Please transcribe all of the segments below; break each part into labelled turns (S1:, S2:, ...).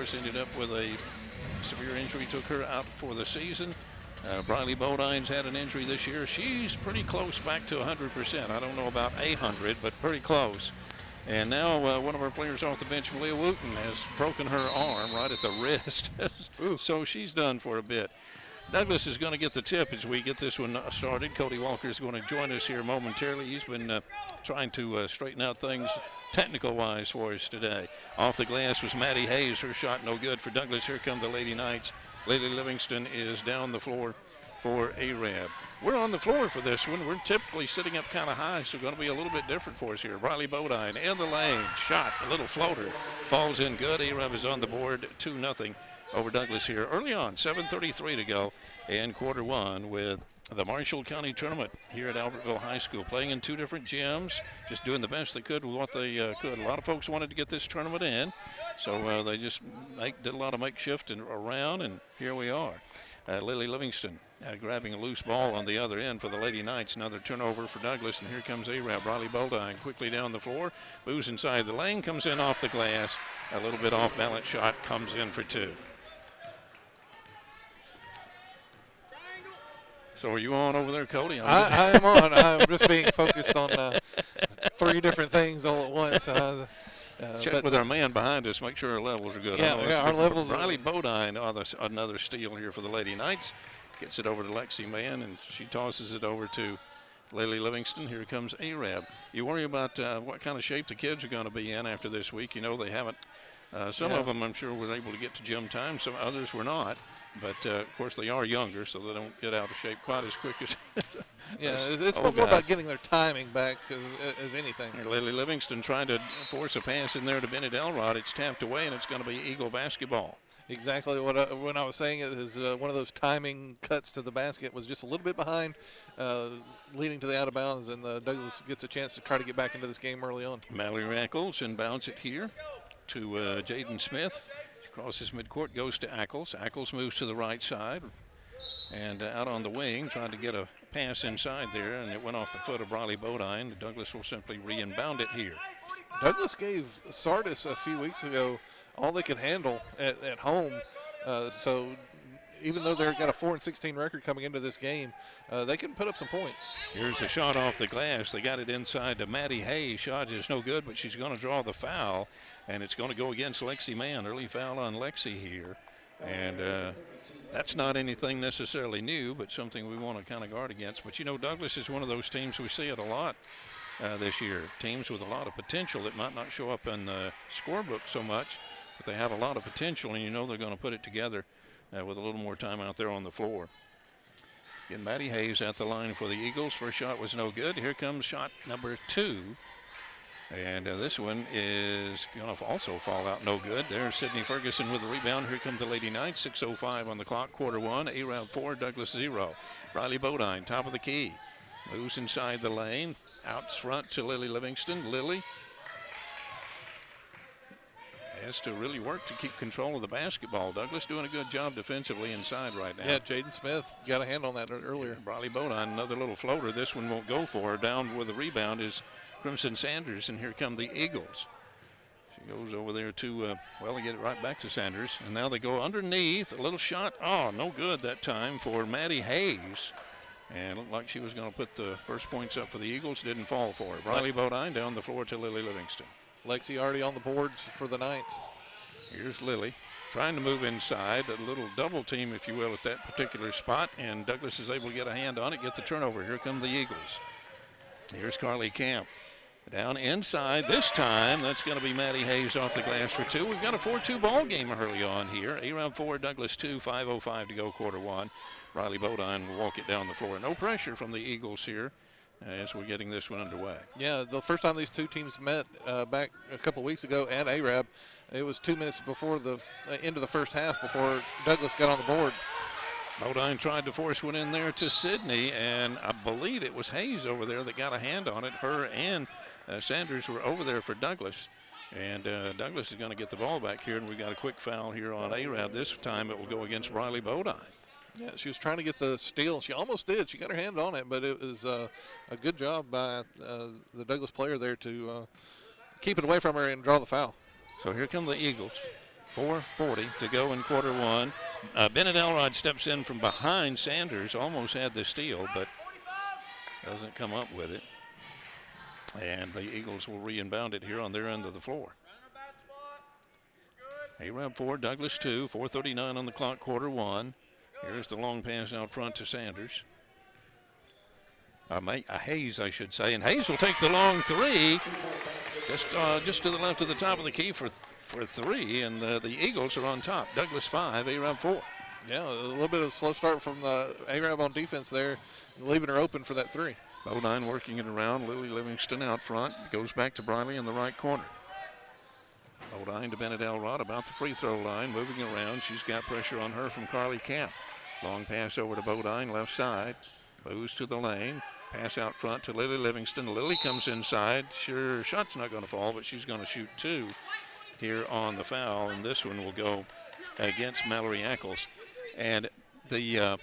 S1: course, ended up with a severe injury, took her out for the season. Briley Bodine's had an injury this year. She's pretty close back to 100%. I don't know about 100, but pretty close. And now one of our players off the bench, Malia Wooten, has broken her arm right at the wrist. So she's done for a bit. Douglas is going to get the tip as we get this one started. Cody Walker is going to join us here momentarily. He's been trying to straighten out things technical-wise for us today. Off the glass was Maddie Hayes. Her shot no good for Douglas. Here come the Lady Knights. Lily Livingston is down the floor for Arab. We're on the floor for this one. We're typically sitting up kind of high, so going to be a little bit different for us here. Briley Bodine in the lane. Shot, a little floater. Falls in good. Arab is on the board, 2-0 over Douglas here. Early on, 7:33 to go in quarter one with the Marshall County Tournament here at Albertville High School. Playing in two different gyms, just doing the best they could with what they could. A lot of folks wanted to get this tournament in, so they just did a lot of makeshift and around, and here we are. Lily Livingston grabbing a loose ball on the other end for the Lady Knights. Another turnover for Douglas, and here comes Arab. Riley Bodine quickly down the floor, moves inside the lane, comes in off the glass. A little bit off balance shot, comes in for two. So are you on over there, Cody?
S2: I am on. I'm just being focused on three different things all at once.
S1: Check with our man behind us, make sure our levels are good.
S2: Yeah, our levels.
S1: Riley Bodine, another steal here for the Lady Knights. Gets it over to Lexi Mann, and she tosses it over to Lily Livingston. Here comes Arab. You worry about what kind of shape the kids are going to be in after this week. You know, they haven't. Some of them, I'm sure, were able to get to gym time. Some others were not. But, of course, they are younger, so they don't get out of shape quite as quick as
S2: yeah, it's more about getting their timing back as anything.
S1: Lily Livingston trying to force a pass in there to Bennett Elrod. It's tapped away, and it's going to be Eagle basketball.
S2: Exactly when I was saying it is one of those timing cuts to the basket was just a little bit behind, leading to the out of bounds, and Douglas gets a chance to try to get back into this game early on.
S1: Mallory Ackles inbounds it here to Jaden Smith. Crosses midcourt, goes to Ackles. Ackles moves to the right side and out on the wing, trying to get a pass inside there, and it went off the foot of Briley Bodine. Douglas will simply re-inbound it here.
S2: Douglas gave Sardis a few weeks ago all they could handle at home, so even though they've got a 4-16 record coming into this game, they can put up some points.
S1: Here's a shot off the glass. They got it inside to Maddie Hayes. Shot is no good, but she's going to draw the foul, and it's going to go against Lexi Mann. Early foul on Lexi here, and that's not anything necessarily new, but something we want to kind of guard against. But, you know, Douglas is one of those teams, we see it a lot this year, teams with a lot of potential that might not show up in the scorebook so much, but they have a lot of potential, and you know they're going to put it together with a little more time out there on the floor. Again, Maddie Hayes at the line for the Eagles. First shot was no good. Here comes shot number two. And this one is going to also fall out no good. There's Sydney Ferguson with the rebound. Here comes the Lady Knights. 6:05 on the clock. Quarter one. Arab 4, Douglas 0. Riley Bodine, top of the key. Moves inside the lane. Out front to Lily Livingston. Lily has to really work to keep control of the basketball. Douglas doing a good job defensively inside right now.
S2: Yeah, Jaden Smith got a hand on that earlier.
S1: Riley Bodine, another little floater. This one won't go for her. Down with the rebound is Crimson Sanders, and here come the Eagles. She goes over there to, they get it right back to Sanders. And now they go underneath. A little shot. Oh, no good that time for Maddie Hayes. And looked like she was going to put the first points up for the Eagles. Didn't fall for her. Riley Bodine down the floor to Lily Livingston.
S2: Lexi already on the boards for the Knights.
S1: Here's Lily trying to move inside, a little double team, if you will, at that particular spot, and Douglas is able to get a hand on it, get the turnover. Here come the Eagles. Here's Carly Camp. Down inside this time. That's going to be Maddie Hayes off the glass for two. We've got a 4-2 ball game early on here. Arab 4, Douglas 2, 5:05 to go quarter one. Riley Bodine will walk it down the floor. No pressure from the Eagles here as we're getting this one underway.
S2: Yeah, the first time these two teams met back a couple of weeks ago at Arab, it was 2 minutes before the end of the first half before Douglas got on the board.
S1: Bodine tried to force one in there to Sydney, and I believe it was Hayes over there that got a hand on it. Her and Sanders were over there for Douglas, and Douglas is going to get the ball back here, and we got a quick foul here on Arab. This time it will go against Riley Bodine.
S2: Yeah, she was trying to get the steal. She almost did. She got her hand on it, but it was a good job by the Douglas player there to keep it away from her and draw the foul.
S1: So here come the Eagles. 4:40 to go in quarter one. Bennett Elrod steps in from behind Sanders, almost had the steal, but doesn't come up with it. And the Eagles will re-inbound it here on their end of the floor. Arab 4, Douglas 2, 4:39 on the clock, quarter one. Here's the long pass out front to Sanders. Hayes, I should say, and Hayes will take the long three, just to the left of the top of the key for three, and the Eagles are on top. Douglas 5, Arab 4.
S2: Yeah, a little bit of a slow start from the Arab on defense there, leaving her open for that three.
S1: Bodine working it around. Lily Livingston out front. Goes back to Briley in the right corner. Bodine to Bennett Elrod about the free throw line, moving around. She's got pressure on her from Carly Camp. Long pass over to Bodine, left side. Moves to the lane. Pass out front to Lily Livingston. Lily comes inside. Sure, shot's not going to fall, but she's going to shoot two here on the foul, and this one will go against Mallory Ackles. And the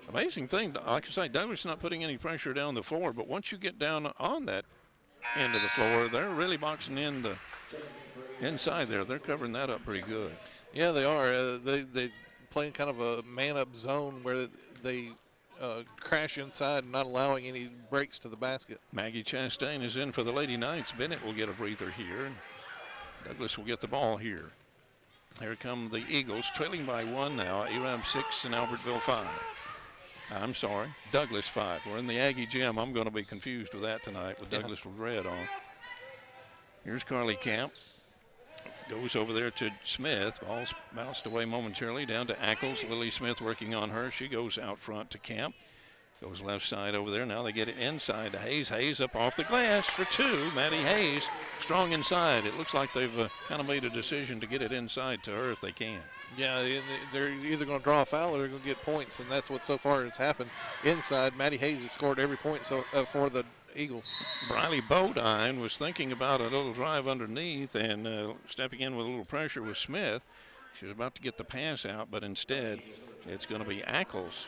S1: amazing thing, like I say, Douglas not putting any pressure down the floor, but once you get down on that end of the floor, they're really boxing in the inside there. They're covering that up pretty good.
S2: Yeah, they are. They playing kind of a man-up zone where they crash inside and not allowing any breaks to the basket.
S1: Maggie Chastain is in for the Lady Knights. Bennett will get a breather here, and Douglas will get the ball here. Here come the Eagles, trailing by one now. Arab 6 and Albertville 5. I'm sorry, Douglas 5. We're in the Aggie gym. I'm going to be confused with that tonight with Douglas with red on. Here's Carly Camp. Goes over there to Smith. Ball's bounced away momentarily down to Ackles. Lily Smith working on her. She goes out front to Camp. Goes left side over there. Now they get it inside to Hayes. Hayes up off the glass for two. Maddie Hayes strong inside. It looks like they've kind of made a decision to get it inside to her if they can.
S2: Yeah, they're either going to draw a foul or they're going to get points, and that's what so far has happened. Inside, Maddie Hayes has scored every point for the Eagles.
S1: Briley Bodine was thinking about a little drive underneath and stepping in with a little pressure with Smith. She was about to get the pass out, but instead it's going to be Ackles,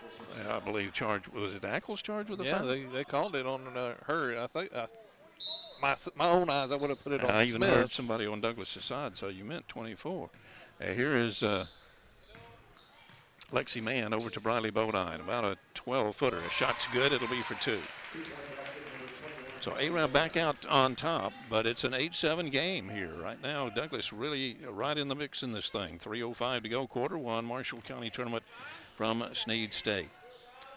S1: I believe, charged. Was it Ackles charged with the foul?
S2: Yeah, they called it on her. I think my own eyes, I would have put it on
S1: I
S2: Smith.
S1: even heard somebody on Douglas' side, so you meant 24. Here is Lexi Mann over to Briley Bodine, about a 12-footer. A shot's good. It'll be for two. So Arab back out on top, but it's an 8-7 game here. Right now, Douglas really right in the mix in this thing. 3:05 to go, quarter one, Marshall County tournament from Sneed State.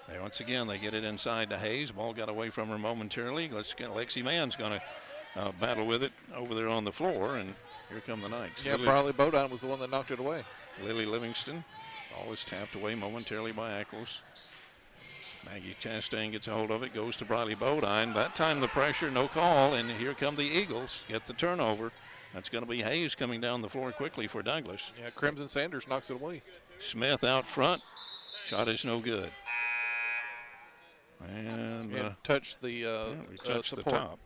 S1: There, once again, they get it inside to Hayes. Ball got away from her momentarily. Lexi Mann's going to battle with it over there on the floor, and here come the Knights.
S2: Yeah, Briley Bodine was the one that knocked it away.
S1: Lily Livingston, ball is tapped away momentarily by Ackles. Maggie Chastain gets a hold of it, goes to Briley Bodine. That time the pressure, no call, and here come the Eagles. Get the turnover. That's going to be Hayes coming down the floor quickly for Douglas.
S2: Yeah, Crimson Sanders knocks it away.
S1: Smith out front. Shot is no good. And
S2: touched the
S1: touched
S2: support.
S1: the top.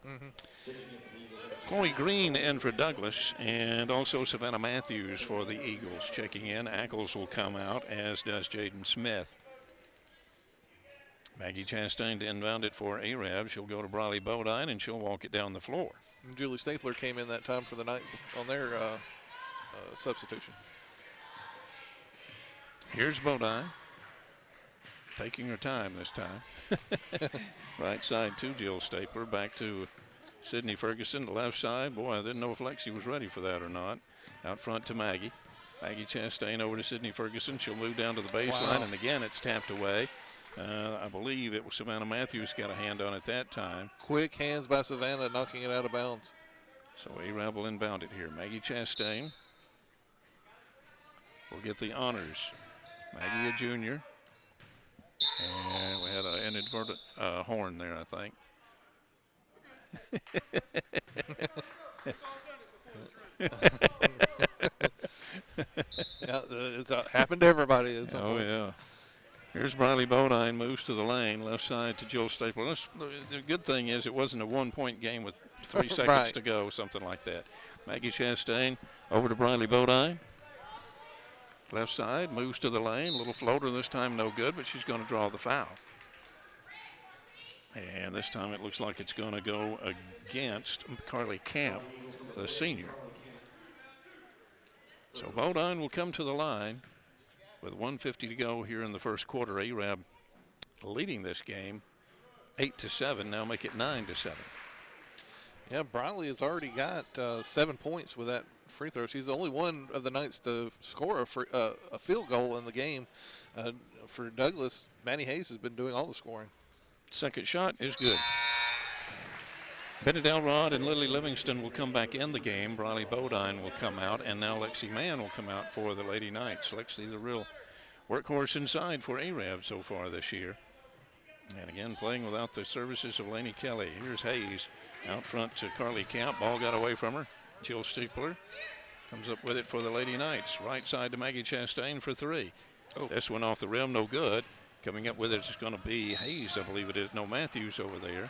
S1: Chloe Green in for Douglas, and also Savannah Matthews for the Eagles checking in. Ackles will come out, as does Jaden Smith. Maggie Chastain to inbound it for Arab. She'll go to Briley Bodine, and she'll walk it down the floor.
S2: And Julie Stapler came in that time for the Knights on their substitution.
S1: Here's Bodine, taking her time this time. Right side to Jill Stapler, back to Sydney Ferguson, the left side. Boy, I didn't know if Lexi was ready for that or not. Out front to Maggie. Maggie Chastain over to Sydney Ferguson. She'll move down to the baseline, and again it's tapped away. I believe it was Savannah Matthews got a hand on it that time.
S2: Quick hands by Savannah, knocking it out of bounds.
S1: So Arab will inbound it here. Maggie Chastain will get the honors. Maggie, a junior. And we had an inadvertent horn there, I think.
S2: Yeah, it's happened to everybody.
S1: Oh, yeah. Here's Briley Bodine, moves to the lane, left side to Jill Stapler. The good thing is it wasn't a one-point game with 3 seconds
S2: right.
S1: to go, something like that. Maggie Chastain over to Briley Bodine. Left side, moves to the lane. Little floater this time, no good, but she's going to draw the foul. And this time it looks like it's going to go against Carly Camp, the senior. So Bodine will come to the line with 1:50 to go here in the first quarter. Arab leading this game 8-7. Now make it 9-7.
S2: Yeah, Briley has already got 7 points with that free throw. She's the only one of the Knights to score a field goal in the game. For Douglas, Maddie Hayes has been doing all the scoring.
S1: Second shot is good. Bennett Elrod and Lily Livingston will come back in the game. Briley Bodine will come out, and now Lexi Mann will come out for the Lady Knights. Lexi, the real workhorse inside for Arab so far this year. And again, playing without the services of Laney Kelly. Here's Hayes out front to Carly Camp. Ball got away from her. Jill Stiepler comes up with it for the Lady Knights. Right side to Maggie Chastain for three. Oh. This one off the rim, no good. Coming up with it is going to be Hayes, I believe it is. No, Matthews over there.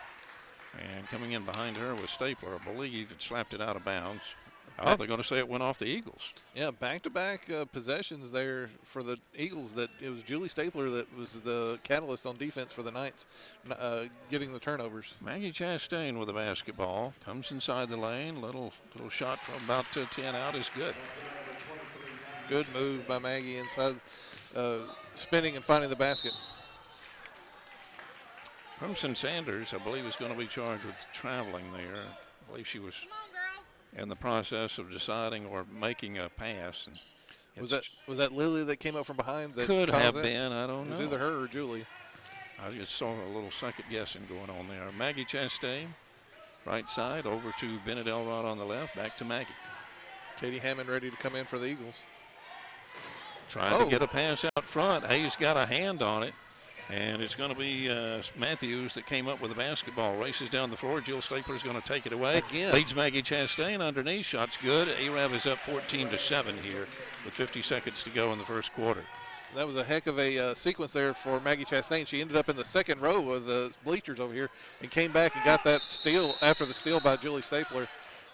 S1: And coming in behind her was Stapler. I believe it slapped it out of bounds. Oh, they're going to say it went off the Eagles.
S2: Yeah, back-to-back possessions there for the Eagles. That it was Julie Stapler that was the catalyst on defense for the Knights, getting the turnovers.
S1: Maggie Chastain with the basketball. Comes inside the lane. Little shot from about 10 out is good.
S2: Good move by Maggie inside, spinning and finding the basket.
S1: Crimson Sanders, I believe, is going to be charged with traveling there. I believe she was in the process of deciding or making a pass. And
S2: was that Lily that came up from behind? That
S1: could have been. I don't know.
S2: It was either her or Julie.
S1: I just saw a little second guessing going on there. Maggie Chastain, right side, over to Bennett Elrod on the left, back to Maggie.
S2: Katie Hammond ready to come in for the Eagles.
S1: Trying to get a pass out front. Hayes got a hand on it. And it's going to be Matthews that came up with the basketball. Races down the floor. Jill Stapler is going to take it away.
S2: Again.
S1: Leads Maggie Chastain underneath. Shot's good. Arab is up 14-7 here with 50 seconds to go in the first quarter.
S2: That was a heck of a sequence there for Maggie Chastain. She ended up in the second row of the bleachers over here and came back and got that steal after the steal by Julie Stapler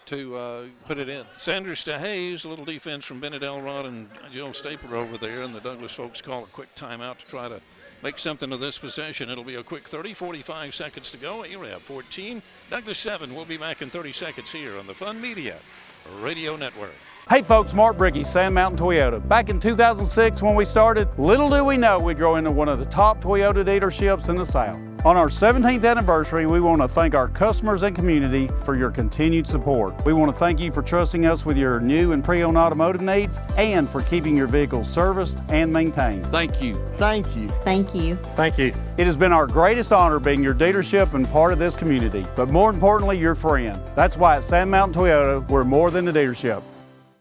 S2: to put it in.
S1: Sanders to Hayes. A little defense from Bennett Elrod and Jill Stapler over there. And the Douglas folks call a quick timeout to try to make something of this possession. It'll be a quick 45 seconds to go. Arab 14, Douglas 7. We'll be back in 30 seconds here on the Fun Media Radio Network.
S3: Hey folks, Mark Bricky, Sand Mountain Toyota. Back in 2006 when we started, little do we know we'd grow into one of the top Toyota dealerships in the South. On our 17th anniversary, we want to thank our customers and community for your continued support. We want to thank you for trusting us with your new and pre-owned automotive needs and for keeping your vehicles serviced and maintained. Thank you.
S4: Thank you.
S5: Thank you.
S4: Thank you.
S3: It has been our greatest honor being your dealership and part of this community, but more importantly, your friend. That's why at Sand Mountain Toyota, we're more than a dealership.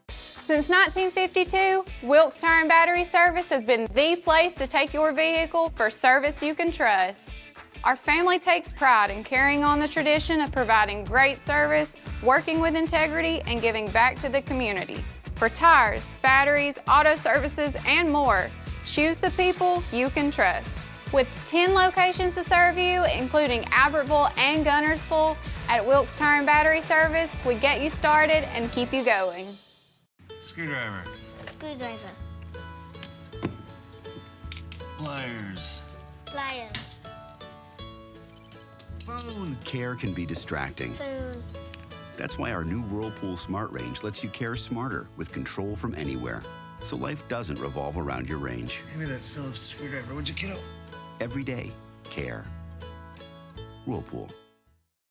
S6: Since 1952, Wilkes Tire and Battery Service has been the place to take your vehicle for service you can trust. Our family takes pride in carrying on the tradition of providing great service, working with integrity, and giving back to the community. For tires, batteries, auto services, and more, choose the people you can trust. With 10 locations to serve you, including Albertville and Gunnersville, at Wilkes Tire and Battery Service, we get you started and keep you going.
S7: Screwdriver.
S5: Screwdriver.
S7: Pliers.
S5: Pliers.
S7: Phone.
S8: Care can be distracting.
S5: Phone.
S8: That's why our new Whirlpool Smart Range lets you care smarter with control from anywhere. So life doesn't revolve around your range.
S7: Give me that Phillips screwdriver, would you, kiddo?
S8: Every day, care. Whirlpool.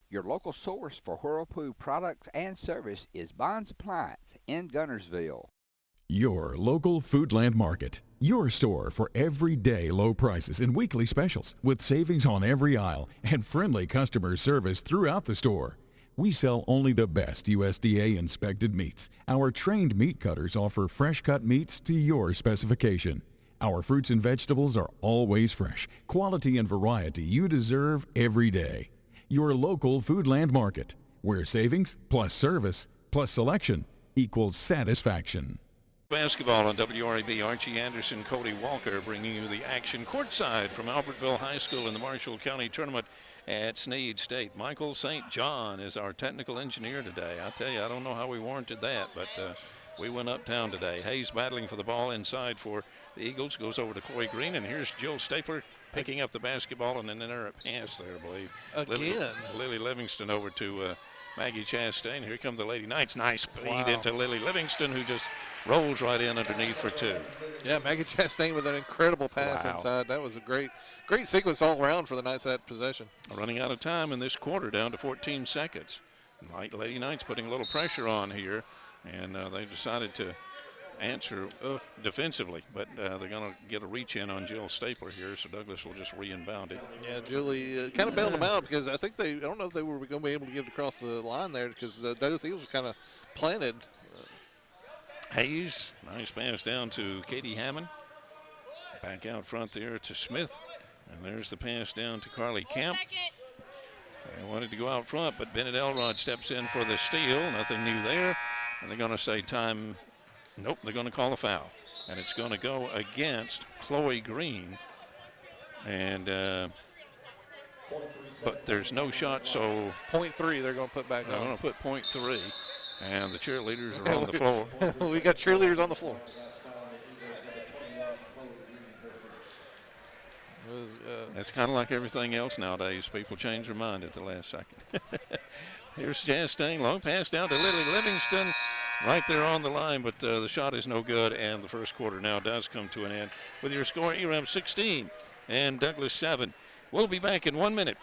S9: Your local source for Whirlpool products and service is Bond's Appliance in Gunnersville.
S10: Your local Foodland Market. Your store for everyday low prices and weekly specials with savings on every aisle and friendly customer service throughout the store. We sell only the best USDA inspected meats. Our trained meat cutters offer fresh cut meats to your specification. Our fruits and vegetables are always fresh, quality and variety you deserve every day. Your local Foodland Market, where savings plus service plus selection equals satisfaction.
S1: Basketball on WRAB. Archie Anderson, Cody Walker bringing you the action courtside from Albertville High School in the Marshall County Tournament at Snead State. Michael St. John is our technical engineer today. I tell you, I don't know how we warranted that, but we went uptown today. Hayes battling for the ball inside for the Eagles. Goes over to Chloe Green, and here's Jill Stapler picking up the basketball and an inner pass there, I believe.
S2: Again.
S1: Lily Livingston over to Maggie Chastain. Here come the Lady Knights. Nice feed into Lily Livingston, who just rolls right in underneath for 2.
S2: Yeah, Maggie Chastain with an incredible pass
S1: Wow.
S2: inside. That was a great sequence all around for the Knights that possession.
S1: Running out of time in this quarter, down to 14 seconds. Lady Knights putting a little pressure on here, and they decided to answer defensively, but they're going to get a reach in on Jill Stapler here, so Douglas will just re-inbound it.
S2: Yeah, Julie kind of bailed them out because I don't know if they were going to be able to get it across the line there because the Douglas Eagles were kind of planted.
S1: Hayes, nice pass down to Katie Hammond. Back out front there to Smith. And there's the pass down to Carly Kemp. They wanted to go out front, but Bennett Elrod steps in for the steal. Nothing new there. And they're going to say time. Nope, they're going to call a foul. And it's going to go against Chloe Green. And but there's no shot, so.
S2: .3 they're going to put back
S1: They're
S2: on.
S1: going to put .3. And the cheerleaders are on the floor.
S2: We got cheerleaders on the floor.
S1: That's kind of like everything else nowadays. People change their mind at the last second. Here's Chastain, long pass down to Lily Livingston. Right there on the line, but the shot is no good, and the first quarter now does come to an end with your score, ERAM 16 and Douglas 7. We'll be back in 1 minute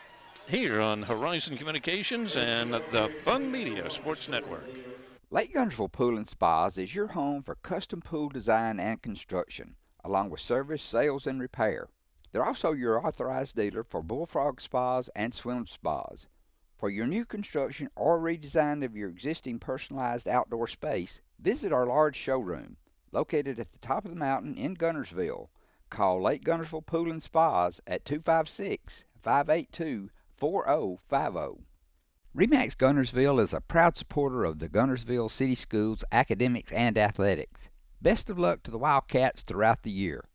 S1: here on Horizon Communications and the Fun Media Sports Network.
S9: Lake Guntersville Pool and Spas is your home for custom pool design and construction, along with service, sales, and repair. They're also your authorized dealer for Bullfrog Spas and Swim Spas. For your new construction or redesign of your existing personalized outdoor space, visit our large showroom, located at the top of the mountain in Guntersville. Call Lake Guntersville Pool and Spas at 256-582-4050. RE/MAX Guntersville is a proud supporter of the Guntersville City Schools academics and athletics. Best of luck to the Wildcats throughout the year.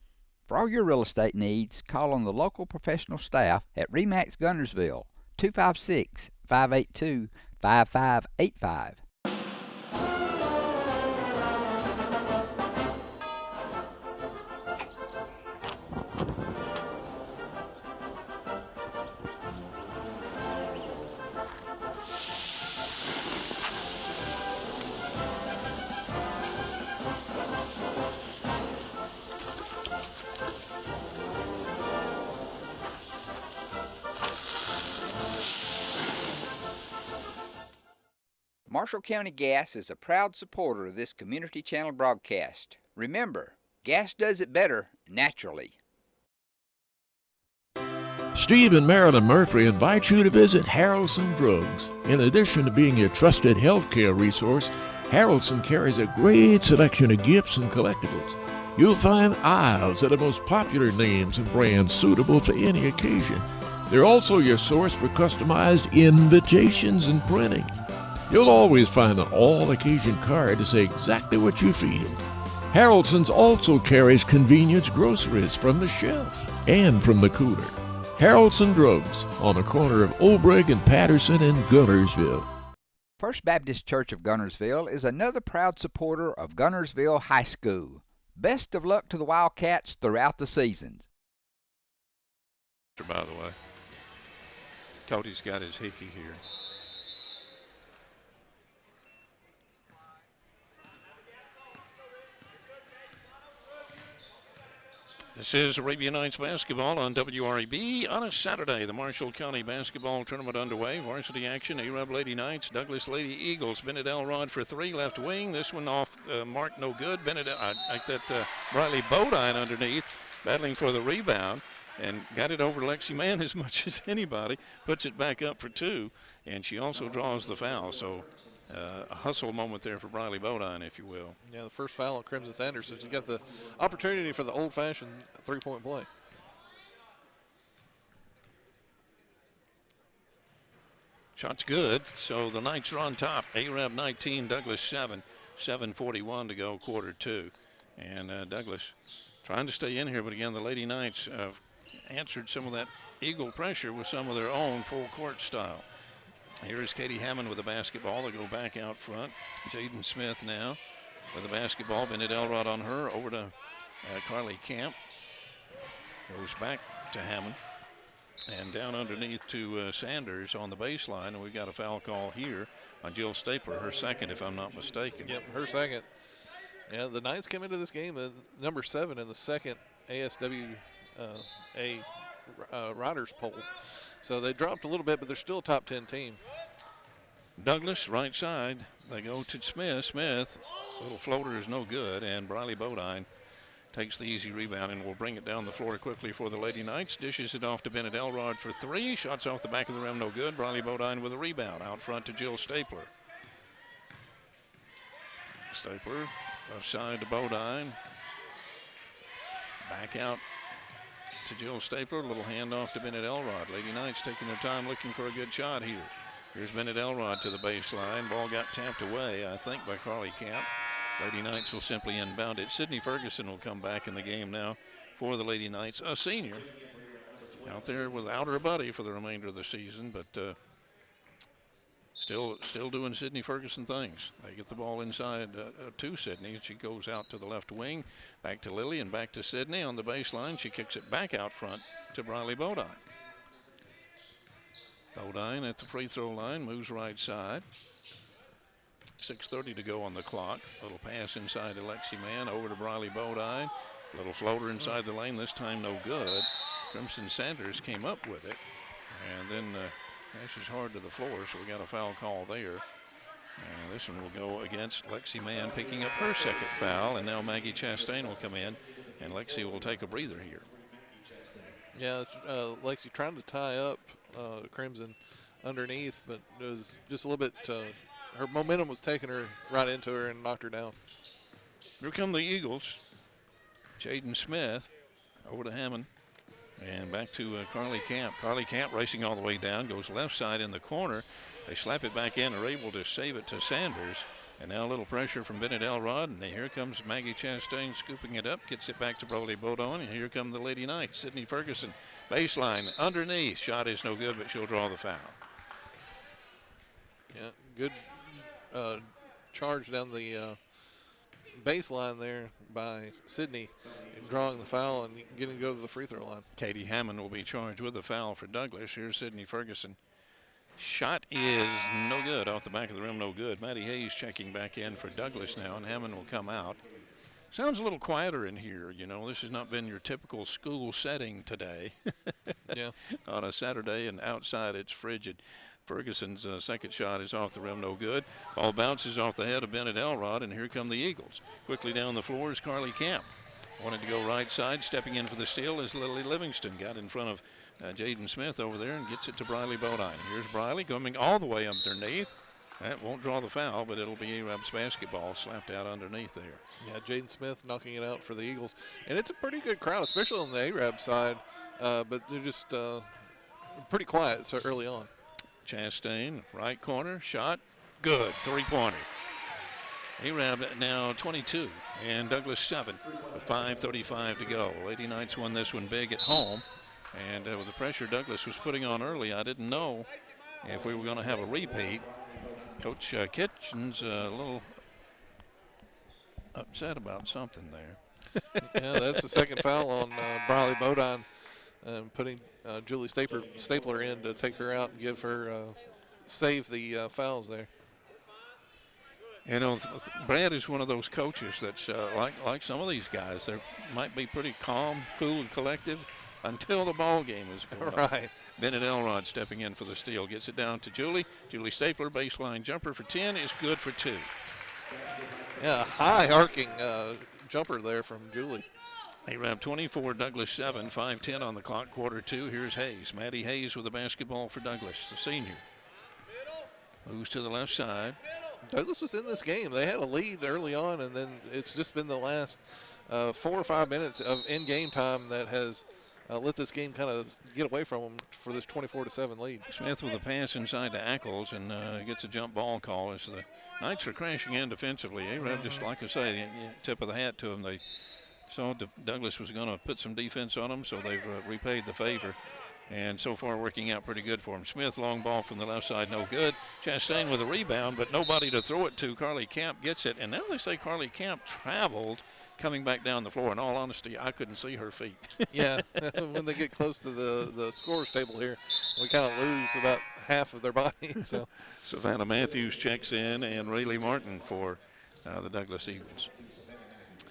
S9: For all your real estate needs, call on the local professional staff at RE/MAX Guntersville, 256-582-5585. Marshall County Gas is a proud supporter of this community channel broadcast. Remember, gas does it better naturally.
S4: Steve and Marilyn Murphy invite you to visit Harrelson Drugs. In addition to being your trusted healthcare resource, Harrelson carries a great selection of gifts and collectibles. You'll find aisles of the most popular names and brands suitable for any occasion. They're also your source for customized invitations and printing. You'll always find an all-occasion card to say exactly what you feel. Harrelson's also carries convenience groceries from the shelf and from the cooler. Harrelson Drugs on the corner of Olbrich and Patterson in Guntersville.
S9: First Baptist Church of Guntersville is another proud supporter of Guntersville High School. Best of luck to the Wildcats throughout the seasons.
S1: By the way, Cody's got his hickey here. This is Arabian Nights basketball on WREB on a Saturday. The Marshall County basketball tournament underway. Varsity action, Arab Lady Knights, Douglas Lady Eagles. Bennett Elrod for 3, left wing. This one off mark, no good. Bennett, like that Riley Bodine underneath, battling for the rebound. And got it over Lexi Mann as much as anybody. Puts it back up for 2. And she also draws the foul. So a hustle moment there for Riley Bodine, if you will.
S2: Yeah, the first foul on Crimson Sanders. So she got the opportunity for the old-fashioned three-point play.
S1: Shot's good. So the Knights are on top. Arab 19, Douglas 7. 7:41 to go, quarter 2. And Douglas trying to stay in here, but again, the Lady Knights answered some of that Eagle pressure with some of their own full court style. Here's Katie Hammond with the basketball. They go back out front. Jaden Smith now with the basketball. Bennett Elrod on her. Over to Carly Camp. Goes back to Hammond. And down underneath to Sanders on the baseline. And we've got a foul call here on Jill Stapler. Her second, if I'm not mistaken.
S2: Yep, her second. Yeah, the Knights came into this game at number 7 in the second ASW Riders poll. So they dropped a little bit, but they're still a top 10 team.
S1: Douglas, right side. They go to Smith. Smith, little floater is no good, and Briley Bodine takes the easy rebound and will bring it down the floor quickly for the Lady Knights. Dishes it off to Bennett Elrod for 3. Shots off the back of the rim, no good. Briley Bodine with a rebound. Out front to Jill Stapler. Stapler, left side to Bodine. Back out to Jill Stapler. A little handoff to Bennett Elrod. Lady Knights taking their time looking for a good shot here. Here's Bennett Elrod to the baseline. Ball got tapped away, I think, by Carly Camp. Lady Knights will simply inbound it. Sydney Ferguson will come back in the game now for the Lady Knights, a senior. Out there without her buddy for the remainder of the season, but still doing Sydney Ferguson things. They get the ball inside to Sydney, and she goes out to the left wing, back to Lily and back to Sydney on the baseline. She kicks it back out front to Briley Bodine. Bodine at the free throw line, moves right side. 6:30 to go on the clock. Little pass inside to Lexi Mann, over to Briley Bodine. Little floater inside the lane, this time no good. Crimson Sanders came up with it, and then dashes hard to the floor, so we got a foul call there. And this one will go against Lexi Mann, picking up her second foul, and now Maggie Chastain will come in, and Lexi will take a breather here.
S2: Yeah, Lexi trying to tie up Crimson underneath, but it was just a little bit, her momentum was taking her right into her and knocked her down.
S1: Here come the Eagles. Jaden Smith over to Hammond and back to Carly Camp. Carly Camp racing all the way down, goes left side in the corner. They slap it back in, are able to save it to Sanders. And now a little pressure from Bennett Elrod, and here comes Maggie Chastain scooping it up, gets it back to Briley Bodine, and here come the Lady Knights. Sydney Ferguson, baseline, underneath. Shot is no good, but she'll draw the foul.
S2: Yeah, good charge down the baseline there by Sydney, drawing the foul and getting to go to the free throw line.
S1: Katie Hammond will be charged with the foul for Douglas. Here's Sydney Ferguson. Shot is no good, off the back of the rim, no good. Maddie Hayes checking back in for Douglas now, and Hammond will come out. Sounds a little quieter in here. You know, this has not been your typical school setting today.
S2: Yeah.
S1: On a Saturday, and outside it's frigid. Ferguson's second shot is off the rim, no good. Ball bounces off the head of Bennett Elrod, and here come the Eagles. Quickly down the floor is Carly Camp. Wanted to go right side, stepping in for the steal is Lily Livingston. Got in front of Jaden Smith over there and gets it to Briley Bodine. Here's Briley coming all the way underneath. That won't draw the foul, but it'll be Arab's basketball slapped out underneath there.
S2: Yeah, Jaden Smith knocking it out for the Eagles. And it's a pretty good crowd, especially on the Arab side, but they're just pretty quiet so early on.
S1: Chastain, right corner, shot, good, three-pointer. Arab now 22 and Douglas 7 with 5:35 to go. Lady Knights won this one big at home, and with the pressure Douglas was putting on early, I didn't know if we were going to have a repeat. Coach Kitchen's a little upset about something there.
S2: Yeah, that's the second foul on Briley Bodine, putting Julie Stapler in to take her out and give her save the fouls there.
S1: You know, Brad is one of those coaches that's like some of these guys. They might be pretty calm, cool, and collective until the ball game is going on.
S2: Right.
S1: Bennett Elrod stepping in for the steal. Gets it down to Julie. Julie Stapler, baseline jumper for 10 is good for 2.
S2: Yeah, high arcing jumper there from Julie.
S1: Arab 24, Douglas 7, 5:10 on the clock, quarter 2. Here's Hayes. Maddie Hayes with the basketball for Douglas, the senior. Moves to the left side.
S2: Douglas was in this game. They had a lead early on, and then it's just been the last 4 or 5 minutes of in-game time that has let this game kind of get away from them for this 24-7 lead.
S1: Smith with a pass inside to Ackles, and gets a jump ball call as the Knights are crashing in defensively. Arab, just like I say, tip of the hat to them. They saw Douglas was going to put some defense on them, so they've repaid the favor. And so far working out pretty good for him. Smith, long ball from the left side, no good. Chastain with a rebound, but nobody to throw it to. Carly Camp gets it, and now they say Carly Camp traveled coming back down the floor. In all honesty, I couldn't see her feet.
S2: Yeah, when they get close to the scorer's table here, we kind of lose about half of their body. So
S1: Savannah Matthews checks in, and Rayleigh Martin for the Douglas Eagles.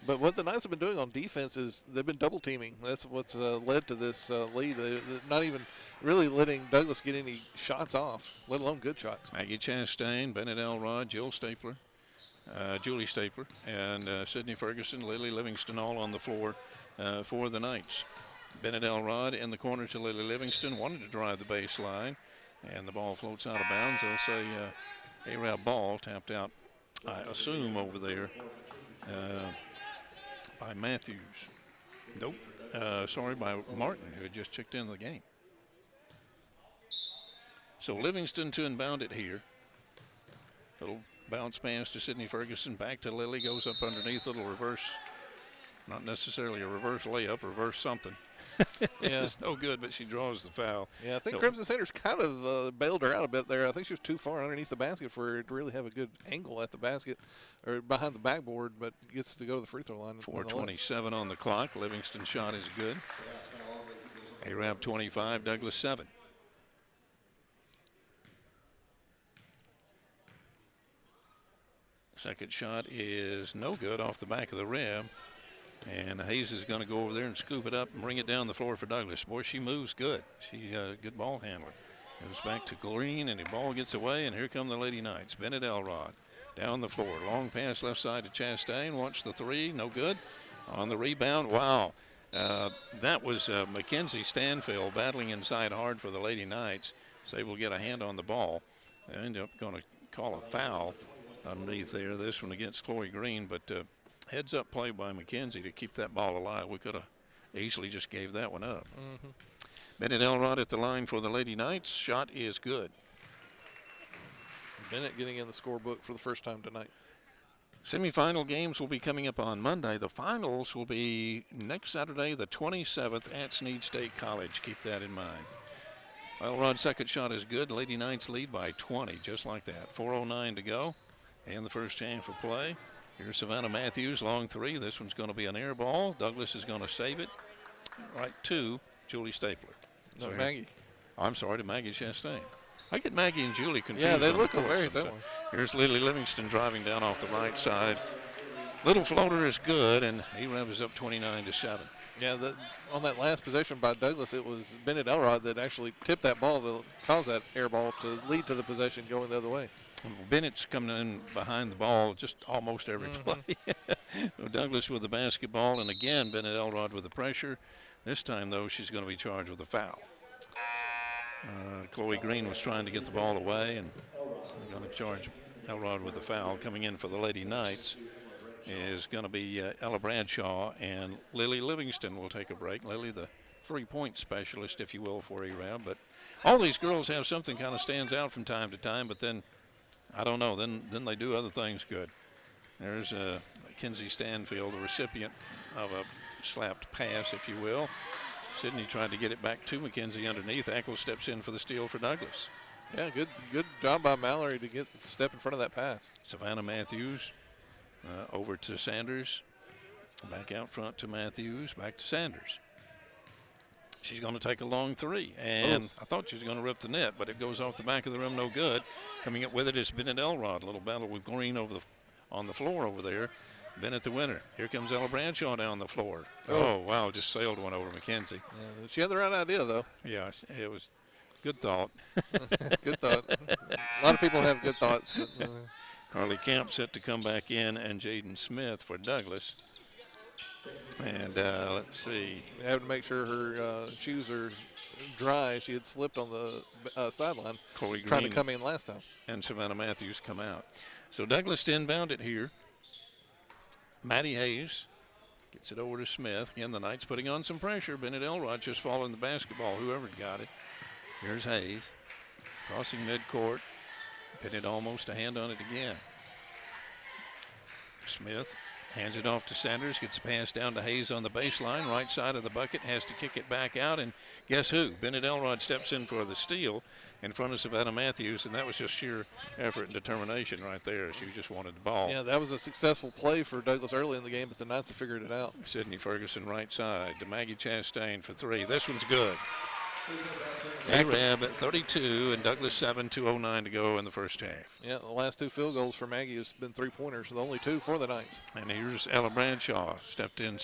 S2: But what the Knights have been doing on defense is they've been double teaming. That's what's led to this lead. They're not even really letting Douglas get any shots off, let alone good shots.
S1: Maggie Chastain, Bennett Elrod, Julie Stapler, and Sydney Ferguson, Lily Livingston all on the floor for the Knights. Bennett Elrod in the corner to Lily Livingston, wanted to drive the baseline, and the ball floats out of bounds. They'll say Arab ball tapped out, I assume, over there by Matthews. Nope. Sorry, by Martin, who had just checked into the game. So Livingston to inbound it here. Little bounce pass to Sydney Ferguson, back to Lily, goes up underneath, little reverse. Not necessarily a reverse layup, reverse something.
S2: Yeah.
S1: It's no good, but she draws the foul.
S2: Yeah, I think Crimson Sanders kind of bailed her out a bit there. I think she was too far underneath the basket for her to really have a good angle at the basket or behind the backboard, but gets to go to the free throw line.
S1: 4:27 on the clock. Livingston's shot is good. Arab 25, Douglas 7. Second shot is no good, off the back of the rim. And Hayes is going to go over there and scoop it up and bring it down the floor for Douglas. Boy, she moves good. She's a good ball handler. Goes back to Green, and the ball gets away, and here come the Lady Knights. Bennett Elrod down the floor. Long pass left side to Chastain. Watch the three. No good. On the rebound, wow. That was Mackenzie Stanfield battling inside hard for the Lady Knights. Was able to get a hand on the ball. They ended up going to call a foul underneath there. This one against Chloe Green, but heads up play by Mackenzie to keep that ball alive. We could have easily just gave that one up. Bennett Elrod at the line for the Lady Knights. Shot is good.
S2: Bennett getting in the scorebook for the first time tonight.
S1: Semifinal games will be coming up on Monday. The finals will be next Saturday, the 27th at Snead State College. Keep that in mind. Elrod's second shot is good. Lady Knights lead by 20, just like that. 4:09 to go, and the first half of play. Here's Savannah Matthews, long three. This one's going to be an air ball. Douglas is going to save it right to Julie Stapler.
S2: No, Maggie.
S1: I'm sorry, to Maggie Chastain. I get Maggie and Julie confused.
S2: Yeah, they look very similar.
S1: Here's Lily Livingston driving down off the right side. Little floater is good, and Arab is up 29-7.
S2: Yeah, on that last possession by Douglas, it was Bennett Elrod that actually tipped that ball to cause that air ball to lead to the possession going the other way.
S1: Bennett's coming in behind the ball just almost every play. Douglas with the basketball, and again, Bennett Elrod with the pressure. This time, though, she's going to be charged with a foul. Chloe Green was trying to get the ball away, and they're going to charge Elrod with the foul. Coming in for the Lady Knights is going to be Ella Bradshaw, and Lily Livingston will take a break. Lily, the three-point specialist, if you will, for Arab. But all these girls have something kind of stands out from time to time, but then, I don't know, then they do other things good. There's Mackenzie Stanfield, the recipient of a slapped pass, if you will. Sydney tried to get it back to Mackenzie underneath. Ackles steps in for the steal for Douglas.
S2: Yeah, good job by Mallory to get step in front of that pass.
S1: Savannah Matthews over to Sanders. Back out front to Matthews. Back to Sanders. She's going to take a long three. And I thought she was going to rip the net, but it goes off the back of the rim, no good. Coming up with it is Bennett Elrod. A little battle with Green on the floor over there. Bennett the winner. Here comes Ella Bradshaw down the floor. Oh, wow, just sailed one over Mackenzie.
S2: Yeah, she had the right idea, though.
S1: Yeah, it was good thought.
S2: Good thought. A lot of people have good thoughts. But,
S1: Carly Camp set to come back in, and Jaden Smith for Douglas. And let's see.
S2: We have to make sure her shoes are dry. She had slipped on the sideline trying to come in last time.
S1: And Savannah Matthews come out. So Douglas to inbound it here. Maddie Hayes gets it over to Smith. Again, the Knights putting on some pressure. Bennett Elrod just following the basketball, whoever got it. Here's Hayes crossing midcourt. Bennett almost a hand on it again. Smith hands it off to Sanders, gets a pass down to Hayes on the baseline, right side of the bucket, has to kick it back out, and guess who? Bennett Elrod steps in for the steal in front of Savannah Matthews, and that was just sheer effort and determination right there. She just wanted the ball.
S2: Yeah, that was a successful play for Douglas early in the game, but the Knights have figured it out.
S1: Sydney Ferguson right side to Maggie Chastain for three. This one's good. Arab at 32 and Douglas 7, 2:09 to go in the first half.
S2: Yeah, the last 2 field goals for Maggie has been 3-pointers, the only 2 for the Knights.
S1: And here's Ella Bradshaw, stepped in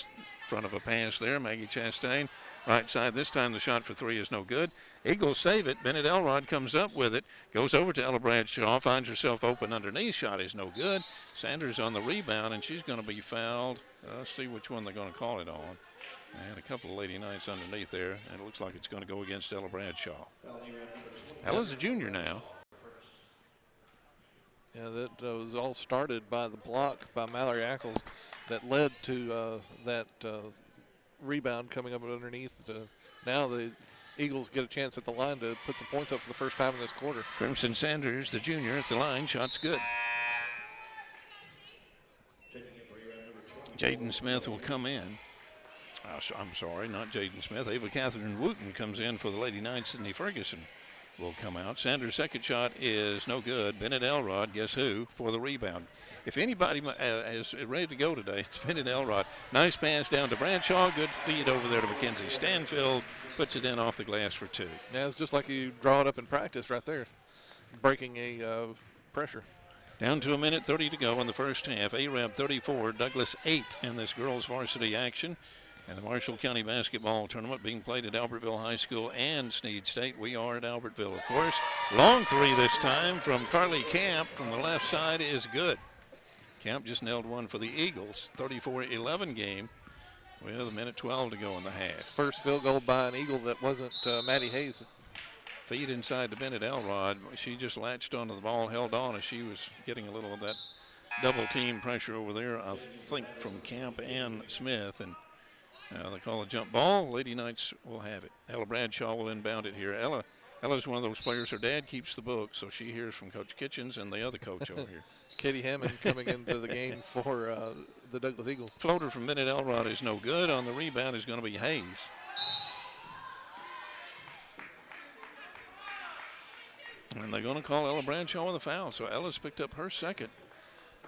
S1: front of a pass there. Maggie Chastain, right side. This time the shot for 3 is no good. Eagles save it. Bennett Elrod comes up with it, goes over to Ella Bradshaw, finds herself open underneath. Shot is no good. Sanders on the rebound, and she's going to be fouled. Let's see which one they're going to call it on. They had a couple of Lady Knights underneath there, and it looks like it's going to go against Ella Bradshaw. Ella's a junior now.
S2: Yeah, that was all started by the block by Mallory Ackles that led to that rebound coming up underneath. Now the Eagles get a chance at the line to put some points up for the first time in this quarter.
S1: Crimson Sanders, the junior, at the line. Shot's good. Jaden Smith will come in. I'm sorry, not Jaden Smith. Ava Catherine Wooten comes in for the Lady Knights. Sydney Ferguson will come out. Sanders' second shot is no good. Bennett Elrod, guess who, for the rebound. If anybody is ready to go today, it's Bennett Elrod. Nice pass down to Bradshaw. Good feed over there to Mackenzie Stanfield. Puts it in off the glass for 2.
S2: Yeah, it's just like you draw it up in practice right there, breaking a pressure.
S1: Down to 1:30 to go in the first half. Arab 34, Douglas 8 in this girls varsity action. And the Marshall County basketball tournament being played at Albertville High School and Snead State. We are at Albertville, of course. Long 3 this time from Carly Camp from the left side is good. Camp just nailed one for the Eagles. 34-11 game with 1:12 to go in the half.
S2: First field goal by an Eagle that wasn't Maddie Hayes.
S1: Feed inside to Bennett Elrod. She just latched onto the ball, held on as she was getting a little of that double team pressure over there, I think, from Camp and Smith. And they call a jump ball. Lady Knights will have it. Ella Bradshaw will inbound it here. Ella's one of those players. Her dad keeps the book, so she hears from Coach Kitchens and the other coach over here.
S2: Katie Hammond coming into the game for the Douglas Eagles.
S1: Floater from Bennett Elrod is no good. On the rebound is going to be Hayes. And they're going to call Ella Bradshaw with a foul. So Ella's picked up her second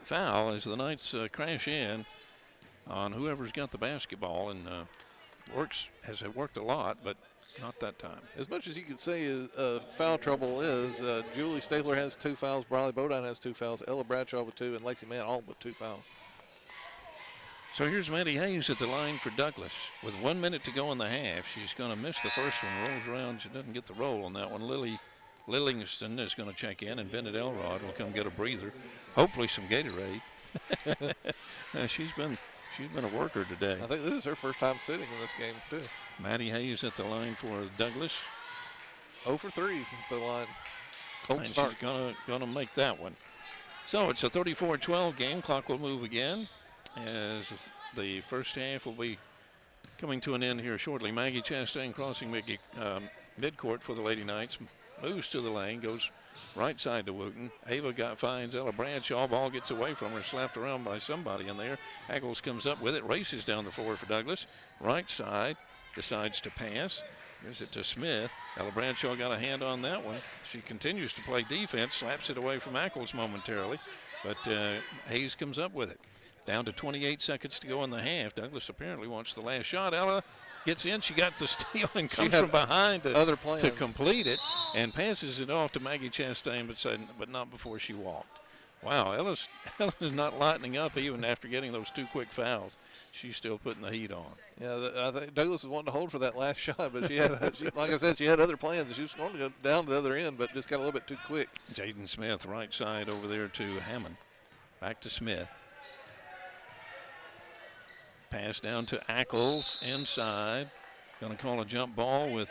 S1: foul as the Knights crash in on whoever's got the basketball, and has worked a lot, but not that time.
S2: As much as you could say foul trouble is, Julie Stabler has 2 fouls, Briley Bodine has 2 fouls, Ella Bradshaw with 2, and Lacey Mann all with 2 fouls.
S1: So here's Maddie Hayes at the line for Douglas. With 1 minute to go in the half, she's going to miss the first one, rolls around, she doesn't get the roll on that one. Lily Lillingston is going to check in, and Bennett Elrod will come get a breather, hopefully some Gatorade. She's been a worker today.
S2: I think this is her first time sitting in this game, too.
S1: Maddie Hayes at the line for Douglas.
S2: 0 for 3 at the line. Cold
S1: and
S2: start.
S1: She's gonna make that one. So it's a 34-12 game. Clock will move again as the first half will be coming to an end here shortly. Maggie Chastain crossing midcourt for the Lady Knights. Moves to the lane, goes right side to Wooten. Ava finds Ella Bradshaw. Ball gets away from her, slapped around by somebody in there. Ackles comes up with it, races down the floor for Douglas. Right side, decides to pass. Gives it to Smith. Ella Bradshaw got a hand on that one. She continues to play defense, slaps it away from Ackles momentarily, but Hayes comes up with it. Down to 28 seconds to go in the half. Douglas apparently wants the last shot. Ella gets in. She got the steal and comes from behind to complete it and passes it off to Maggie Chastain, but not before she walked. Wow, Ella's not lightening up even after getting those 2 quick fouls. She's still putting the heat on.
S2: Yeah, I think Douglas was wanting to hold for that last shot, but like I said, she had other plans. She was going to go down to the other end, but just got a little bit too quick.
S1: Jaden Smith, right side over there to Hammond. Back to Smith. Pass down to Ackles inside. Going to call a jump ball with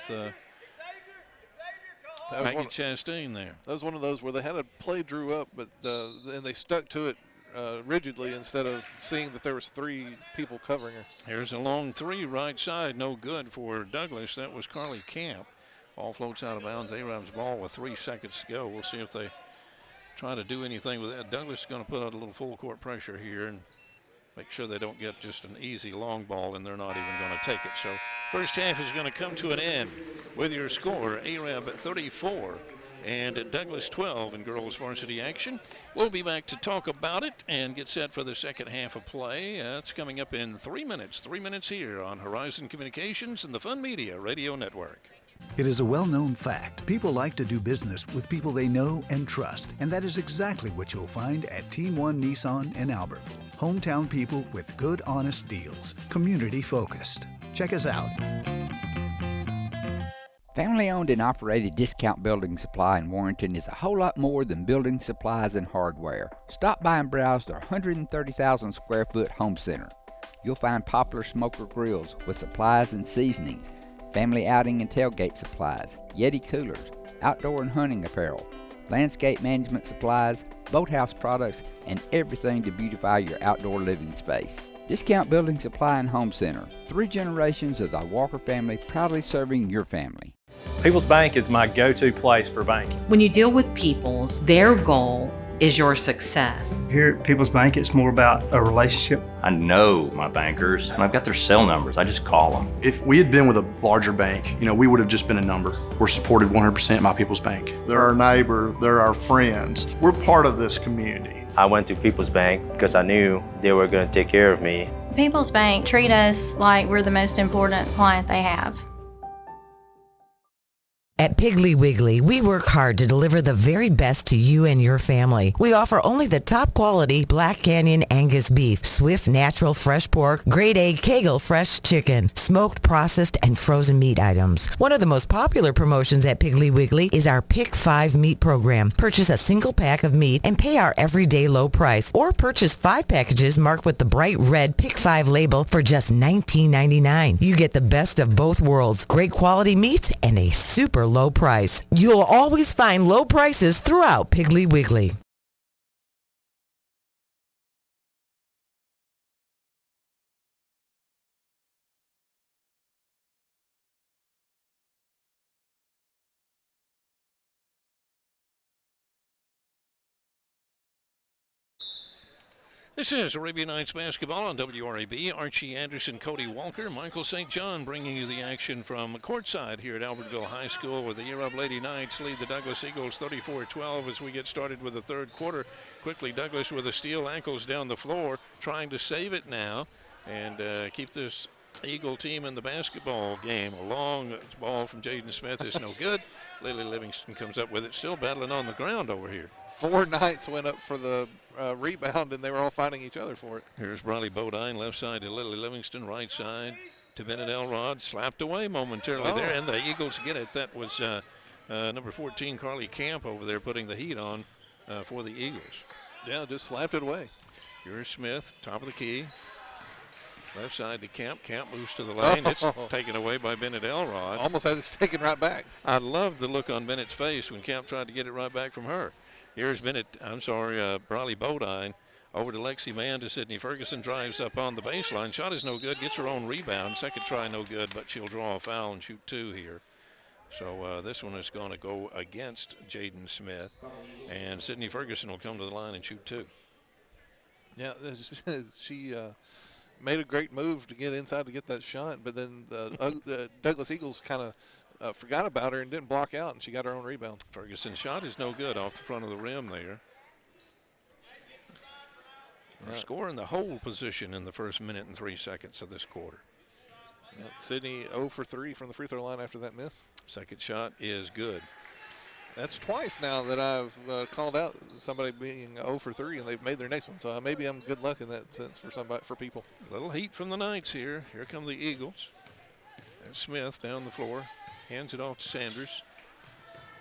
S1: Maggie Chastain there.
S2: That was one of those where they had a play drew up, but and they stuck to it rigidly instead of seeing that there was 3 people covering her.
S1: Here's a long 3 right side, no good for Douglas. That was Carly Camp. Ball floats out of bounds. Arab's ball with 3 seconds to go. We'll see if they try to do anything with that. Douglas is going to put out a little full court pressure here and make sure they don't get just an easy long ball, and they're not even going to take it. So first half is going to come to an end with your score, Arab at 34 and at Douglas 12 in girls varsity action. We'll be back to talk about it and get set for the second half of play. It's coming up in 3 minutes. 3 minutes here on Horizon Communications and the Fun Media Radio Network.
S11: It is a well-known fact. People like to do business with people they know and trust, and that is exactly what you'll find at Team One Nissan in Albertville. Hometown people with good, honest deals. Community-focused. Check us out.
S9: Family-owned and operated Discount Building Supply in Warrenton is a whole lot more than building supplies and hardware. Stop by and browse their 130,000 square foot home center. You'll find popular smoker grills with supplies and seasonings, family outing and tailgate supplies, Yeti coolers, outdoor and hunting apparel, landscape management supplies, boathouse products, and everything to beautify your outdoor living space. Discount Building Supply and Home Center. 3 generations of the Walker family proudly serving your family.
S12: People's Bank is my go-to place for banking.
S13: When you deal with People's, their goal is your success.
S14: Here at People's Bank, it's more about a relationship.
S15: I know my bankers, and I've got their cell numbers. I just call them.
S16: If we had been with a larger bank, we would have just been a number. We're supported 100% by People's Bank.
S17: They're our neighbor, they're our friends. We're part of this community.
S18: I went to People's Bank because I knew they were going to take care of me.
S19: People's Bank treat us like we're the most important client they have.
S20: At Piggly Wiggly, we work hard to deliver the very best to you and your family. We offer only the top quality Black Canyon Angus beef, Swift natural fresh pork, grade A Kegel fresh chicken, smoked, processed, and frozen meat items. One of the most popular promotions at Piggly Wiggly is our Pick 5 meat program. Purchase a single pack of meat and pay our everyday low price, or purchase 5 packages marked with the bright red Pick 5 label for just $19.99. You get the best of both worlds, great quality meats and a super low price. You'll always find low prices throughout Piggly Wiggly.
S1: This is Arabian Nights basketball on WRAB. Archie Anderson, Cody Walker, Michael St. John bringing you the action from courtside here at Albertville High School, where the Year Up Lady Knights lead the Douglas Eagles 34-12 as we get started with the third quarter. Quickly, Douglas with a steal, ankles down the floor, trying to save it now and keep this Eagle team in the basketball game. A long ball from Jaden Smith is no good. Lily Livingston comes up with it, still battling on the ground over here.
S2: 4 Knights went up for the rebound, and they were all fighting each other for it.
S1: Here's Briley Bodine, left side to Lily Livingston, right side to Bennett Elrod. Slapped away momentarily there, and the Eagles get it. That was number 14, Carly Camp, over there putting the heat on for the Eagles.
S2: Yeah, just slapped it away.
S1: Here's Smith, top of the key. Left side to Camp. Camp moves to the lane. It's taken away by Bennett Elrod.
S2: Almost had it taken right back.
S1: I loved the look on Bennett's face when Camp tried to get it right back from her. Here's Briley Bodine over to Lexi Mann to Sydney Ferguson. Drives up on the baseline. Shot is no good. Gets her own rebound. Second try no good, but she'll draw a foul and shoot 2 here. So this one is going to go against Jaden Smith. And Sydney Ferguson will come to the line and shoot 2.
S2: Yeah, she made a great move to get inside to get that shot, but then the Douglas Eagles kind of forgot about her and didn't block out, and she got her own rebound.
S1: Ferguson's shot is no good off the front of the rim there. We're scoring the whole position in the first minute and 3 seconds of this quarter.
S2: Yeah, Sydney 0 for 3 from the free throw line after that miss.
S1: Second shot is good.
S2: That's twice now that I've called out somebody being 0 for 3, and they've made their next one. So maybe I'm good luck in that sense for people.
S1: A little heat from the Knights here. Here come the Eagles. And Smith down the floor. Hands it off to Sanders.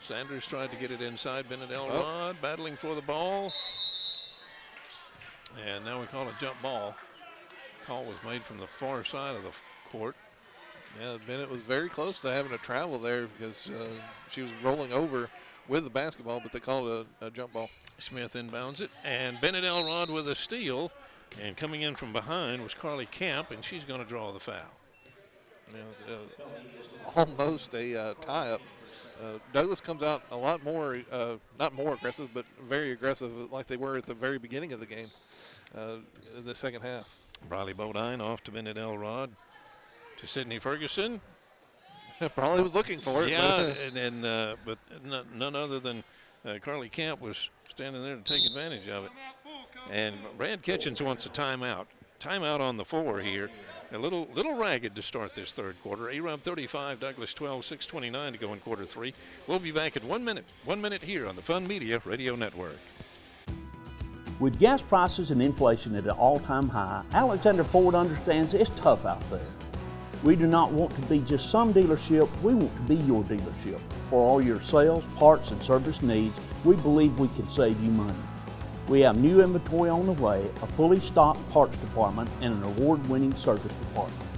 S1: Sanders tried to get it inside. Bennett Elrod battling for the ball. And now we call a jump ball. Call was made from the far side of the court.
S2: Yeah, Bennett was very close to having to travel there because she was rolling over with the basketball, but they called a jump ball.
S1: Smith inbounds it, and Bennett Elrod with a steal. And coming in from behind was Carly Camp, and she's going to draw the foul.
S2: Yeah, almost a tie-up. Douglas comes out a lot more, not more aggressive, but very aggressive like they were at the very beginning of the game in the second half.
S1: Briley Bodine off to Bennett Elrod. To Sydney Ferguson.
S2: Probably was looking for it.
S1: Yeah, but none other than Carly Camp was standing there to take advantage of it. And Brad Kitchens wants a timeout. Timeout on the floor here. A little ragged to start this third quarter. A-Rob 35, Douglas 12, 6:29 to go in quarter three. We'll be back in 1 minute. 1 minute here on the Fun Media Radio Network.
S21: With gas prices and inflation at an all-time high, Alexander Ford understands it's tough out there. We do not want to be just some dealership, we want to be your dealership. For all your sales, parts, and service needs, we believe we can save you money. We have new inventory on the way, a fully stocked parts department, and an award-winning service department.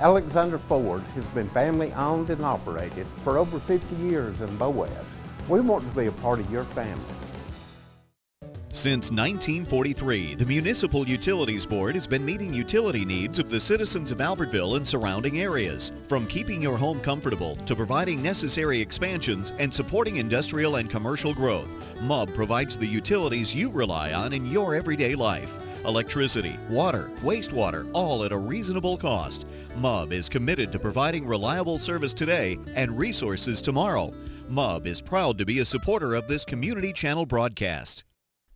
S22: Alexander Ford has been family owned and operated for over 50 years in Boaz. We want to be a part of your family.
S23: Since 1943, the Municipal Utilities Board has been meeting utility needs of the citizens of Albertville and surrounding areas. From keeping your home comfortable to providing necessary expansions and supporting industrial and commercial growth, MUB provides the utilities you rely on in your everyday life. Electricity, water, wastewater, all at a reasonable cost. MUB is committed to providing reliable service today and resources tomorrow. MUB is proud to be a supporter of this community channel broadcast.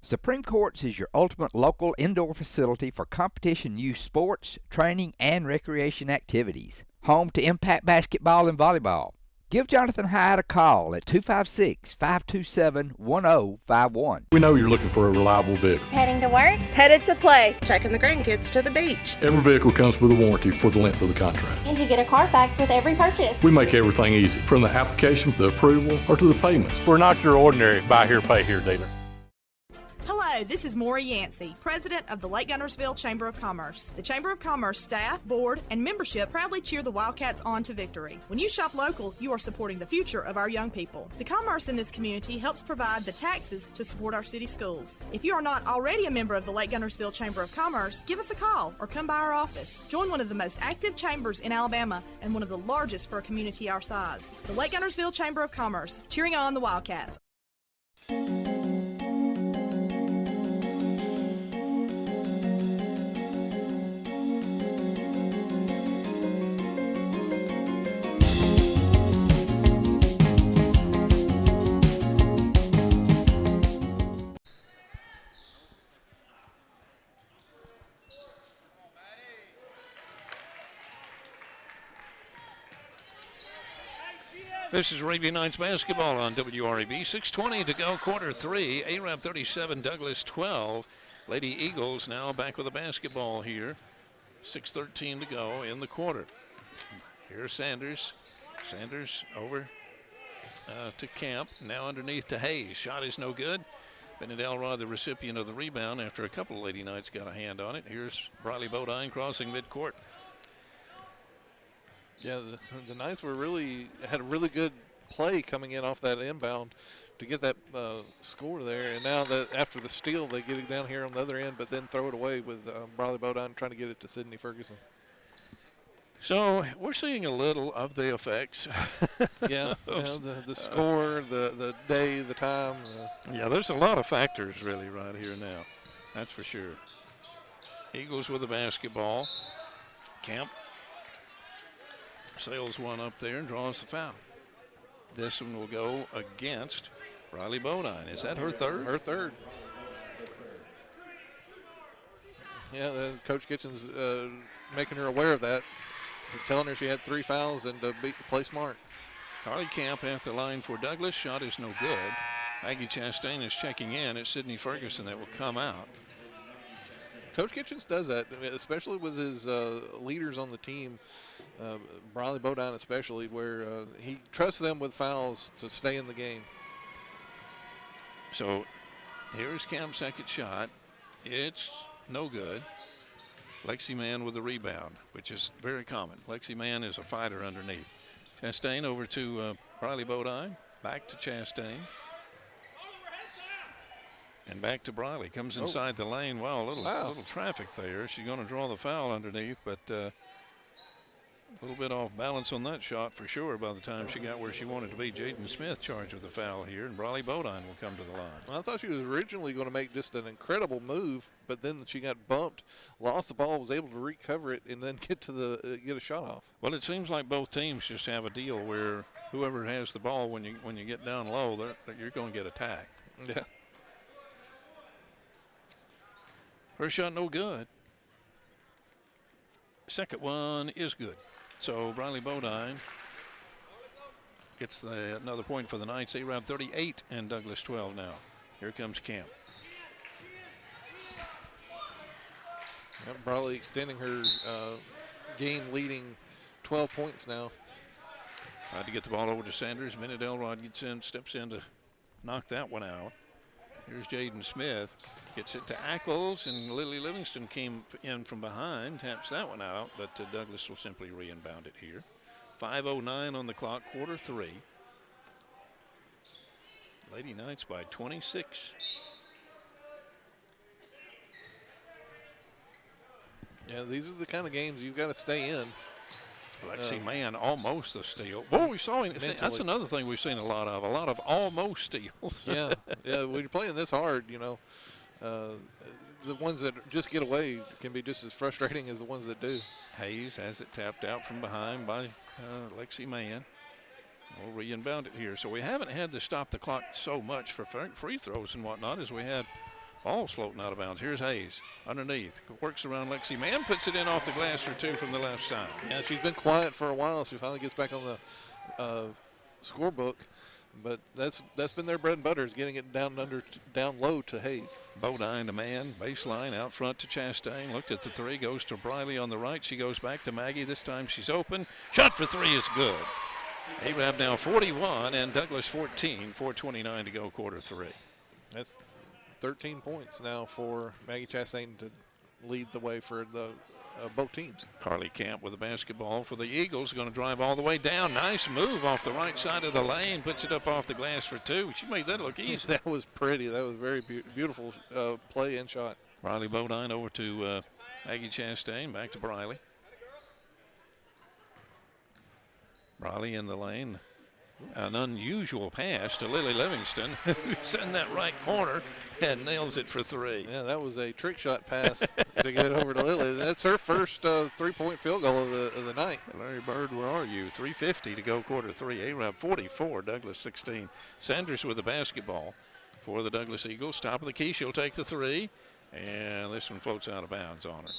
S9: Supreme Courts is your ultimate local indoor facility for competition youth sports, training, and recreation activities. Home to Impact Basketball and Volleyball. Give Jonathan Hyde a call at 256-527-1051.
S24: We know you're looking for a reliable vehicle.
S19: Heading to work?
S25: Headed to play. Taking the grandkids to the beach.
S24: Every vehicle comes with a warranty for the length of the contract.
S19: And you get a Carfax with every purchase.
S24: We make everything easy, from the application, the approval, or to the payments.
S12: We're not your ordinary buy here, pay here dealer.
S26: Hello, this is Maury Yancey, President of the Lake Guntersville Chamber of Commerce. The Chamber of Commerce staff, board, and membership proudly cheer the Wildcats on to victory. When you shop local, you are supporting the future of our young people. The commerce in this community helps provide the taxes to support our city schools. If you are not already a member of the Lake Guntersville Chamber of Commerce, give us a call or come by our office. Join one of the most active chambers in Alabama and one of the largest for a community our size. The Lake Guntersville Chamber of Commerce, cheering on the Wildcats.
S1: This is Arabian Nights basketball on WRAB. 6:20 to go, quarter three. A-Rab 37, Douglas 12. Lady Eagles now back with the basketball here. 6:13 to go in the quarter. Here's Sanders. Sanders over to Camp. Now underneath to Hayes. Shot is no good. Bennett Elrod, the recipient of the rebound after a couple of Lady Knights got a hand on it. Here's Briley Bodine crossing midcourt.
S2: Yeah, the Knights had a really good play coming in off that inbound to get that score there. And now that after the steal, they get it down here on the other end, but then throw it away with Briley Bodine trying to get it to Sydney Ferguson.
S1: So we're seeing a little of the effects.
S2: Yeah, the score, the day, the time.
S1: Yeah, there's a lot of factors really right here now. That's for sure. Eagles with the basketball. Camp sails one up there and draws the foul. This one will go against Riley Bodine. Is that her third?
S2: Her third. Yeah, Coach Kitchen's making her aware of that. Telling her she had 3 fouls and to play smart.
S1: Carly Camp at the line for Douglas. Shot is no good. Maggie Chastain is checking in. It's Sydney Ferguson that will come out.
S2: Coach Kitchens does that, especially with his leaders on the team, Briley Bodine especially, where he trusts them with fouls to stay in the game.
S1: So here's Camp's second shot. It's no good. Lexi Mann with the rebound, which is very common. Lexi Mann is a fighter underneath. Chastain over to Briley Bodine. Back to Chastain. And back to Briley. Comes inside the lane. Wow, a little traffic there. She's going to draw the foul underneath, but a little bit off balance on that shot for sure by the time she got where she wanted to be. Jaden Smith charged with the foul here, and Briley Bodine will come to the line.
S2: Well, I thought she was originally going to make just an incredible move, but then she got bumped, lost the ball, was able to recover it, and then get to get a shot off.
S1: Well, it seems like both teams just have a deal where whoever has the ball when you get down low, you're going to get attacked.
S2: Yeah.
S1: First shot no good. Second one is good. So Briley Bodine gets another point for the Knights. A-Rab 38 and Douglas 12 now. Here comes Camp.
S2: Briley extending her game leading 12 points now.
S1: Tried to get the ball over to Sanders. Minute Elrod gets in, steps in to knock that one out. Here's Jaden Smith. Gets it to Ackles, and Lily Livingston came in from behind, taps that one out, but Douglas will simply re-inbound it here. 5:09 on the clock, quarter 3. Lady Knights by 26.
S2: Yeah, these are the kind of games you've got to stay in.
S1: Lexi Mann almost a steal. Boy, we saw him. That's another thing we've seen a lot of almost steals.
S2: Yeah, when you're playing this hard, you know, the ones that just get away can be just as frustrating as the ones that do.
S1: Hayes has it tapped out from behind by Lexi Mann. We'll re-inbound it here. So we haven't had to stop the clock so much for free throws and whatnot as we had balls floating out of bounds. Here's Hayes underneath. Works around Lexi Mann, puts it in off the glass for 2 from the left side.
S2: Yeah, she's been quiet for a while. She finally gets back on the scorebook. But that's been their bread and butter, is getting it down low to Hayes.
S1: Bodine to Mann, baseline out front to Chastain. Looked at the 3, goes to Briley on the right. She goes back to Maggie. This time she's open. Shot for 3 is good. A-Rab now 41 and Douglas 14. 4:29 to go, quarter 3.
S2: That's 13 points now for Maggie Chastain to lead the way for the both teams.
S1: Carly Camp with the basketball for the Eagles. Going to drive all the way down. Nice move off the right side of the lane. Puts it up off the glass for 2. She made that look easy.
S2: That was pretty. That was very beautiful play and shot.
S1: Briley Bodine over to Maggie Chastain. Back to Briley. Briley in the lane. An unusual pass to Lily Livingston, who's in that right corner and nails it for 3.
S2: Yeah, that was a trick shot pass to get it over to Lily. That's her first 3-point field goal of the night.
S1: Larry Bird, where are you? 3:50 to go, quarter 3. A-Rab 44, Douglas 16. Sanders with the basketball for the Douglas Eagles. Top of the key, she'll take the 3, and this one floats out of bounds on her.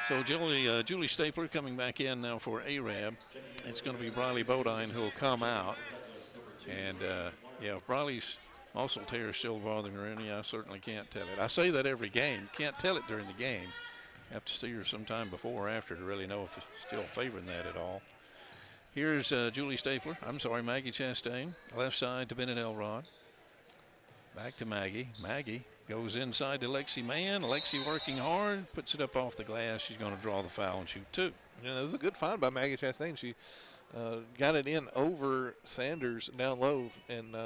S1: So Julie Stapler coming back in now for A-Rab. It's going to be Briley Bodine who'll come out. And, yeah, if Briley's muscle tear is still bothering her, I certainly can't tell it. I say that every game. Can't tell it during the game. You have to see her sometime before or after to really know if it's still favoring that at all. Here's Maggie Chastain. Left side to Bennett Elrod. Back to Maggie. Maggie goes inside to Lexi Mann. Lexi working hard, puts it up off the glass. She's going to draw the foul and shoot 2.
S2: Yeah, it was a good find by Maggie Chastain. She got it in over Sanders down low and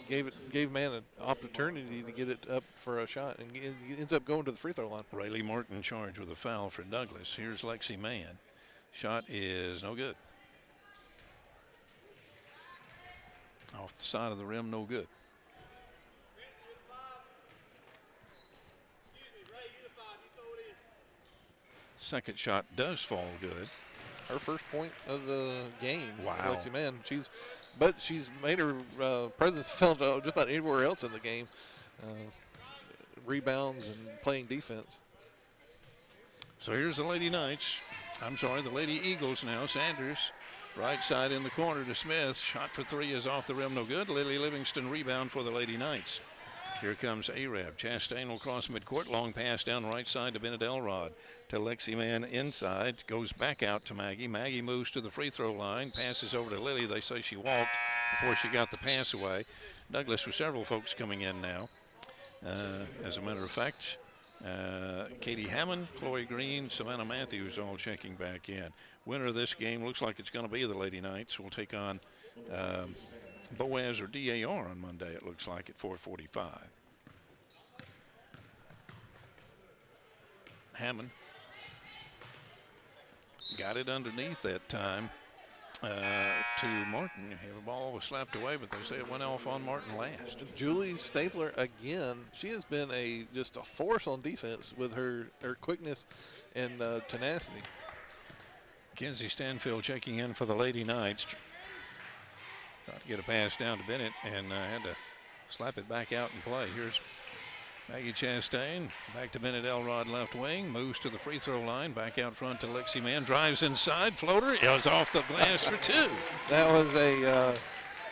S2: gave Mann an opportunity to get it up for a shot, and it ends up going to the free throw line.
S1: Rayleigh Martin charged with a foul for Douglas. Here's Lexi Mann. Shot is no good. Off the side of the rim, no good. Second shot does fall good.
S2: Her first point of the game.
S1: Wow.
S2: Lexi Mann. She's made her presence felt just about anywhere else in the game. Rebounds and playing defense.
S1: So here's the Lady Knights. The Lady Eagles now. Sanders, right side in the corner to Smith. Shot for 3 is off the rim, no good. Lily Livingston rebound for the Lady Knights. Here comes A-Rab. Chastain will cross midcourt. Long pass down the right side to Bennett Elrod. To Lexi Mann inside. Goes back out to Maggie. Maggie moves to the free throw line. Passes over to Lily. They say she walked before she got the pass away. Douglas with several folks coming in now. As a matter of fact, Katie Hammond, Chloe Green, Savannah Matthews all checking back in. Winner of this game looks like it's going to be the Lady Knights. We'll take on Boaz or DAR on Monday, it looks like, at 4:45. Hammond got it underneath that time to Martin. The ball was slapped away, but they say it went off on Martin last.
S2: Julie Stapler again. She has been just a force on defense with her quickness and tenacity.
S1: Kenzie Stanfield checking in for the Lady Knights. Tried to get a pass down to Bennett and had to slap it back out and play. Here's Maggie Chastain back to Bennett Elrod left wing, moves to the free throw line, back out front to Lexi Mann, drives inside, floater, it was off the glass for two.
S2: That was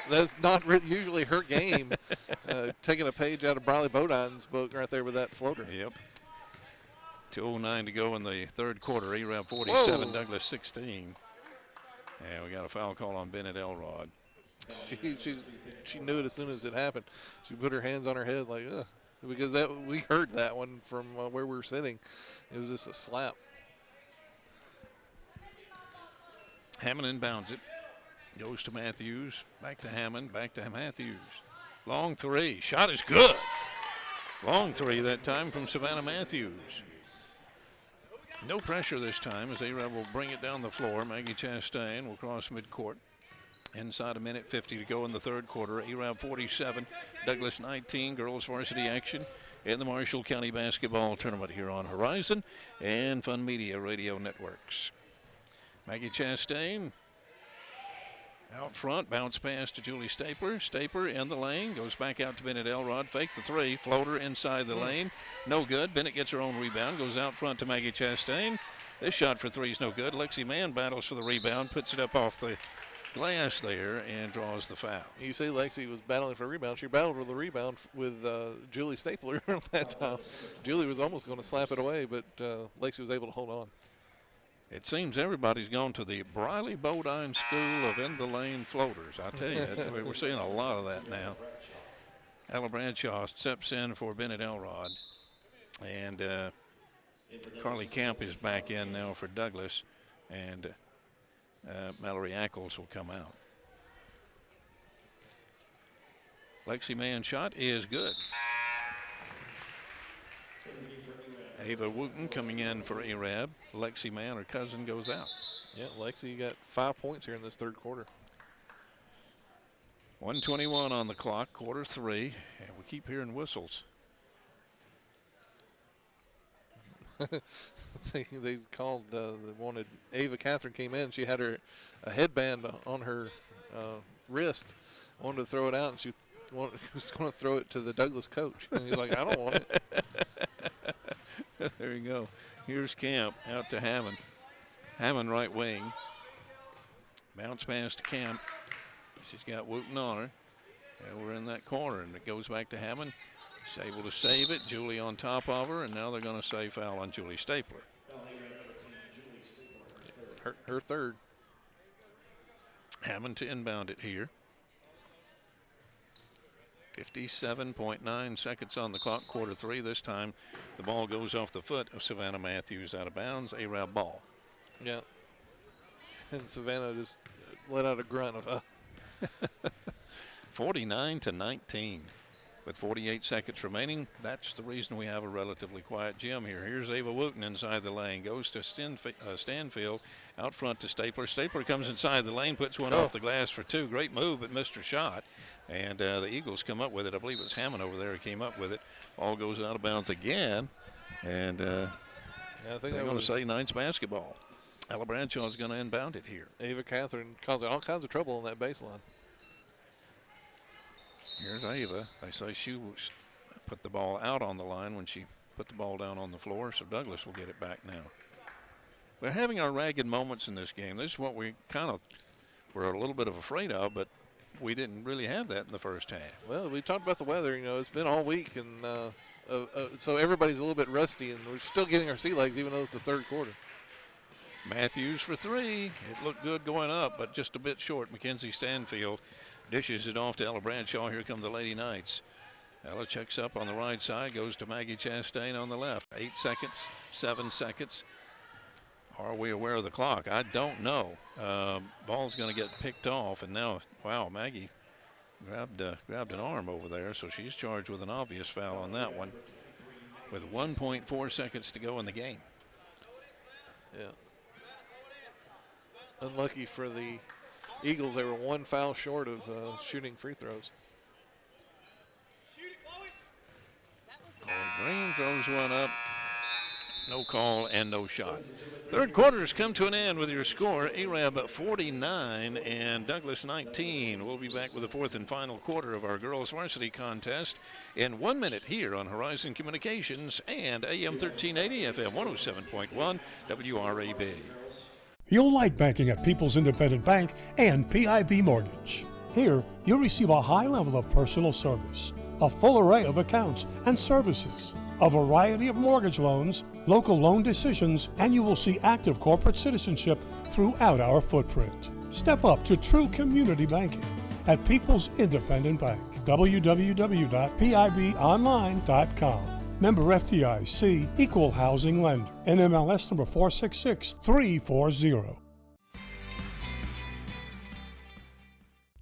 S2: that's not usually her game. Taking a page out of Briley Bodine's book right there with that floater.
S1: Yep. 2:09 to go in the third quarter. Arab 47,
S2: Whoa.
S1: Douglas 16. And we got a foul call on Bennett Elrod.
S2: She knew it as soon as it happened. She put her hands on her head like, ugh. Because we heard that one from where we were sitting. It was just a slap.
S1: Hammond inbounds it. Goes to Matthews. Back to Hammond. Back to Matthews. Long three. Shot is good. Long three that time from Savannah Matthews. No pressure this time as Arab will bring it down the floor. Maggie Chastain will cross midcourt. Inside a minute 50 to go in the third quarter. Arab 47, Douglas 19. Girls varsity action in the Marshall County Basketball Tournament here on Horizon and Fun Media Radio Networks. Maggie Chastain out front, bounce pass to Julie Stapler. Stapler in the lane, goes back out to Bennett Elrod. Fake the three, floater inside the lane. No good. Bennett gets her own rebound, goes out front to Maggie Chastain. This shot for three is no good. Lexi Mann battles for the rebound, puts it up off the glass there and draws the foul.
S2: You see Lexi was battling for a rebound. She battled for the rebound with Julie Stapler that time. Julie was almost going to slap it away, but Lexi was able to hold on.
S1: It seems everybody's gone to the Briley Bodine School of in-the-lane floaters. I tell you, we're seeing a lot of that now. Ella Bradshaw steps in for Bennett Elrod. And Carly Camp is back in now for Douglas. And Mallory Ackles will come out. Lexi Mann shot is good. Ava Wooten coming in for Arab. Lexi Mann, her cousin, goes out.
S2: Yeah, Lexi got 5 points here in this third quarter.
S1: 1:21 on the clock, quarter three, and we keep hearing whistles.
S2: They called, they wanted, Ava Catherine came in. She had a headband on her wrist, wanted to throw it out, and she was going to throw it to the Douglas coach. And he's like, I don't want it.
S1: There you go. Here's Camp out to Hammond. Hammond right wing. Bounce pass to Camp. She's got Wooten on her. And we're in that corner, and it goes back to Hammond. She's able to save it. Julie on top of her, and now they're going to say foul on Julie Stapler.
S2: Her third.
S1: Hammond to inbound it here. 57.9 seconds on the clock, quarter three. This time the ball goes off the foot of Savannah Matthews out of bounds. Arab ball.
S2: Yeah. And Savannah just let out a grunt of
S1: 49-19 with 48 seconds remaining. That's the reason we have a relatively quiet gym here. Here's Ava Wooten inside the lane, goes to Stanfield, out front to Stapler. Stapler comes inside the lane, puts one off the glass for two. Great move, but missed her shot. And the Eagles come up with it. I believe it was Hammond over there who came up with it. Ball goes out of bounds again. And they're going to say Knights basketball. Ella Bradshaw is going to inbound it here.
S2: Ava Catherine causing all kinds of trouble on that baseline.
S1: Here's Ava. They say she put the ball out on the line when she put the ball down on the floor, so Douglas will get it back now. We're having our ragged moments in this game. This is what we kind of were a little bit of afraid of, but we didn't really have that in the first half.
S2: Well, we talked about the weather. You know, it's been all week, and so everybody's a little bit rusty, and we're still getting our sea legs, even though it's the third quarter.
S1: Matthews for three. It looked good going up, but just a bit short. Mackenzie Stanfield dishes it off to Ella Bradshaw. Here come the Lady Knights. Ella checks up on the right side, goes to Maggie Chastain on the left. 8 seconds, 7 seconds. Are we aware of the clock? I don't know. Ball's going to get picked off, and now, wow, Maggie grabbed an arm over there, so she's charged with an obvious foul on that one with 1.4 seconds to go in the game.
S2: Yeah. Unlucky for the Eagles, they were one foul short of shooting free throws.
S1: Green throws one up. no call, and no shot. Third quarter has come to an end with your score, Arab 49 and Douglas 19. We'll be back with the fourth and final quarter of our girls varsity contest in 1 minute here on Horizon Communications and AM 1380 FM 107.1 WRAB.
S3: You'll like banking at People's Independent Bank and PIB Mortgage. Here, you'll receive a high level of personal service, a full array of accounts and services, a variety of mortgage loans, local loan decisions, and you will see active corporate citizenship throughout our footprint. Step up to true community banking at People's Independent Bank. www.pibonline.com. Member FDIC, Equal Housing Lender. NMLS number 466340.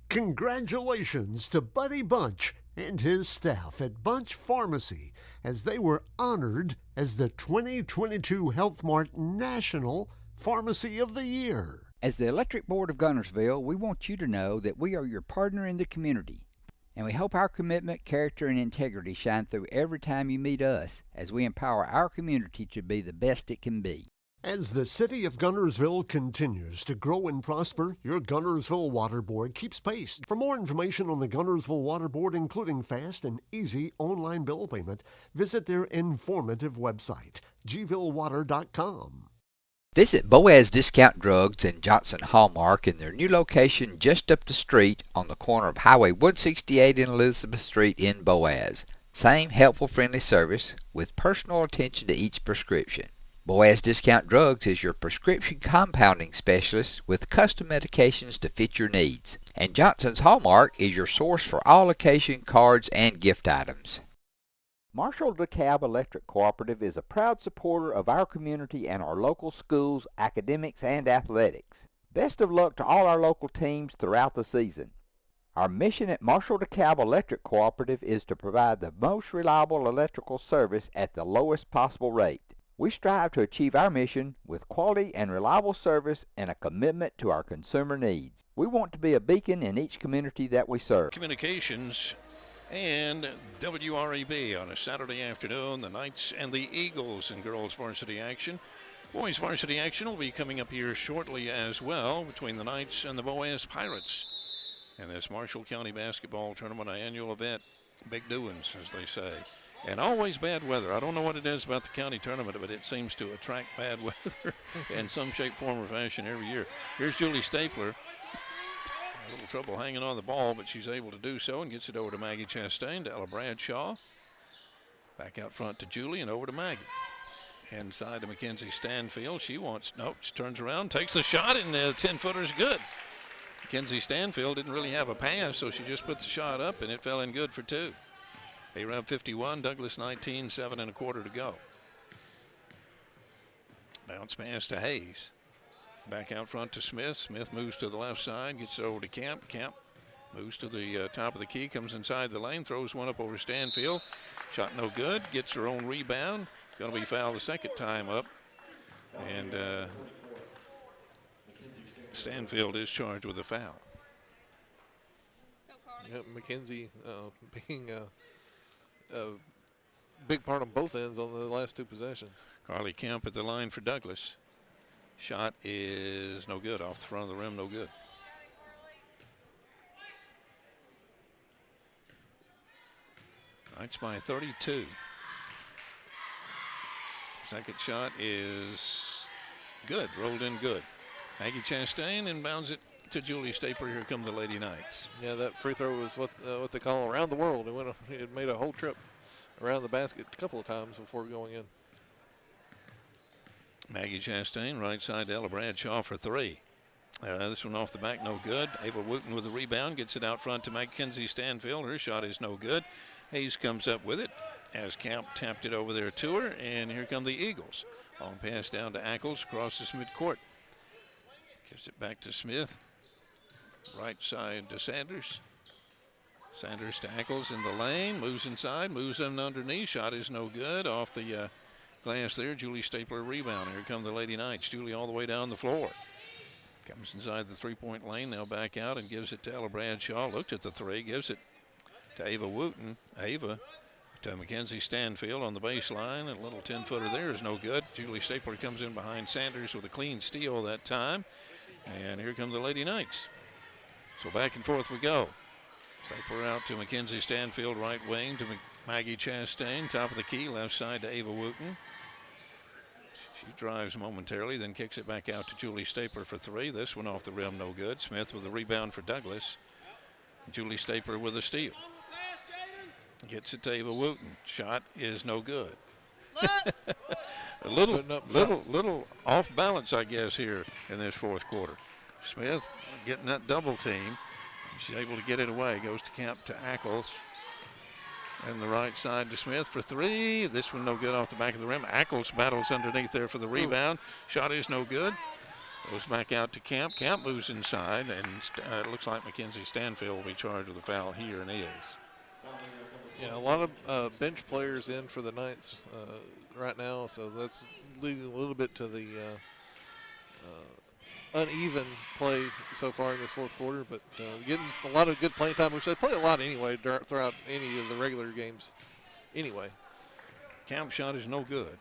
S5: Congratulations to Buddy Bunch and his staff at Bunch Pharmacy as they were honored as the 2022 Health Mart National Pharmacy of the Year.
S9: As the Electric Board of Gunnersville, we want you to know that we are your partner in the community, and we hope our commitment, character, and integrity shine through every time you meet us as we empower our community to be the best it can be.
S5: As the city of Gunnersville continues to grow and prosper, your Gunnersville Water Board keeps pace. For more information on the Gunnersville Water Board, including fast and easy online bill payment, visit their informative website, gvillewater.com.
S9: Visit Boaz Discount Drugs and Johnson Hallmark in their new location just up the street on the corner of Highway 168 and Elizabeth Street in Boaz. Same helpful, friendly service with personal attention to each prescription. Boaz Discount Drugs is your prescription compounding specialist with custom medications to fit your needs. And Johnson's Hallmark is your source for all occasion cards and gift items. Marshall DeKalb Electric Cooperative is a proud supporter of our community and our local schools, academics, and athletics. Best of luck to all our local teams throughout the season. Our mission at Marshall DeKalb Electric Cooperative is to provide the most reliable electrical service at the lowest possible rate. We strive to achieve our mission with quality and reliable service and a commitment to our consumer needs. We want to be a beacon in each community that we serve.
S1: Communications and WRAB on a Saturday afternoon, the Knights and the Eagles in girls varsity action. Boys varsity action will be coming up here shortly as well between the Knights and the Boaz Pirates. And this Marshall County basketball tournament, an annual event, big doings, as they say. And always bad weather. I don't know what it is about the county tournament, but it seems to attract bad weather in some shape, form, or fashion every year. Here's Julie Stapler. A little trouble hanging on the ball, but she's able to do so and gets it over to Maggie Chastain, to Ella Bradshaw. Back out front to Julie and over to Maggie. Inside to Mackenzie Stanfield. She turns around, takes the shot, and the 10-footer's good. Mackenzie Stanfield didn't really have a pass, so she just put the shot up, and it fell in good for two. Arab 51, Douglas 19, 7.25 to go. Bounce pass to Hayes. Back out front to Smith. Smith moves to the left side, gets it over to Camp. Camp moves to the top of the key, comes inside the lane, throws one up over Stanfield. Shot no good, gets her own rebound. Going to be fouled the second time up. And Stanfield is charged with a foul.
S2: Yeah, Mackenzie being a big part on both ends on the last two possessions.
S1: Carly Kemp at the line for Douglas. Shot is no good. Off the front of the rim, no good. Knights by 32. Second shot is good. Rolled in good. Maggie Chastain inbounds it to Julie Stapler. Here come the Lady Knights.
S2: Yeah, that free throw was what they call around the world. It made a whole trip around the basket a couple of times before going in.
S1: Maggie Chastain, right side to Ella Bradshaw for three. This one off the back, no good. Ava Wooten with the rebound, gets it out front to Mackenzie Stanfield. Her shot is no good. Hayes comes up with it as Camp tapped it over there to her, and here come the Eagles. Long pass down to Ackles, crosses midcourt. Gives it back to Smith. Right side to Sanders. Sanders to Ackles in the lane, moves inside, moves in underneath. Shot is no good. Off the glass there, Julie Stapler rebound. Here come the Lady Knights. Julie all the way down the floor. Comes inside the three-point lane, now back out and gives it to Ella Bradshaw. Looked at the three, gives it to Ava Wooten. Ava to Mackenzie Stanfield on the baseline. A little 10-footer there is no good. Julie Stapler comes in behind Sanders with a clean steal that time. And here come the Lady Knights. So back and forth we go. Stapler out to Mackenzie Stanfield, right wing to Maggie Chastain. Top of the key, left side to Ava Wooten. She drives momentarily, then kicks it back out to Julie Stapler for three. This one off the rim, no good. Smith with a rebound for Douglas. Julie Stapler with a steal. Gets it to Ava Wooten. Shot is no good. a little off balance, I guess, here in this fourth quarter. Smith getting that double team. She's able to get it away. Goes to Camp to Ackles. And the right side to Smith for three. This one no good off the back of the rim. Ackles battles underneath there for the rebound. Shot is no good. Goes back out to Camp. Camp moves inside, and it looks like Mackenzie Stanfield will be charged with a foul here, and is.
S2: Yeah, a lot of bench players in for the Knights right now, so that's leading a little bit to the uneven play so far in this fourth quarter, but getting a lot of good playing time, which they play a lot anyway throughout any of the regular games anyway.
S1: Camp shot is no good.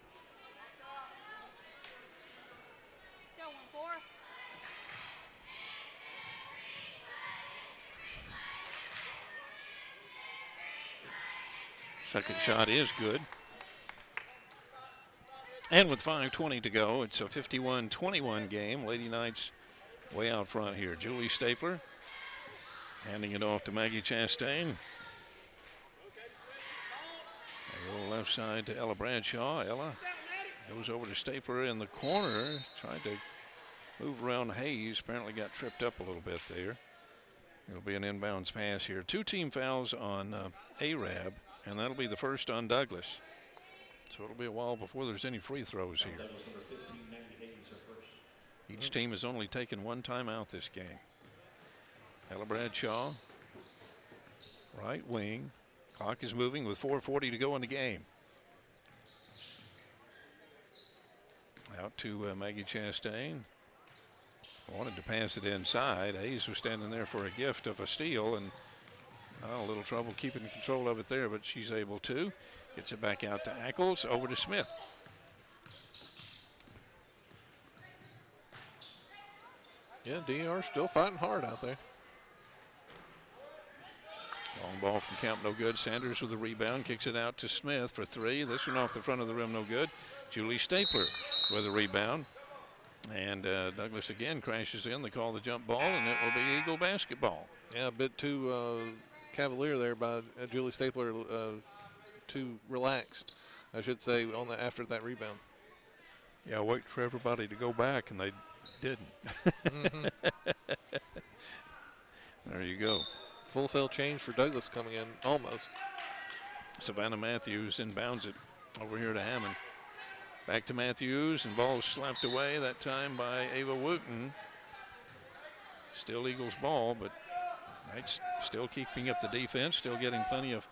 S1: Second shot is good. And with 5:20 to go, it's a 51-21 game. Lady Knights way out front here. Julie Stapler handing it off to Maggie Chastain. They go left side to Ella Bradshaw. Ella goes over to Stapler in the corner. Tried to move around Hayes. Apparently got tripped up a little bit there. It'll be an inbounds pass here. Two team fouls on Arab, and that'll be the first on Douglas. So it'll be a while before there's any free throws here. Each team has only taken one timeout this game. Ella Bradshaw, right wing. Clock is moving with 4:40 to go in the game. Out to Maggie Chastain. Wanted to pass it inside. Hayes was standing there for a gift of a steal, and a little trouble keeping control of it there, but she's able to. Gets it back out to Ackles, over to Smith.
S2: Yeah, DR still fighting hard out there.
S1: Long ball from Camp, no good. Sanders with the rebound, kicks it out to Smith for three. This one off the front of the rim, no good. Julie Stapler with a rebound. And Douglas again crashes in. They call the jump ball, and it will be Eagle basketball.
S2: Yeah, a bit too cavalier there by Julie Stapler. Too relaxed, I should say, on the after that rebound.
S1: Yeah, wait for everybody to go back, and they didn't. There you go.
S2: Full sail change for Douglas coming in, almost.
S1: Savannah Matthews inbounds it over here to Hammond. Back to Matthews, and ball slapped away that time by Ava Wooten. Still Eagles ball, but Knights still keeping up the defense, still getting plenty of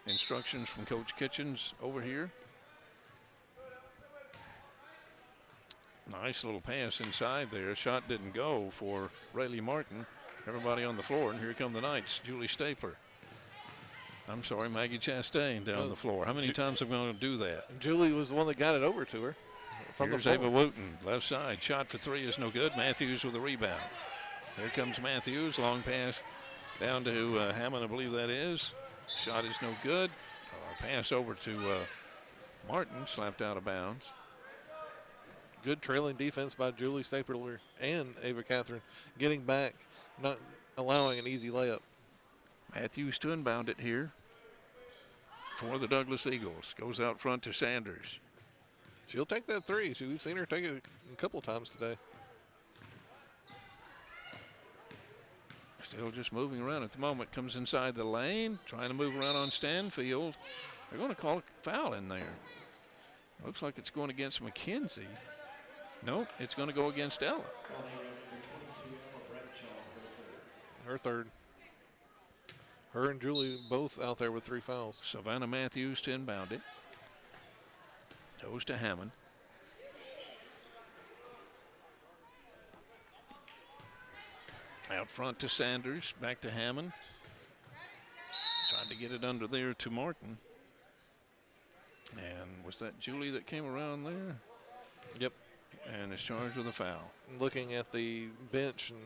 S1: instructions from Coach Kitchens over here. Nice little pass inside there. Shot didn't go for Rayleigh Martin. Everybody on the floor, and here come the Knights. Julie Stapler. I'm sorry, Maggie Chastain down the floor. How many times am I going to do that?
S2: Julie was the one that got it over to her from
S1: Here's
S2: the floor.
S1: Ava Wooten, left side. Shot for three is no good. Matthews with a rebound. Here comes Matthews. Long pass down to Hammond, I believe that is. Shot is no good. Pass over to Martin, slapped out of bounds.
S2: Good trailing defense by Julie Stapler and Ava Catherine, getting back, not allowing an easy layup.
S1: Matthews to inbound it here for the Douglas Eagles. Goes out front to Sanders.
S2: She'll take that three. We've seen her take it a couple times today.
S1: Still just moving around at the moment. Comes inside the lane, trying to move around on Stanfield. They're going to call a foul in there. Looks like it's going against McKenzie. Nope, it's going to go against Ella.
S2: Her third. Her and Julie both out there with 3 fouls.
S1: Savannah Matthews to inbound it. Goes to Hammond. Out front to Sanders, back to Hammond. Trying to get it under there to Martin. And was that Julie that came around there?
S2: Yep.
S1: And is charged with a foul.
S2: Looking at the bench and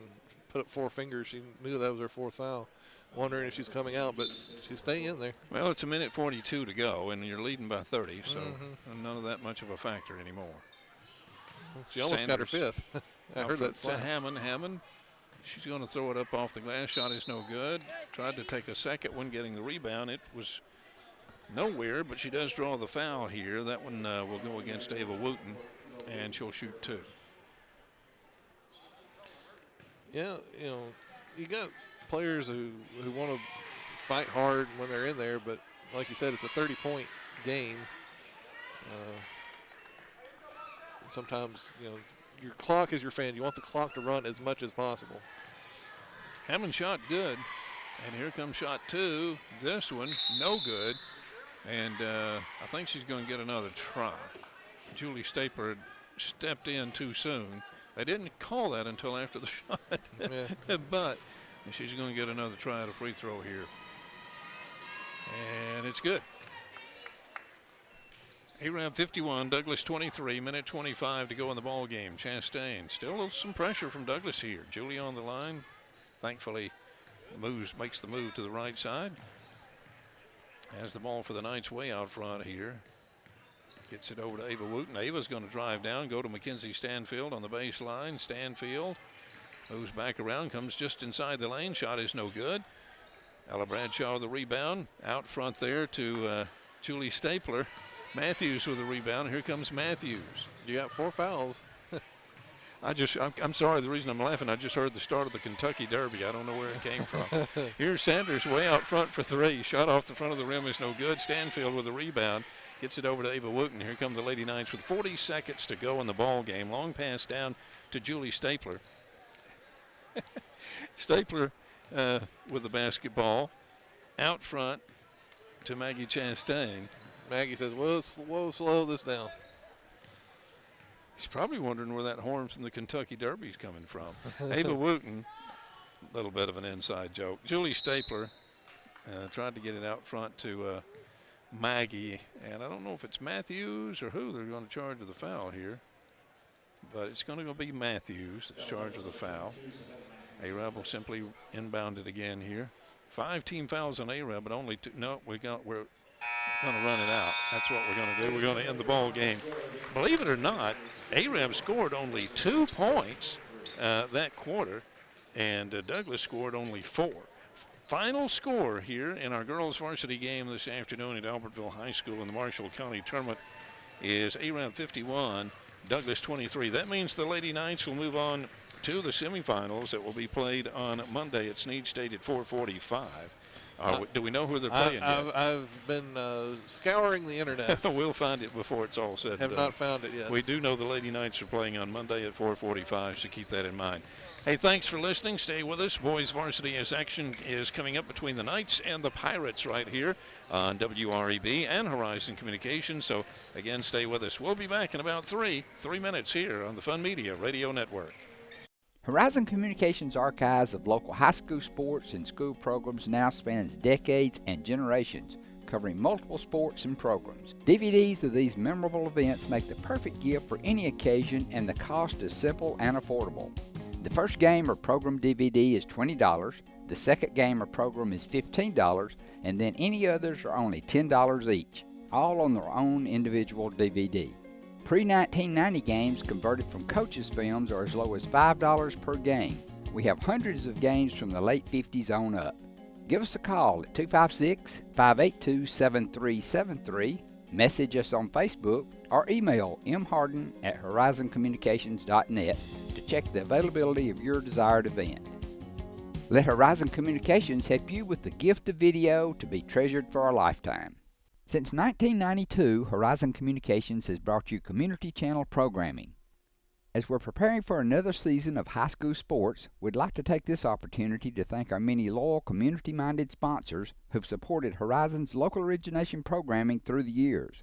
S2: put up 4 fingers, she knew that was her 4th foul. Wondering if she's coming out, but she's staying in there.
S1: Well, it's 1:42 to go, and you're leading by 30, so none of that much of a factor anymore.
S2: She almost got her 5th. I heard that
S1: to Hammond. She's going to throw it up off the glass. Shot is no good. Tried to take a second one, getting the rebound. It was nowhere, but she does draw the foul here. That one will go against Ava Wooten, and she'll shoot 2.
S2: Yeah, you know, you got players who want to fight hard when they're in there, but like you said, it's a 30-point game. Sometimes, you know, your clock is your friend. You want the clock to run as much as possible.
S1: Hammond shot good, and here comes shot 2. This one, no good, and I think she's going to get another try. Julie Stapler had stepped in too soon. They didn't call that until after the shot, but she's going to get another try at a free throw here. And it's good. Arab 51, Douglas 23, minute 25 to go in the ball game. Chastain, still some pressure from Douglas here. Julie on the line, thankfully makes the move to the right side. Has the ball for the Knights way out front here. Gets it over to Ava Wooten. Ava's going to drive down, go to Mackenzie Stanfield on the baseline. Stanfield moves back around, comes just inside the lane. Shot is no good. Ella Bradshaw with the rebound. Out front there to Julie Stapler. Matthews with the rebound. Here comes Matthews.
S2: You got 4 fouls.
S1: I'm sorry, the reason I'm laughing, I just heard the start of the Kentucky Derby. I don't know where it came from. Here's Sanders way out front for 3. Shot off the front of the rim is no good. Stanfield with the rebound. Gets it over to Ava Wooten. Here come the Lady Knights with 40 seconds to go in the ball game. Long pass down to Julie Stapler. Stapler with the basketball. Out front to Maggie Chastain.
S2: Maggie says, "We'll slow this down."
S1: He's probably wondering where that horn from the Kentucky Derby is coming from. Ava Wooten, a little bit of an inside joke. Julie Stapler tried to get it out front to Maggie, and I don't know if it's Matthews or who they're going to charge with a foul here, but it's going to be Matthews that's charged with a foul. Arab will simply inbound it again here. 5 team fouls on Arab, but only 2. No, we're going to run it out. That's what we're going to do. We're going to end the ball game. Believe it or not, Arab scored only 2 points that quarter, and Douglas scored only 4. Final score here in our girls varsity game this afternoon at Albertville High School in the Marshall County Tournament is Arab 51, Douglas 23. That means the Lady Knights will move on to the semifinals that will be played on Monday at Snead State at 4:45. Do we know who they're playing yet?
S2: I've been scouring the internet.
S1: We'll find it before it's all said and done.
S2: Have not found it yet.
S1: We do know the Lady Knights are playing on Monday at 4:45, so keep that in mind. Hey, thanks for listening. Stay with us. Boys varsity as action is coming up between the Knights and the Pirates right here on WREB and Horizon Communications. So, again, stay with us. We'll be back in about 3 minutes here on the Fun Media Radio Network.
S9: Horizon Communications' archives of local high school sports and school programs now spans decades and generations, covering multiple sports and programs. DVDs of these memorable events make the perfect gift for any occasion, and the cost is simple and affordable. The first game or program DVD is $20, the second game or program is $15, and then any others are only $10 each, all on their own individual DVD. Pre-1990 games converted from coaches' films are as low as $5 per game. We have hundreds of games from the late 50s on up. Give us a call at 256-582-7373, message us on Facebook, or email mharden@horizoncommunications.net to check the availability of your desired event. Let Horizon Communications help you with the gift of video to be treasured for a lifetime. Since 1992, Horizon Communications has brought you community channel programming. As we're preparing for another season of high school sports, we'd like to take this opportunity to thank our many loyal community-minded sponsors who've supported Horizon's local origination programming through the years.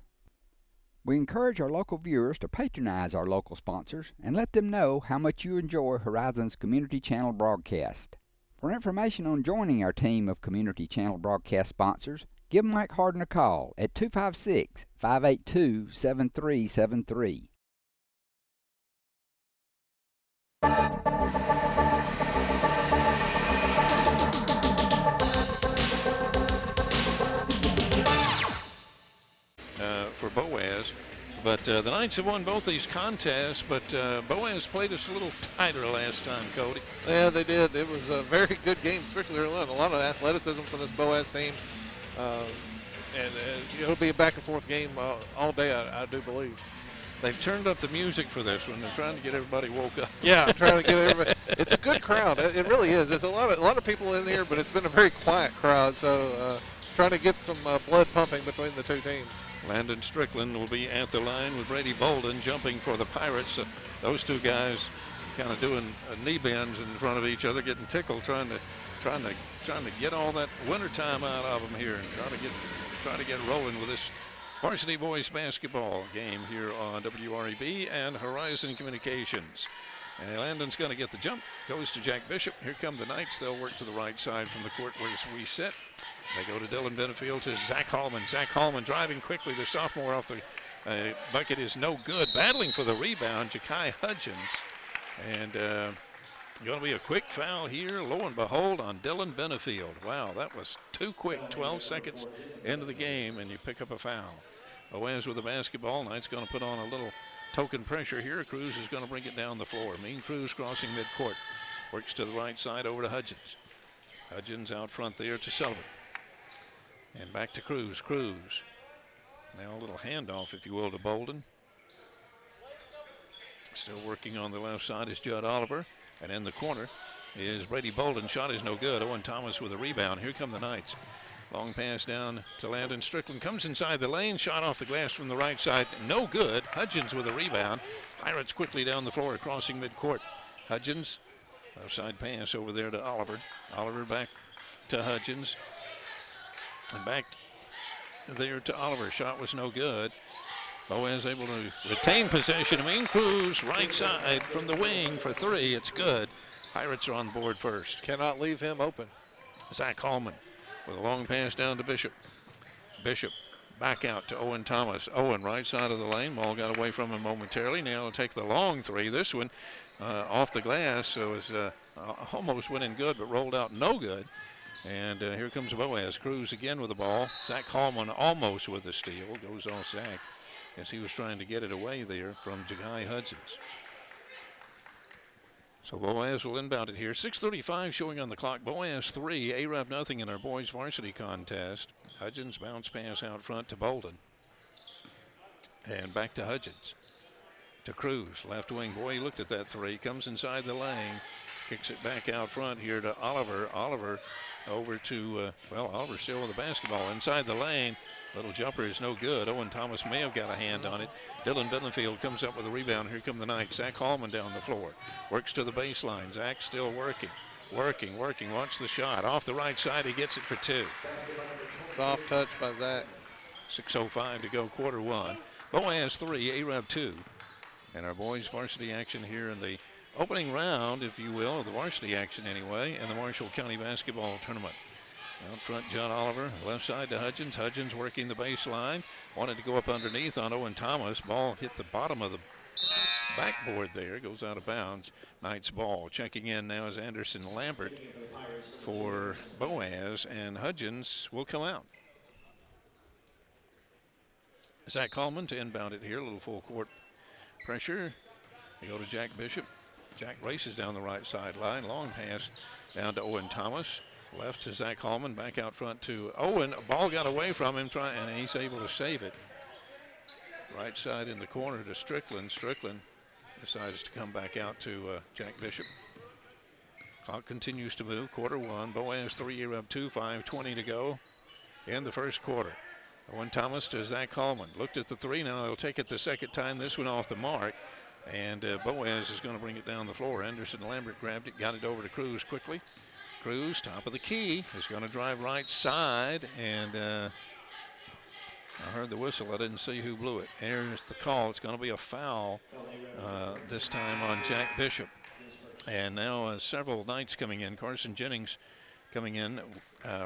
S9: We encourage our local viewers to patronize our local sponsors and let them know how much you enjoy Horizon's community channel broadcast. For information on joining our team of community channel broadcast sponsors, Give Mike Harden a call at 256-582-7373.
S1: For Boaz. But the Knights have won both these contests, but Boaz played us a little tighter last time, Cody.
S2: Yeah, they did. It was a very good game, especially early on. A lot of athleticism from this Boaz team. And it'll be a back-and-forth game all day, I do believe.
S1: They've turned up the music for this one. They're trying to get everybody woke up.
S2: Yeah, I'm trying to get everybody. It's a good crowd. It really is. There's a lot of people in here, but it's been a very quiet crowd. So trying to get some blood pumping between the two teams.
S1: Landon Strickland will be at the line with Brady Bolden jumping for the Pirates. Those two guys kind of doing knee bends in front of each other, getting tickled, trying to get all that wintertime out of them here and try to get rolling with this varsity boys basketball game here on WREB and Horizon Communications. And Landon's going to get the jump. Goes to Jack Bishop. Here come the Knights. They'll work to the right side from the court where we sit. They go to Dylan Benefield to Zach Hallman. Zach Hallman driving quickly. The sophomore off the bucket is no good. Battling for the rebound, Ja'Kai Hudgens. And going to be a quick foul here, lo and behold, on Dylan Benefield. Wow, that was too quick. 12 seconds into the game, and you pick up a foul. Boaz with the basketball. Knight's going to put on a little token pressure here. Cruz is going to bring it down the floor. Mean Cruz crossing midcourt. Works to the right side over to Hudgens. Hudgens out front there to Sullivan. And back to Cruz. Cruz. Now a little handoff, if you will, to Bolden. Still working on the left side is Judd Oliver. And in the corner is Brady Bolden. Shot is no good. Owen Thomas with a rebound. Here come the Knights. Long pass down to Landon Strickland. Comes inside the lane. Shot off the glass from the right side. No good. Hudgens with a rebound. Pirates quickly down the floor, crossing midcourt. Hudgens. Outside pass over there to Oliver. Oliver back to Hudgens. And back there to Oliver. Shot was no good. Boaz able to retain possession. Mean Cruz right side from the wing for three. It's good. Pirates are on board first.
S2: Cannot leave him open.
S1: Zach Hallman with a long pass down to Bishop. Bishop back out to Owen Thomas. Owen right side of the lane. Ball got away from him momentarily. Now he'll take the long three. This one off the glass. So it was almost went in good, but rolled out no good. And here comes Boaz. Cruz again with the ball. Zach Hallman almost with the steal. Goes off Zach as he was trying to get it away there from Ja'Kai Hudgens. So Boaz will inbound it here. 6:35 showing on the clock. Boaz 3, A-Rep nothing in our boys varsity contest. Hudgens bounce pass out front to Bolden. And back to Hudgens. To Cruz, left wing. Boy, he looked at that three. Comes inside the lane. Kicks it back out front here to Oliver. Oliver over to, Oliver still with the basketball. Inside the lane. Little jumper is no good. Owen Thomas may have got a hand on it. Dylan Benefield comes up with a rebound. Here come the Knights. Zach Hallman down the floor. Works to the baseline. Zach still working. Watch the shot. Off the right side, he gets it for two.
S2: Soft touch by Zach.
S1: 6:05 to go, quarter one. Boaz 3, A-Rep 2. And our boys varsity action here in the opening round, if you will, of the varsity action anyway, in the Marshall County Basketball Tournament. Out front, John Oliver, left side to Hudgens. Hudgens working the baseline. Wanted to go up underneath on Owen Thomas. Ball hit the bottom of the backboard there. Goes out of bounds. Knights ball. Checking in now is Anderson Lambert for Boaz, and Hudgens will come out. Zach Coleman to inbound it here. A little full court pressure. They go to Jack Bishop. Jack races down the right sideline. Long pass down to Owen Thomas. Left to Zach Hallman, back out front to Owen. A ball got away from him, and he's able to save it. Right side in the corner to Strickland. Strickland decides to come back out to Jack Bishop. Clock continues to move. Quarter one. Boaz 3, you're up 2, 5:20 to go in the first quarter. Owen Thomas to Zach Hallman. Looked at the three. Now he'll take it the second time. This one off the mark. And Boaz is going to bring it down the floor. Anderson Lambert grabbed it, got it over to Cruz quickly. Cruz, top of the key, is going to drive right side, and I heard the whistle. I didn't see who blew it. There's the call. It's going to be a foul this time on Jack Bishop. And now several Knights coming in. Carson Jennings coming in.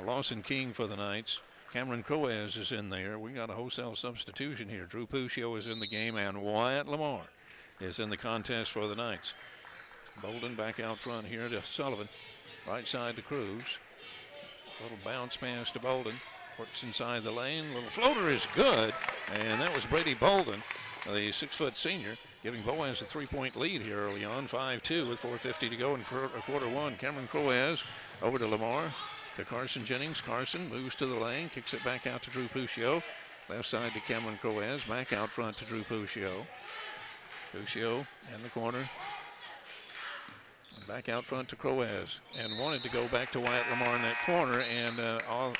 S1: Lawson King for the Knights. Cameron Croaz is in there. We got a wholesale substitution here. Drew Puccio is in the game, and Wyatt Lamar is in the contest for the Knights. Bolden back out front here to Sullivan. Right side to Cruz. Little bounce pass to Bolden. Works inside the lane. Little floater is good. And that was Brady Bolden, the 6-foot senior, giving Boaz a 3-point lead here early on. 5-2 with 4:50 to go in quarter one. Cameron Croaz over to Lamar. To Carson Jennings. Carson moves to the lane. Kicks it back out to Drew Puccio. Left side to Cameron Croaz. Back out front to Drew Puccio. Puccio in the corner. Back out front to Croaz, and wanted to go back to Wyatt Lamar in that corner, and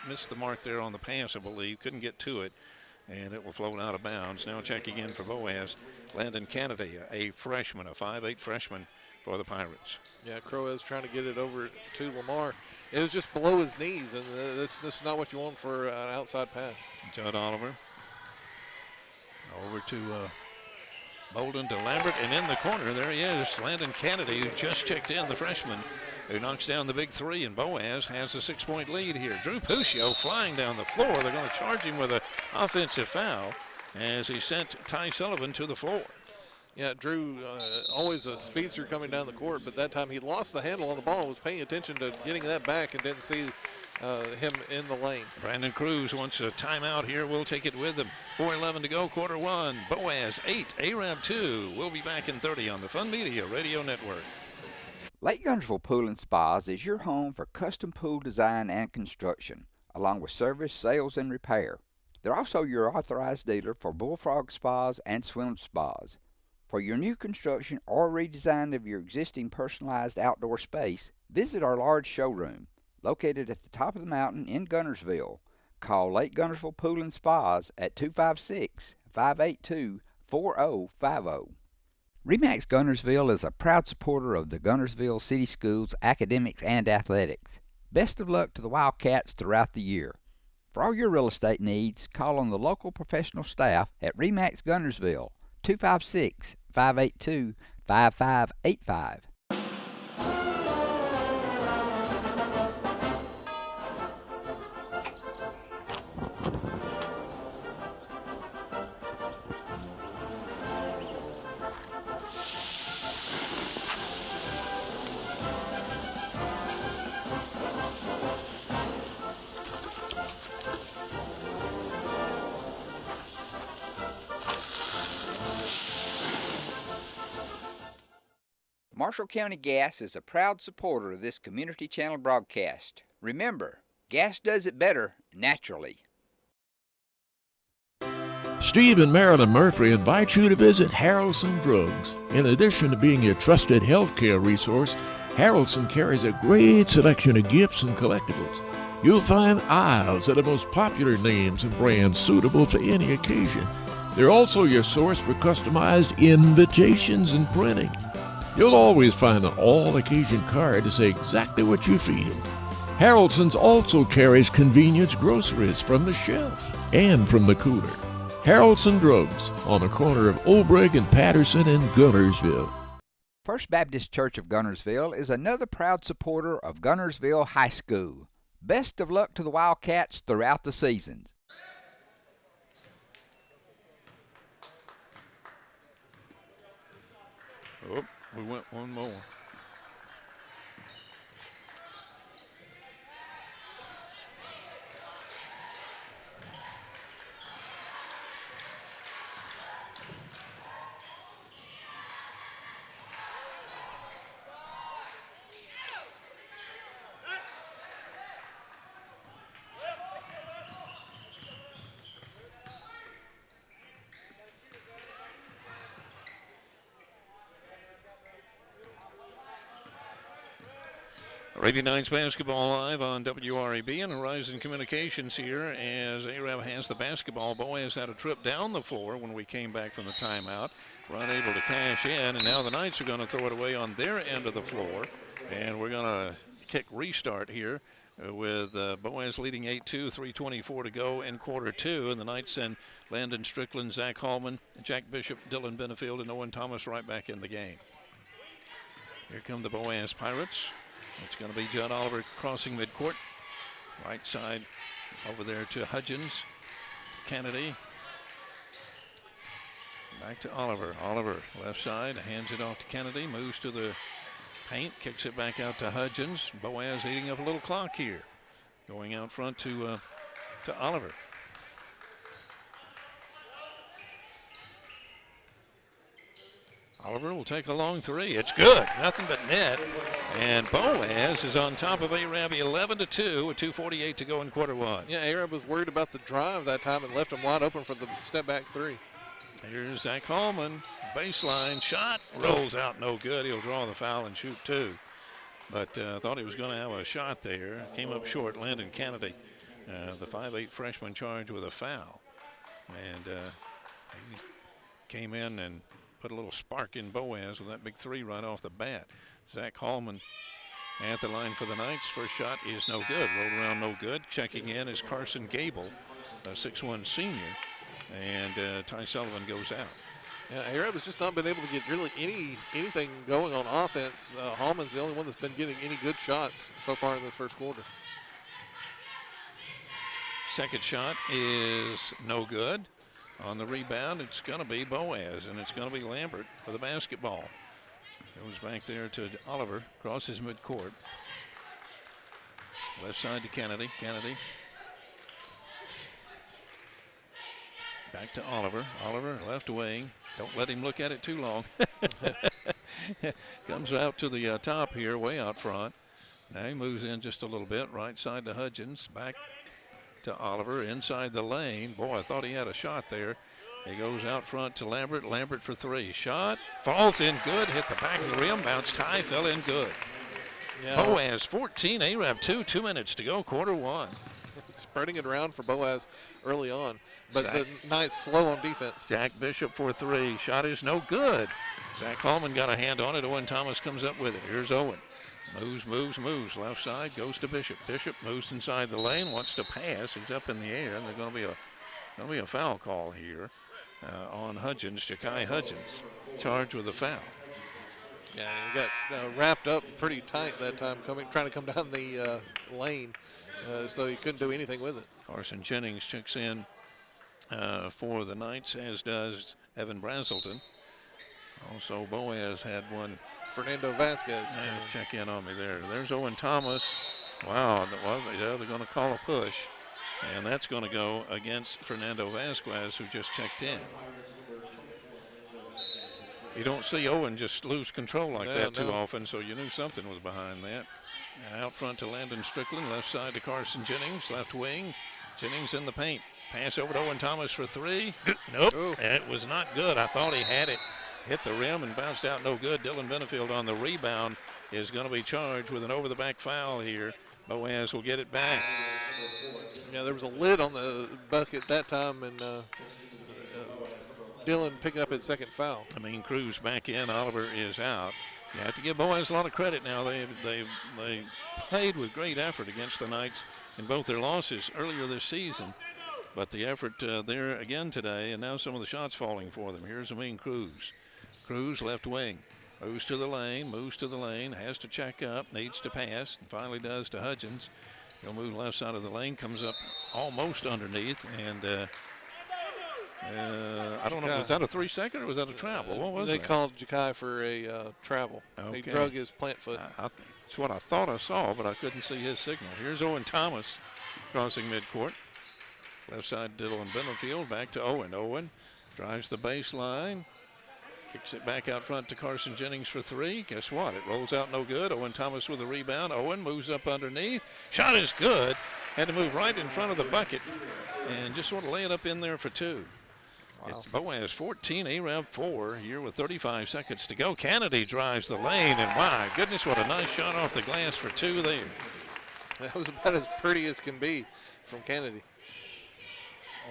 S1: missed the mark there on the pass, I believe. Couldn't get to it, and it will float out of bounds. Now checking in for Boaz, Landon Kennedy, a freshman, a 5'8" freshman for the Pirates.
S2: Yeah, Croaz trying to get it over to Lamar. It was just below his knees, and this is not what you want for an outside pass.
S1: Judd Oliver over to Bolden to Lambert, and in the corner, there he is, Landon Kennedy, who just checked in, the freshman, who knocks down the big three, and Boaz has a 6-point lead here. Drew Puccio flying down the floor. They're going to charge him with an offensive foul as he sent Ty Sullivan to the floor.
S2: Yeah, Drew, always a speedster coming down the court, but that time he lost the handle on the ball, was paying attention to getting that back, and didn't see him in the lane.
S1: Brandon Cruz wants a timeout here. We'll take it with him. 4:11 to go, quarter one. Boaz 8, Arab 2. We'll be back in 30 on the Fun Media Radio Network.
S9: Lake Guntersville Pool and Spas is your home for custom pool design and construction, along with service, sales, and repair. They're also your authorized dealer for Bullfrog Spas and Swim Spas. For your new construction or redesign of your existing personalized outdoor space, visit our large showroom, located at the top of the mountain in Guntersville. Call Lake Guntersville Pool and Spas at 256-582-4050. RE/MAX Guntersville is a proud supporter of the Guntersville City Schools academics and athletics. Best of luck to the Wildcats throughout the year. For all your real estate needs, call on the local professional staff at RE/MAX Guntersville, 256-582-5585. Marshall County Gas is a proud supporter of this community channel broadcast. Remember, gas does it better naturally.
S4: Steve and Marilyn Murphy invite you to visit Harrelson Drugs. In addition to being your trusted healthcare resource, Harrelson carries a great selection of gifts and collectibles. You'll find aisles of the most popular names and brands suitable for any occasion. They're also your source for customized invitations and printing. You'll always find an all-occasion card to say exactly what you feel. Harrelson's also carries convenience groceries from the shelf and from the cooler. Harrelson Drugs on the corner of Olbrich and Patterson in Guntersville.
S9: First Baptist Church of Guntersville is another proud supporter of Guntersville High School. Best of luck to the Wildcats throughout the seasons.
S1: Oh, we went one more. Radio 9's basketball live on WRAB and Horizon Communications here as Arab has the basketball. Boaz had a trip down the floor when we came back from the timeout. We're unable to cash in, and now the Knights are going to throw it away on their end of the floor. And we're going to kick restart here with Boaz leading 8-2, 3:24 to go in quarter two. And the Knights send Landon Strickland, Zach Hallman, Jack Bishop, Dylan Benefield, and Owen Thomas right back in the game. Here come the Boaz Pirates. It's going to be Judd Oliver crossing midcourt. Right side Over there to Hudgens. Kennedy. Back to Oliver. Oliver, left side, hands it off to Kennedy, moves to the paint, kicks it back out to Hudgens. Boaz eating up a little clock here. Going out front to Oliver. Oliver will take a long three. It's good. Nothing but net. And Boaz is on top of Arab 11-2 with 2:48 to go in quarter one.
S2: Yeah, Arab was worried about the drive that time and left him wide open for the step back three.
S1: Here's Zach Hallman. Baseline shot. Rolls out no good. He'll draw the foul and shoot two. But thought he was going to have a shot there. Came up short. Landon Kennedy, the 5'8" freshman, charged with a foul. And he came in and put a little spark in Boaz with that big three right off the bat. Zach Hallman at the line for the Knights. First shot is no good. Rolled around no good. Checking in is Carson Gable, a 6'1" senior. And Ty Sullivan goes out.
S2: Yeah, Arab has just not been able to get really anything going on offense. Hallman's the only one that's been getting any good shots so far in this first quarter.
S1: Second shot is no good. On the rebound, it's going to be Boaz, and it's going to be Lambert for the basketball. Goes back there to Oliver, crosses midcourt. Left side to Kennedy. Kennedy. Back to Oliver. Oliver, left wing. Don't let him look at it too long. Comes out to the top here, way out front. Now he moves in just a little bit. Right side to Hudgens. Back to Oliver inside the lane. Boy, I thought he had a shot there. He goes out front to Lambert. Lambert for three. Shot. Falls in good. Hit the back of the rim. Bounced high. Fell in good. Yeah. Boaz 14. Arab 2. 2 minutes to go. Quarter one.
S2: Spreading it around for Boaz early on. But the Knights slow on defense.
S1: Jack Bishop for three. Shot is no good. Zach Hallman got a hand on it. Owen Thomas comes up with it. Here's Owen. Moves. Left side, goes to Bishop. Bishop moves inside the lane, wants to pass. He's up in the air, and there's going to be a foul call here on Hudgens, Ja'Kai Hudgens, charged with a foul.
S2: Yeah, he got wrapped up pretty tight that time, trying to come down the lane, so he couldn't do anything with it.
S1: Carson Jennings checks in for the Knights, as does Evan Brazelton. Also, Boaz had one.
S2: Fernando Vasquez.
S1: Check in on me there. There's Owen Thomas. Wow, they're going to call a push. And that's going to go against Fernando Vasquez, who just checked in. You don't see Owen just lose control like that too often, so you knew something was behind that. Out front to Landon Strickland, left side to Carson Jennings, left wing. Jennings in the paint. Pass over to Owen Thomas for three. Nope, it was not good. I thought he had it. Hit the rim and bounced out no good. Dylan Benefield on the rebound is going to be charged with an over-the-back foul here. Boaz will get it back.
S2: Yeah, there was a lid on the bucket that time, and Dylan picking up his second foul.
S1: Cruz back in. Oliver is out. You have to give Boaz a lot of credit now. They played with great effort against the Knights in both their losses earlier this season. But the effort there again today, and now some of the shots falling for them. Here's Cruz. Cruz left wing. Moves to the lane, has to check up, needs to pass, and finally does to Hudgens. He'll move left side of the lane, comes up almost underneath, and I don't know, was that a 3-second or was that a travel? What was
S2: They
S1: that?
S2: called Ja'Kai for a travel.
S1: Okay.
S2: He drug his plant foot.
S1: That's what I thought I saw, but I couldn't see his signal. Here's Owen Thomas crossing midcourt. Left side, Dylan Benefield, back to Owen. Owen drives the baseline. Kicks it back out front to Carson Jennings for three. Guess what? It rolls out no good. Owen Thomas with a rebound. Owen moves up underneath. Shot is good. Had to move right in front of the bucket and just sort of lay it up in there for two. Wow. It's Boaz 14, Arab 4 here with 35 seconds to go. Kennedy drives the lane, and my goodness, what a nice shot off the glass for two there.
S2: That was about as pretty as can be from Kennedy.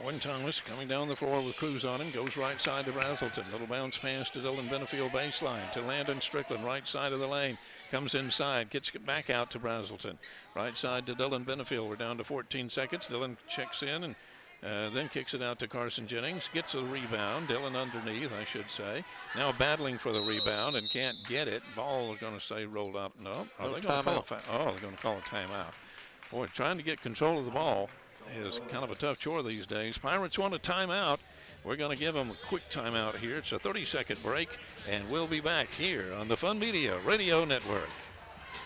S1: Owen Thomas coming down the floor with Cruz on him, goes right side to Brazelton. Little bounce pass to Dylan Benefield baseline to Landon Strickland, right side of the lane. Comes inside, gets back out to Brazelton. Right side to Dylan Benefield. We're down to 14 seconds. Dylan checks in and then kicks it out to Carson Jennings. Gets a rebound. Dylan underneath, I should say. Now battling for the rebound and can't get it. Ball, they're going to say rolled up. No. Are they going to call a timeout? Boy, trying to get control of the ball. is kind of a tough chore these days. Pirates want a timeout. We're going to give them a quick timeout here. It's a 30-second break, and we'll be back here on the Fun Media Radio Network.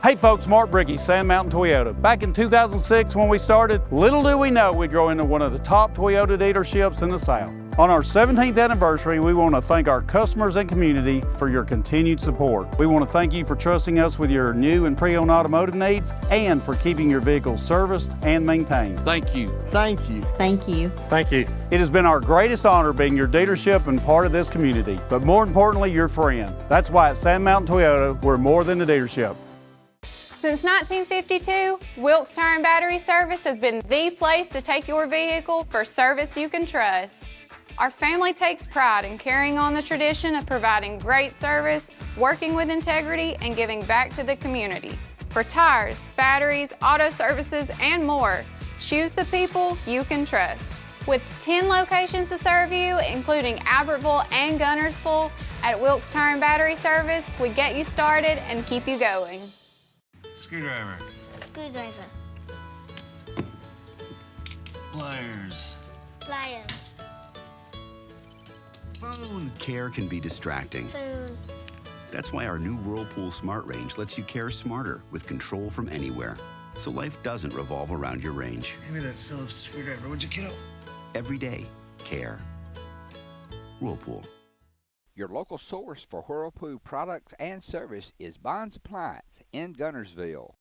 S6: Hey folks, Mark Bricky, Sand Mountain Toyota. Back in 2006 when we started, little do we know we'd grow into one of the top Toyota dealerships in the South. On our 17th anniversary, we want to thank our customers and community for your continued support. We want to thank you for trusting us with your new and pre-owned automotive needs and for keeping your vehicles serviced and maintained. Thank you. Thank you.
S7: Thank you.
S6: Thank you. It has been our greatest honor being your dealership and part of this community, but more importantly, your friend. That's why at Sand Mountain Toyota, we're more than a dealership.
S8: Since 1952, Wilkes Tire and Battery Service has been the place to take your vehicle for service you can trust. Our family takes pride in carrying on the tradition of providing great service, working with integrity, and giving back to the community. For tires, batteries, auto services, and more, choose the people you can trust. With 10 locations to serve you, including Albertville and Gunnersville, at Wilkes Tire and Battery Service, we get you started and keep you going.
S10: Screwdriver.
S11: Screwdriver.
S10: Pliers.
S11: Pliers.
S10: Phone. Care can be distracting.
S11: Phone.
S10: That's why our new Whirlpool Smart Range lets you care smarter with control from anywhere. So life doesn't revolve around your range.
S11: Give me that Phillips screwdriver, would you, kiddo?
S10: Every day, care. Whirlpool.
S9: Your local source for Whirlpool products and service is Bond's Appliance in Gunnersville.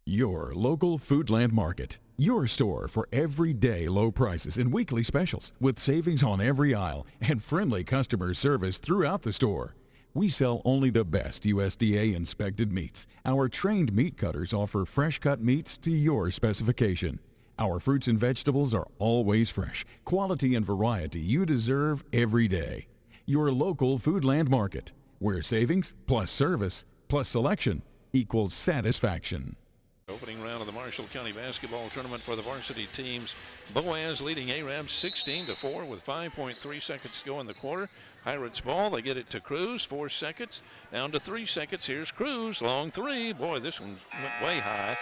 S13: Your local Foodland Market. Your store for everyday low prices and weekly specials with savings on every aisle and friendly customer service throughout the store. We sell only the best USDA inspected meats. Our trained meat cutters offer fresh cut meats to your specification. Our fruits and vegetables are always fresh, quality and variety you deserve every day. Your local Foodland Market, where savings plus service plus selection equals satisfaction.
S1: Opening round of the Marshall County Basketball Tournament for the varsity teams. Boaz leading Arab 16-4 with 5.3 seconds to go in the quarter. Pirates ball, they get it to Cruz, 4 seconds, down to 3 seconds. Here's Cruz, long three. Boy, this one went way high.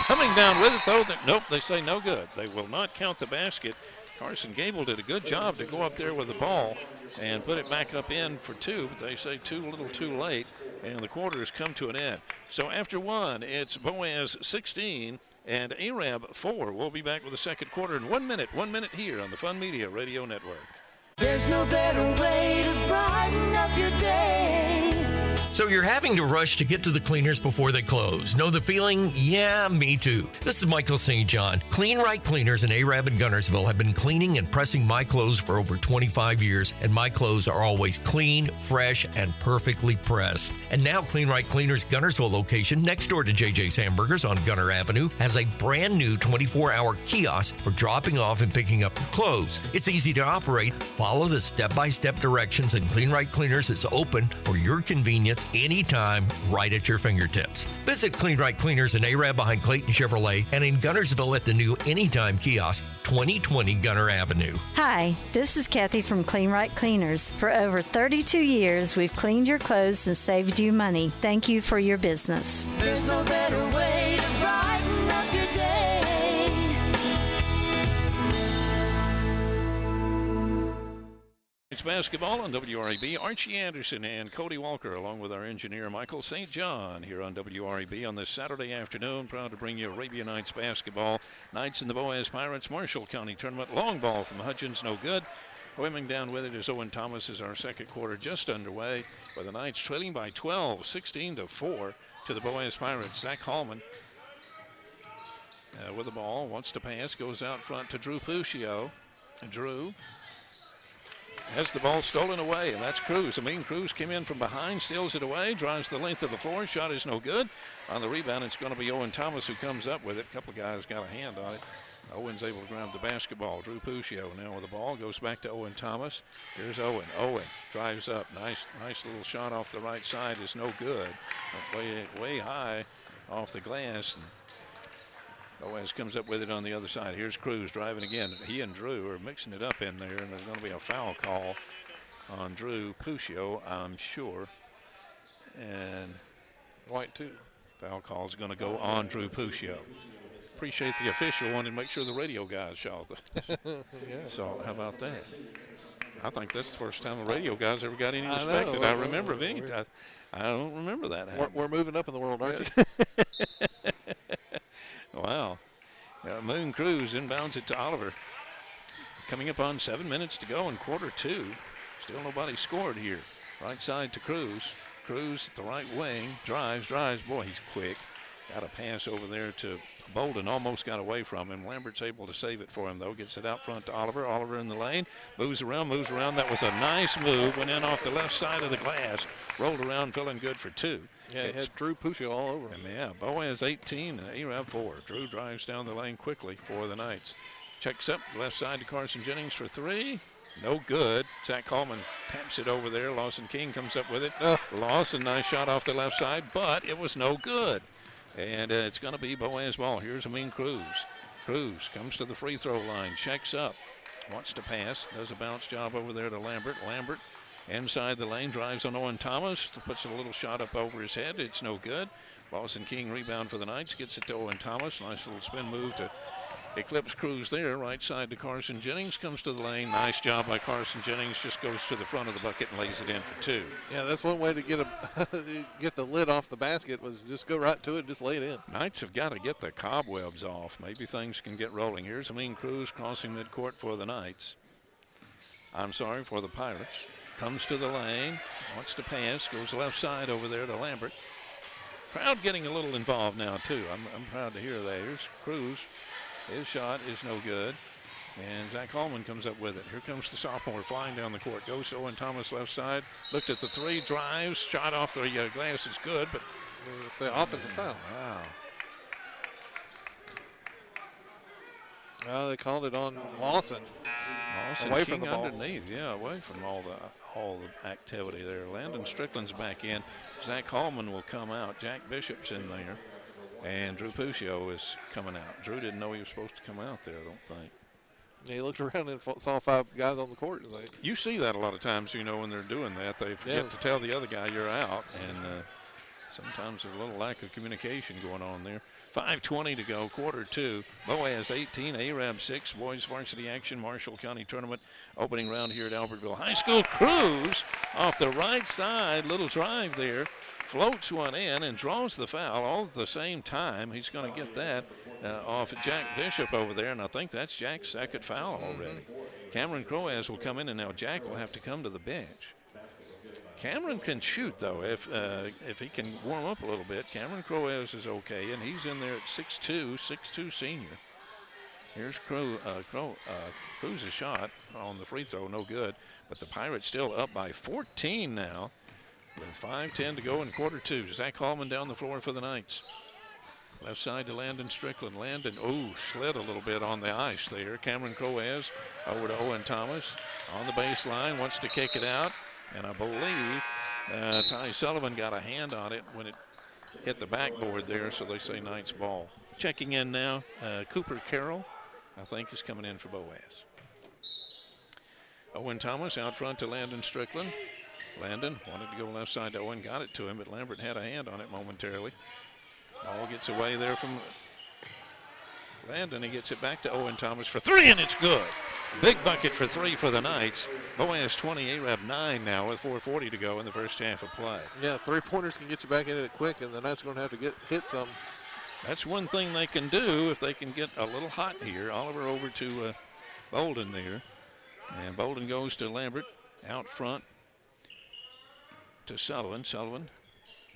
S1: Coming down with it though, nope, they say no good. They will not count the basket. Carson Gable did a good job to go up there with the ball and put it back up in for two, but they say a little too late, and the quarter has come to an end. So after one, it's Boaz 16 and Arab 4. We'll be back with the second quarter in 1 minute here on the Fun Media Radio Network.
S27: There's no better way to brighten up your day.
S28: So you're having to rush to get to the cleaners before they close. Know the feeling? Yeah, me too. This is Michael St. John. Clean Right Cleaners in Arab and Gunnersville have been cleaning and pressing my clothes for over 25 years, and my clothes are always clean, fresh, and perfectly pressed. And now Clean Right Cleaners Gunnersville location, next door to JJ's Hamburgers on Gunner Avenue, has a brand new 24-hour kiosk for dropping off and picking up your clothes. It's easy to operate. Follow the step-by-step directions, and Clean Right Cleaners is open for your convenience anytime, right at your fingertips. Visit Clean Right Cleaners in Arab behind Clayton Chevrolet and in Gunnersville at the new Anytime Kiosk, 2020 Gunner Avenue.
S7: Hi, this is Kathy from Clean Right Cleaners. For over 32 years, we've cleaned your clothes and saved you money. Thank you for your business.
S27: There's no better way to brighten up your day.
S1: It's basketball on WRAB. Archie Anderson and Cody Walker, along with our engineer Michael St. John, here on WRAB on this Saturday afternoon. Proud to bring you Arabia Nights basketball. Knights in the Boaz Pirates Marshall County Tournament. Long ball from Hudgens, no good. Swimming down with it is Owen Thomas as our second quarter just underway, with the Knights trailing by 12, 16-4 to the Boaz Pirates. Zach Hallman with the ball, wants to pass, goes out front to Drew Puccio. Drew has the ball stolen away, and that's Cruz. Cruz came in from behind, steals it away, drives the length of the floor. Shot is no good. On the rebound, it's going to be Owen Thomas who comes up with it. A couple of guys got a hand on it. Owen's able to grab the basketball. Drew Puccio now with the ball, goes back to Owen Thomas. Here's Owen. Owen drives up. Nice little shot off the right side is no good. Way high off the glass. And Boaz comes up with it on the other side. Here's Cruz driving again. He and Drew are mixing it up in there, and there's going to be a foul call on Drew Puccio, I'm sure. And
S2: white too.
S1: Foul call is going to go on Drew Puccio. appreciate the official one and make sure the radio guys saw it.
S2: Yeah.
S1: So how about that? I think that's the first time the radio guys ever got any
S2: I
S1: respect
S2: know.
S1: that I remember of any. I don't remember that happening.
S2: We're moving up in the world, aren't you?
S1: Wow. Moon Cruz inbounds it to Oliver. Coming up on 7 minutes to go in quarter two. Still nobody scored here. Right side to Cruz. Cruz at the right wing. Drives. Boy, he's quick. Got a pass over there to Bolden. Almost got away from him. Lambert's able to save it for him, though. Gets it out front to Oliver. Oliver in the lane. Moves around. That was a nice move. Went in off the left side of the glass. Rolled around, feeling good for two.
S2: Yeah, he had Drew Pusha all over him.
S1: Yeah, Boaz 18 and Arab 4. Drew drives down the lane quickly for the Knights. Checks up left side to Carson Jennings for three. No good. Zach Coleman taps it over there. Lawson King comes up with it. Lawson, nice shot off the left side, but it was no good. And it's going to be Boaz ball. Here's Amin Cruz. Cruz comes to the free throw line, checks up, wants to pass, does a bounce job over there to Lambert. Lambert inside the lane, drives on Owen Thomas, puts a little shot up over his head. It's no good. Lawson King rebound for the Knights, gets it to Owen Thomas. Nice little spin move to Eclipse Cruz there. Right side to Carson Jennings, comes to the lane. Nice job by Carson Jennings, just goes to the front of the bucket and lays it in for two.
S2: Yeah, that's one way to get the lid off the basket, was just go right to it and just lay it in.
S1: Knights have got to get the cobwebs off. Maybe things can get rolling. Here's Amin Cruz crossing midcourt for the Knights. For the Pirates. Comes to the lane, wants to pass, goes left side over there to Lambert. Crowd getting a little involved now, too. I'm proud to hear that. Here's Cruz. His shot is no good. And Zach Coleman comes up with it. Here comes the sophomore flying down the court. Goes to Owen Thomas left side. Looked at the three, drives, shot off the glass is good, but
S2: it's the offensive foul.
S1: Wow.
S2: Well, they called it on Lawson.
S1: Away from the ball. Underneath, yeah, away from all the activity there. Landon Strickland's back in. Zach Coleman will come out. Jack Bishop's in there. And Drew Puccio is coming out. Drew didn't know he was supposed to come out there, I don't think.
S2: Yeah, he looked around and saw five guys on the court.
S1: You see that a lot of times, when they're doing that. They forget to tell the other guy you're out. And sometimes there's a little lack of communication going on there. 5:20 to go, quarter two. Boaz 18, Arab 6. Boys varsity action, Marshall County Tournament opening round here at Albertville High School. Cruz off the right side, little drive there. Floats one in and draws the foul all at the same time. He's going to get that off Jack Bishop over there, and I think that's Jack's second foul already. Cameron Croaz will come in, and now Jack will have to come to the bench. Cameron can shoot, though, if he can warm up a little bit. Cameron Croaz is okay, and he's in there at 6'2", senior. Here's Cruz's shot on the free throw, no good. But the Pirates still up by 14 now. With 5:10 to go in quarter two. Zach Hallman down the floor for the Knights. Left side to Landon Strickland. Landon, slid a little bit on the ice there. Cameron Croaz over to Owen Thomas on the baseline, wants to kick it out. And I believe Ty Sullivan got a hand on it when it hit the backboard there, so they say Knights ball. Checking in now, Cooper Carroll, I think, is coming in for Boaz. Owen Thomas out front to Landon Strickland. Landon wanted to go left side to Owen, got it to him, but Lambert had a hand on it momentarily. Ball gets away there from Landon. He gets it back to Owen Thomas for three, and it's good. Big bucket for three for the Knights. Boaz 20, Arab 9 now with 4:40 to go in the first half of play.
S2: Yeah, three-pointers can get you back into it quick, and the Knights are going to have to hit some.
S1: That's one thing they can do if they can get a little hot here. Oliver over to Bolden there. And Bolden goes to Lambert out front to Sullivan. Sullivan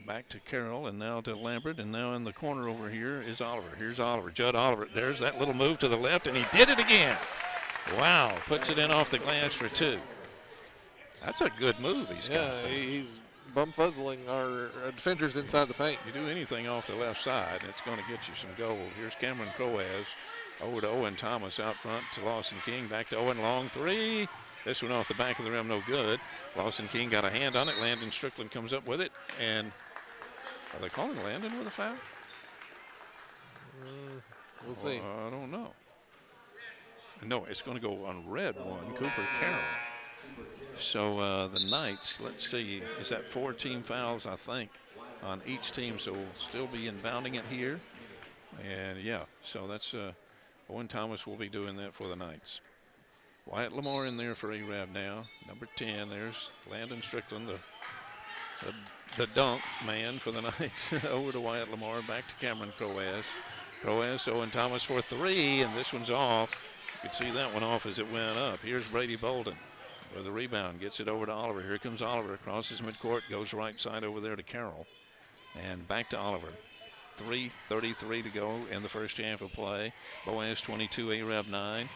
S1: back to Carroll, and now to Lambert, and now in the corner over here is Oliver. Here's Oliver, Judd Oliver. There's that little move to the left, and he did it again. Wow, puts it in off the glass for two. That's a good move he's got.
S2: Yeah, he's bum-fuzzling our defenders inside the paint.
S1: You do anything off the left side, it's going to get you some goal. Here's Cameron Croaz over to Owen Thomas out front to Lawson King. Back to Owen, long three. This one off the back of the rim, no good. Lawson King got a hand on it. Landon Strickland comes up with it. And are they calling Landon with a foul?
S2: We'll see.
S1: I don't know. No, it's going to go on red one, Cooper Carroll. So the Knights, let's see, is that 4 team fouls, I think, on each team. So we'll still be inbounding it here. And, yeah, so that's Owen Thomas will be doing that for the Knights. Wyatt Lamar in there for Arab now. Number 10, there's Landon Strickland, the dunk man for the Knights. Over to Wyatt Lamar, back to Cameron Croaz. Croaz, Owen Thomas for 3, and this one's off. You could see that one off as it went up. Here's Brady Bolden with the rebound, gets it over to Oliver. Here comes Oliver, crosses midcourt, goes right side over there to Carroll. And back to Oliver. 3:33 to go in the first half of play. Boaz 22, Arab 9.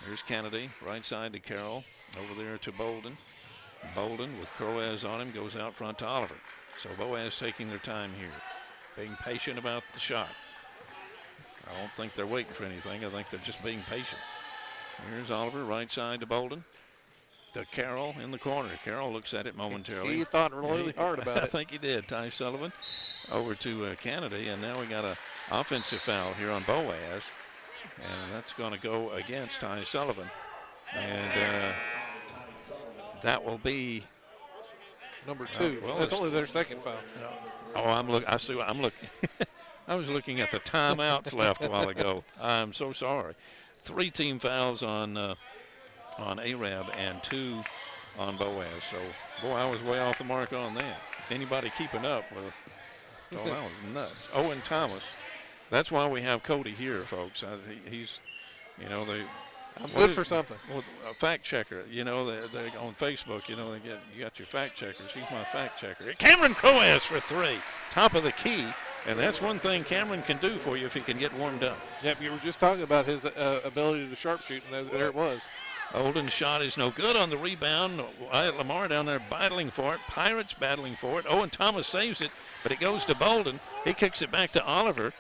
S1: Here's Kennedy, right side to Carroll. Over there to Bolden. Bolden with Croaz on him, goes out front to Oliver. So Boaz taking their time here, being patient about the shot. I don't think they're waiting for anything. I think they're just being patient. Here's Oliver, right side to Bolden. To Carroll in the corner. Carroll looks at it momentarily.
S2: He thought really hard about it.
S1: I think he did. Ty Sullivan over to Kennedy, and now we got an offensive foul here on Boaz, and that's going to go against Ty Sullivan, and that will be
S2: number 2.
S1: Well,
S2: that's only their second foul.
S1: Oh, I'm looking. I was looking at the timeouts left a while ago. I'm so sorry. 3 team fouls on Arab and 2 on Boaz. So, boy, I was way off the mark on that. Anybody keeping up with? Oh, that was nuts. Owen Thomas. That's why we have Cody here, folks. He's,
S2: I'm good for something.
S1: Well, a fact checker. They on Facebook. You got your fact checkers. He's my fact checker. Cameron Croaz for 3, top of the key. And that's one thing Cameron can do for you if he can get warmed up.
S2: Yep, you were just talking about his ability to sharpshoot, and there it was.
S1: Olden's shot is no good on the rebound. Wyatt Lamar down there battling for it. Pirates battling for it. Owen Thomas saves it, but it goes to Bolden. He kicks it back to Oliver.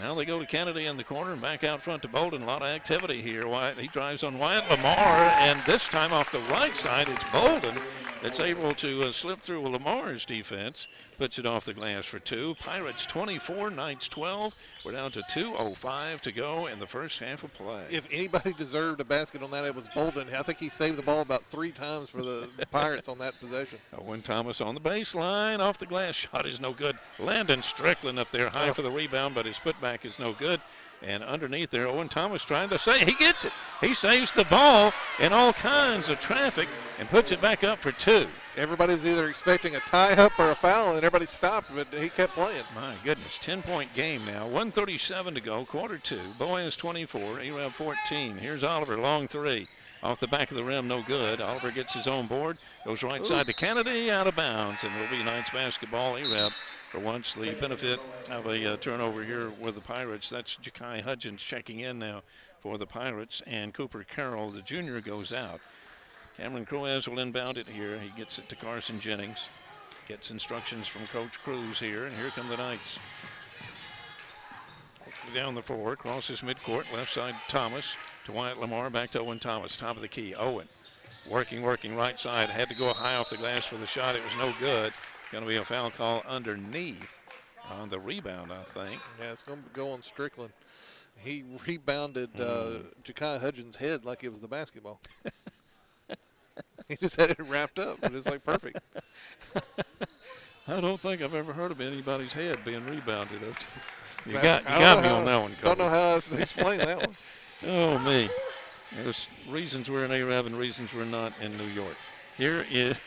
S1: Now they go to Kennedy in the corner and back out front to Bolden. A lot of activity here. He drives on Wyatt Lamar, and this time off the right side, it's Bolden that's able to slip through Lamar's defense. Puts it off the glass for 2. Pirates 24, Knights 12. We're down to 2:05 to go in the first half of play.
S2: If anybody deserved a basket on that, it was Bolden. I think he saved the ball about 3 times for the Pirates on that possession.
S1: Owen Thomas on the baseline. Off the glass shot is no good. Landon Strickland up there high for the rebound, but his putback is no good. And underneath there, Owen Thomas trying to save. He gets it. He saves the ball in all kinds of traffic and puts it back up for 2.
S2: Everybody was either expecting a tie-up or a foul, and everybody stopped, but he kept playing.
S1: My goodness, 10-point game now. 1:37 to go, quarter 2. Boaz 24, Arab 14. Here's Oliver, long 3. Off the back of the rim, no good. Oliver gets his own board, goes right side to Kennedy, out of bounds, and it'll be Knights basketball. Arab, for once, the benefit of a turnover here with the Pirates. That's Ja'Kai Hudgens checking in now for the Pirates, and Cooper Carroll, the junior, goes out. Cameron Croaz will inbound it here. He gets it to Carson Jennings. Gets instructions from Coach Cruz here, and here come the Knights. Quickly down the floor, crosses midcourt, left side Thomas to Wyatt Lamar, back to Owen Thomas, top of the key. Owen working right side. Had to go high off the glass for the shot. It was no good. Going to be a foul call underneath on the rebound, I think.
S2: Yeah, it's going to go on Strickland. He rebounded Ja'Kai Hudgens' head like it was the basketball. He just had it wrapped up, but it's like perfect.
S1: I don't think I've ever heard of anybody's head being rebounded. You got me on that one, Coach.
S2: Don't know how else to explain that one.
S1: Oh, me. There's reasons we're in Arab and reasons we're not in New York. Here is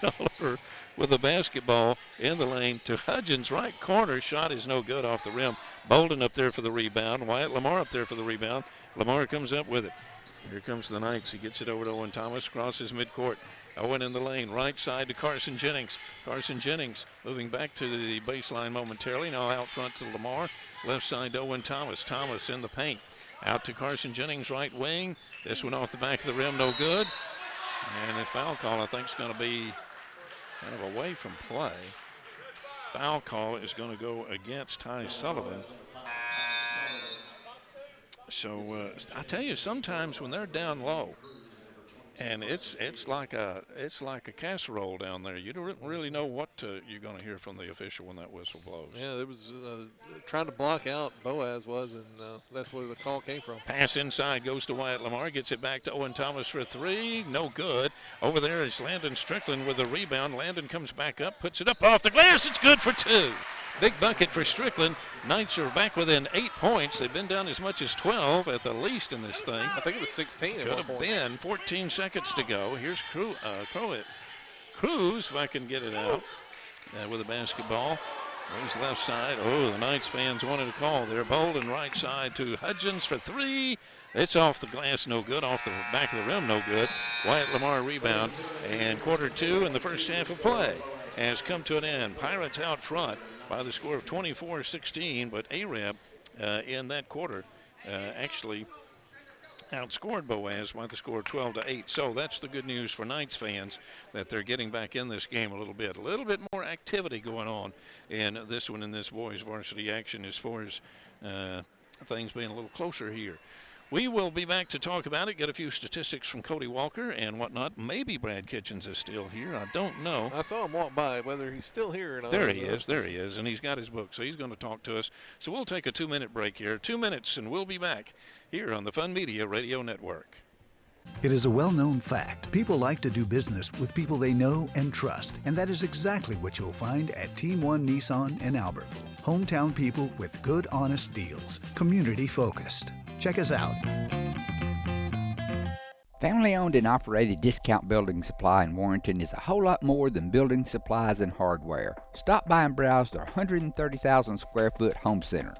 S1: Oliver with a basketball in the lane to Hudgens' right corner. Shot is no good off the rim. Bolden up there for the rebound. Wyatt Lamar up there for the rebound. Lamar comes up with it. Here comes the Knights. He gets it over to Owen Thomas, crosses midcourt. Owen in the lane, right side to Carson Jennings. Carson Jennings moving back to the baseline momentarily. Now out front to Lamar. Left side to Owen Thomas. Thomas in the paint. Out to Carson Jennings, right wing. This one off the back of the rim, no good. And a foul call, I think, is going to be kind of away from play. Foul call is going to go against Ty Sullivan. So I tell you, sometimes when they're down low, and it's like a casserole down there, you don't really know what you're going to hear from the official when that whistle blows.
S2: Yeah, it was trying to block out Boaz was, and that's where the call came from.
S1: Pass inside goes to Wyatt Lamar, gets it back to Owen Thomas for 3, no good. Over there is Landon Strickland with a rebound. Landon comes back up, puts it up off the glass. It's good for 2. Big bucket for Strickland. Knights are back within 8 points. They've been down as much as 12 at the least in this thing.
S2: I think it was 16 at
S1: Could
S2: one
S1: have
S2: point.
S1: been 14 seconds to go. Here's Cruz, if I can get it out, with a basketball. He's left side. Oh, the Knights fans wanted a call there. Bolden right side to Hudgens for 3. It's off the glass, no good. Off the back of the rim, no good. Wyatt Lamar rebound. And quarter 2 in the first half of play has come to an end. Pirates out front by the score of 24-16, but Arab in that quarter actually outscored Boaz by the score of 12-8. So that's the good news for Knights fans, that they're getting back in this game a little bit. A little bit more activity going on in this one, in this boys varsity action, as far as things being a little closer here. We will be back to talk about it, get a few statistics from Cody Walker and whatnot. Maybe Brad Kitchens is still here. I don't know.
S2: I saw him walk by, whether he's still here or not.
S1: There he is, and he's got his book, so he's going to talk to us. So we'll take a 2-minute break here. 2 minutes, and we'll be back here on the Fun Media Radio Network.
S14: It is a well-known fact. People like to do business with people they know and trust, and that is exactly what you'll find at Team One Nissan in Albertville. Hometown people with good, honest deals. Community-focused. Check us out.
S9: Family-owned and operated Discount Building Supply in Warrenton is a whole lot more than building supplies and hardware. Stop by and browse their 130,000 square foot home center.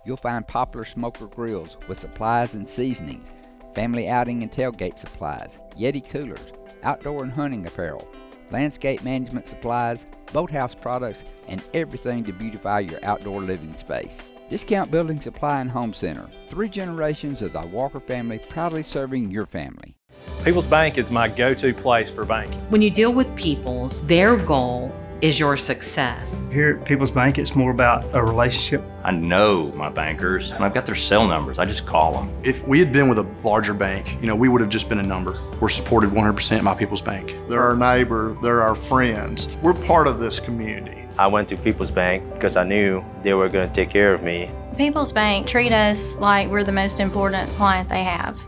S9: You'll find popular smoker grills with supplies and seasonings, family outing and tailgate supplies, Yeti coolers, outdoor and hunting apparel, landscape management supplies, boathouse products, and everything to beautify your outdoor living space. Discount Building Supply and Home Center. 3 generations of the Walker family proudly serving your family.
S15: People's Bank is my go-to place for banking.
S16: When you deal with People's, their goal is your success.
S17: Here at People's Bank, it's more about a relationship.
S18: I know my bankers, and I've got their cell numbers. I just call them.
S17: If we had been with a larger bank, we would have just been a number. We're supported 100% by People's Bank. They're our neighbor, they're our friends. We're part of this community.
S20: I went to People's Bank because I knew they were going to take care of me.
S19: People's Bank treat us like we're the most important client they have.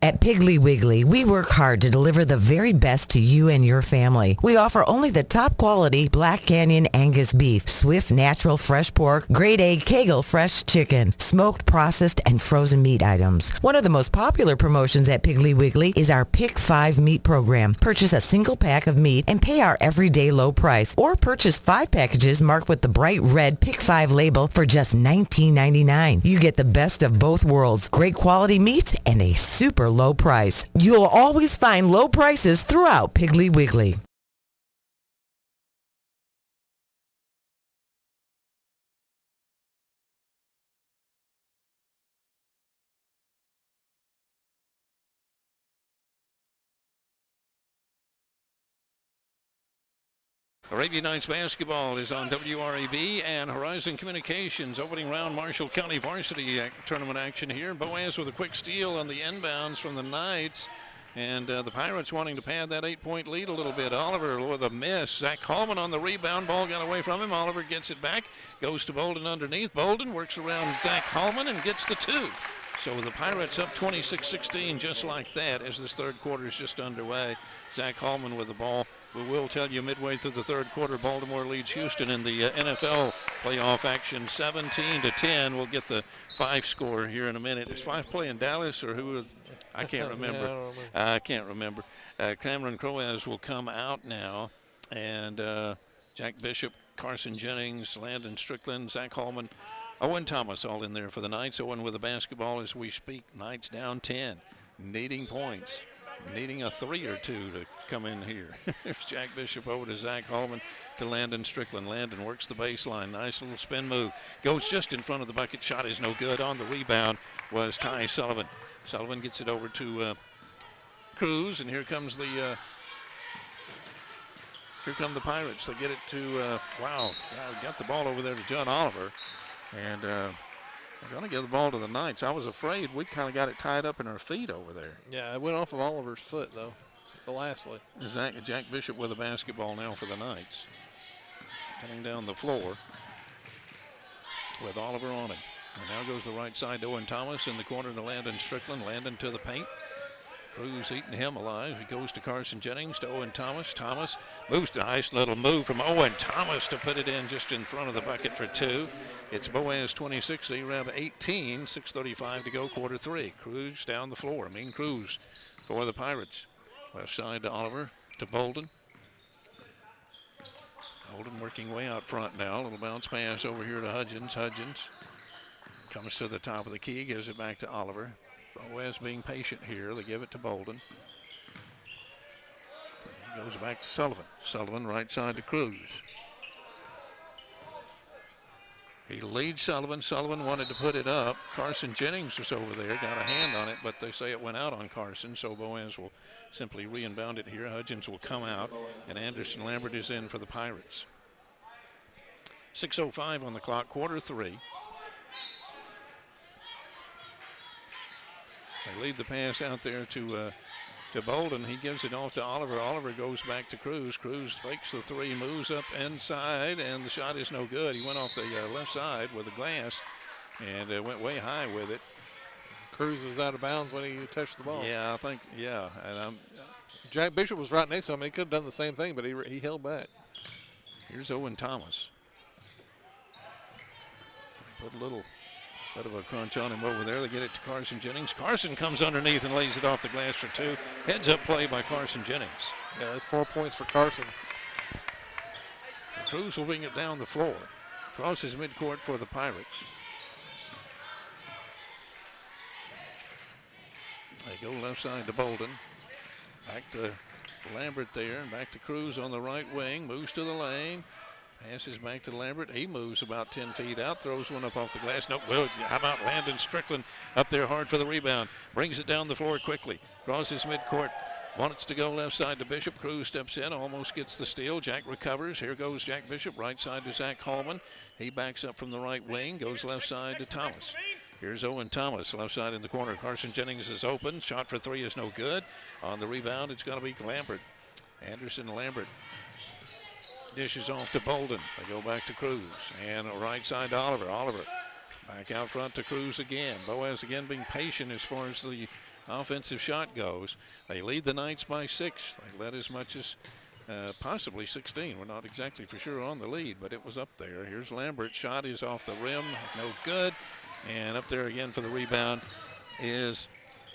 S21: At Piggly Wiggly, we work hard to deliver the very best to you and your family. We offer only the top quality Black Canyon Angus beef, Swift natural fresh pork, grade A Kegel fresh chicken, smoked, processed, and frozen meat items. One of the most popular promotions at Piggly Wiggly is our Pick 5 meat program. Purchase a single pack of meat and pay our everyday low price, or purchase 5 packages marked with the bright red Pick 5 label for just $19.99. You get the best of both worlds, great quality meats and a super low price. You'll always find low prices throughout Piggly Wiggly.
S1: Arabian Nights basketball is on WRAB and Horizon Communications. Opening round Marshall County varsity tournament action here. Boaz with a quick steal on the inbounds from the Knights. And the Pirates wanting to pad that 8-point lead a little bit. Oliver with a miss. Zach Coleman on the rebound. Ball got away from him. Oliver gets it back. Goes to Bolden underneath. Bolden works around Zach Coleman and gets the 2. So the Pirates up 26-16 just like that as this third quarter is just underway. Zach Coleman with the ball. We will tell you midway through the third quarter, Baltimore leads Houston in the NFL playoff action 17-10. We'll get the 5 score here in a minute. Is 5 playing Dallas or who is? I can't remember. I can't remember. Cameron Croaz will come out now. And Jack Bishop, Carson Jennings, Landon Strickland, Zach Coleman, Owen Thomas all in there for the Knights. Owen with the basketball as we speak. Knights down 10, needing points. Needing a 3 or 2 to come in here. There's Jack Bishop over to Zach Coleman to Landon Strickland. Landon works the baseline. Nice little spin move. Goes just in front of the bucket. Shot is no good. On the rebound was Ty Sullivan. Sullivan gets it over to Cruz, and here comes the here come the Pirates. They get it to got the ball over there to John Oliver, and they're going to give the ball to the Knights. I was afraid we kind of got it tied up in our feet over there.
S2: Yeah, it went off of Oliver's foot, though, lastly.
S1: Jack Bishop with a basketball now for the Knights. Coming down the floor with Oliver on him. And now goes the right side to Owen Thomas in the corner to Landon Strickland. Landon to the paint. Cruz eating him alive. He goes to Carson Jennings, to Owen Thomas. Thomas moves, nice little move from Owen Thomas to put it in just in front of the bucket for 2. It's Boaz 26, Arab 18, 6:35 to go, quarter 3. Cruz down the floor. Cruz for the Pirates. Left side to Oliver, to Bolden. Bolden working way out front now. A little bounce pass over here to Hudgens. Hudgens comes to the top of the key, gives it back to Oliver. Boaz being patient here. They give it to Bolden. He goes back to Sullivan. Sullivan right side to Cruz. He leads Sullivan. Sullivan wanted to put it up. Carson Jennings was over there, got a hand on it, but they say it went out on Carson, so Boaz will simply re-inbound it here. Hudgens will come out, and Anderson Lambert is in for the Pirates. 6:05 on the clock, quarter 3. They lead the pass out there to Bolden. He gives it off to Oliver. Oliver goes back to Cruz. Cruz fakes the 3, moves up inside, and the shot is no good. He went off the left side with a glass and went way high with it.
S2: Cruz was out of bounds when he touched the ball.
S1: Yeah, I think, yeah. And
S2: Jack Bishop was right next to him. He could have done the same thing, but he held back.
S1: Here's Owen Thomas. Put a little bit of a crunch on him over there. They get it to Carson Jennings. Carson comes underneath and lays it off the glass for 2. Heads up play by Carson Jennings.
S2: Yeah, that's 4 points for Carson.
S1: Cruz will bring it down the floor. Crosses midcourt for the Pirates. They go left side to Bolden. Back to Lambert there, and back to Cruz on the right wing. Moves to the lane. Passes back to Lambert. He moves about 10 feet out, throws one up off the glass. No, well, how about Landon Strickland up there hard for the rebound? Brings it down the floor quickly. Crosses midcourt. Wants to go left side to Bishop. Cruz steps in, almost gets the steal. Jack recovers. Here goes Jack Bishop, right side to Zach Hallman. He backs up from the right wing, goes left side to Thomas. Here's Owen Thomas, left side in the corner. Carson Jennings is open. Shot for 3 is no good. On the rebound, it's going to be Lambert. Anderson Lambert dishes off to Bolden. They go back to Cruz. And right side to Oliver. Oliver back out front to Cruz again. Boaz again being patient as far as the offensive shot goes. They lead the Knights by 6. They led as much as possibly 16. We're not exactly for sure on the lead, but it was up there. Here's Lambert. Shot is off the rim. No good. And up there again for the rebound is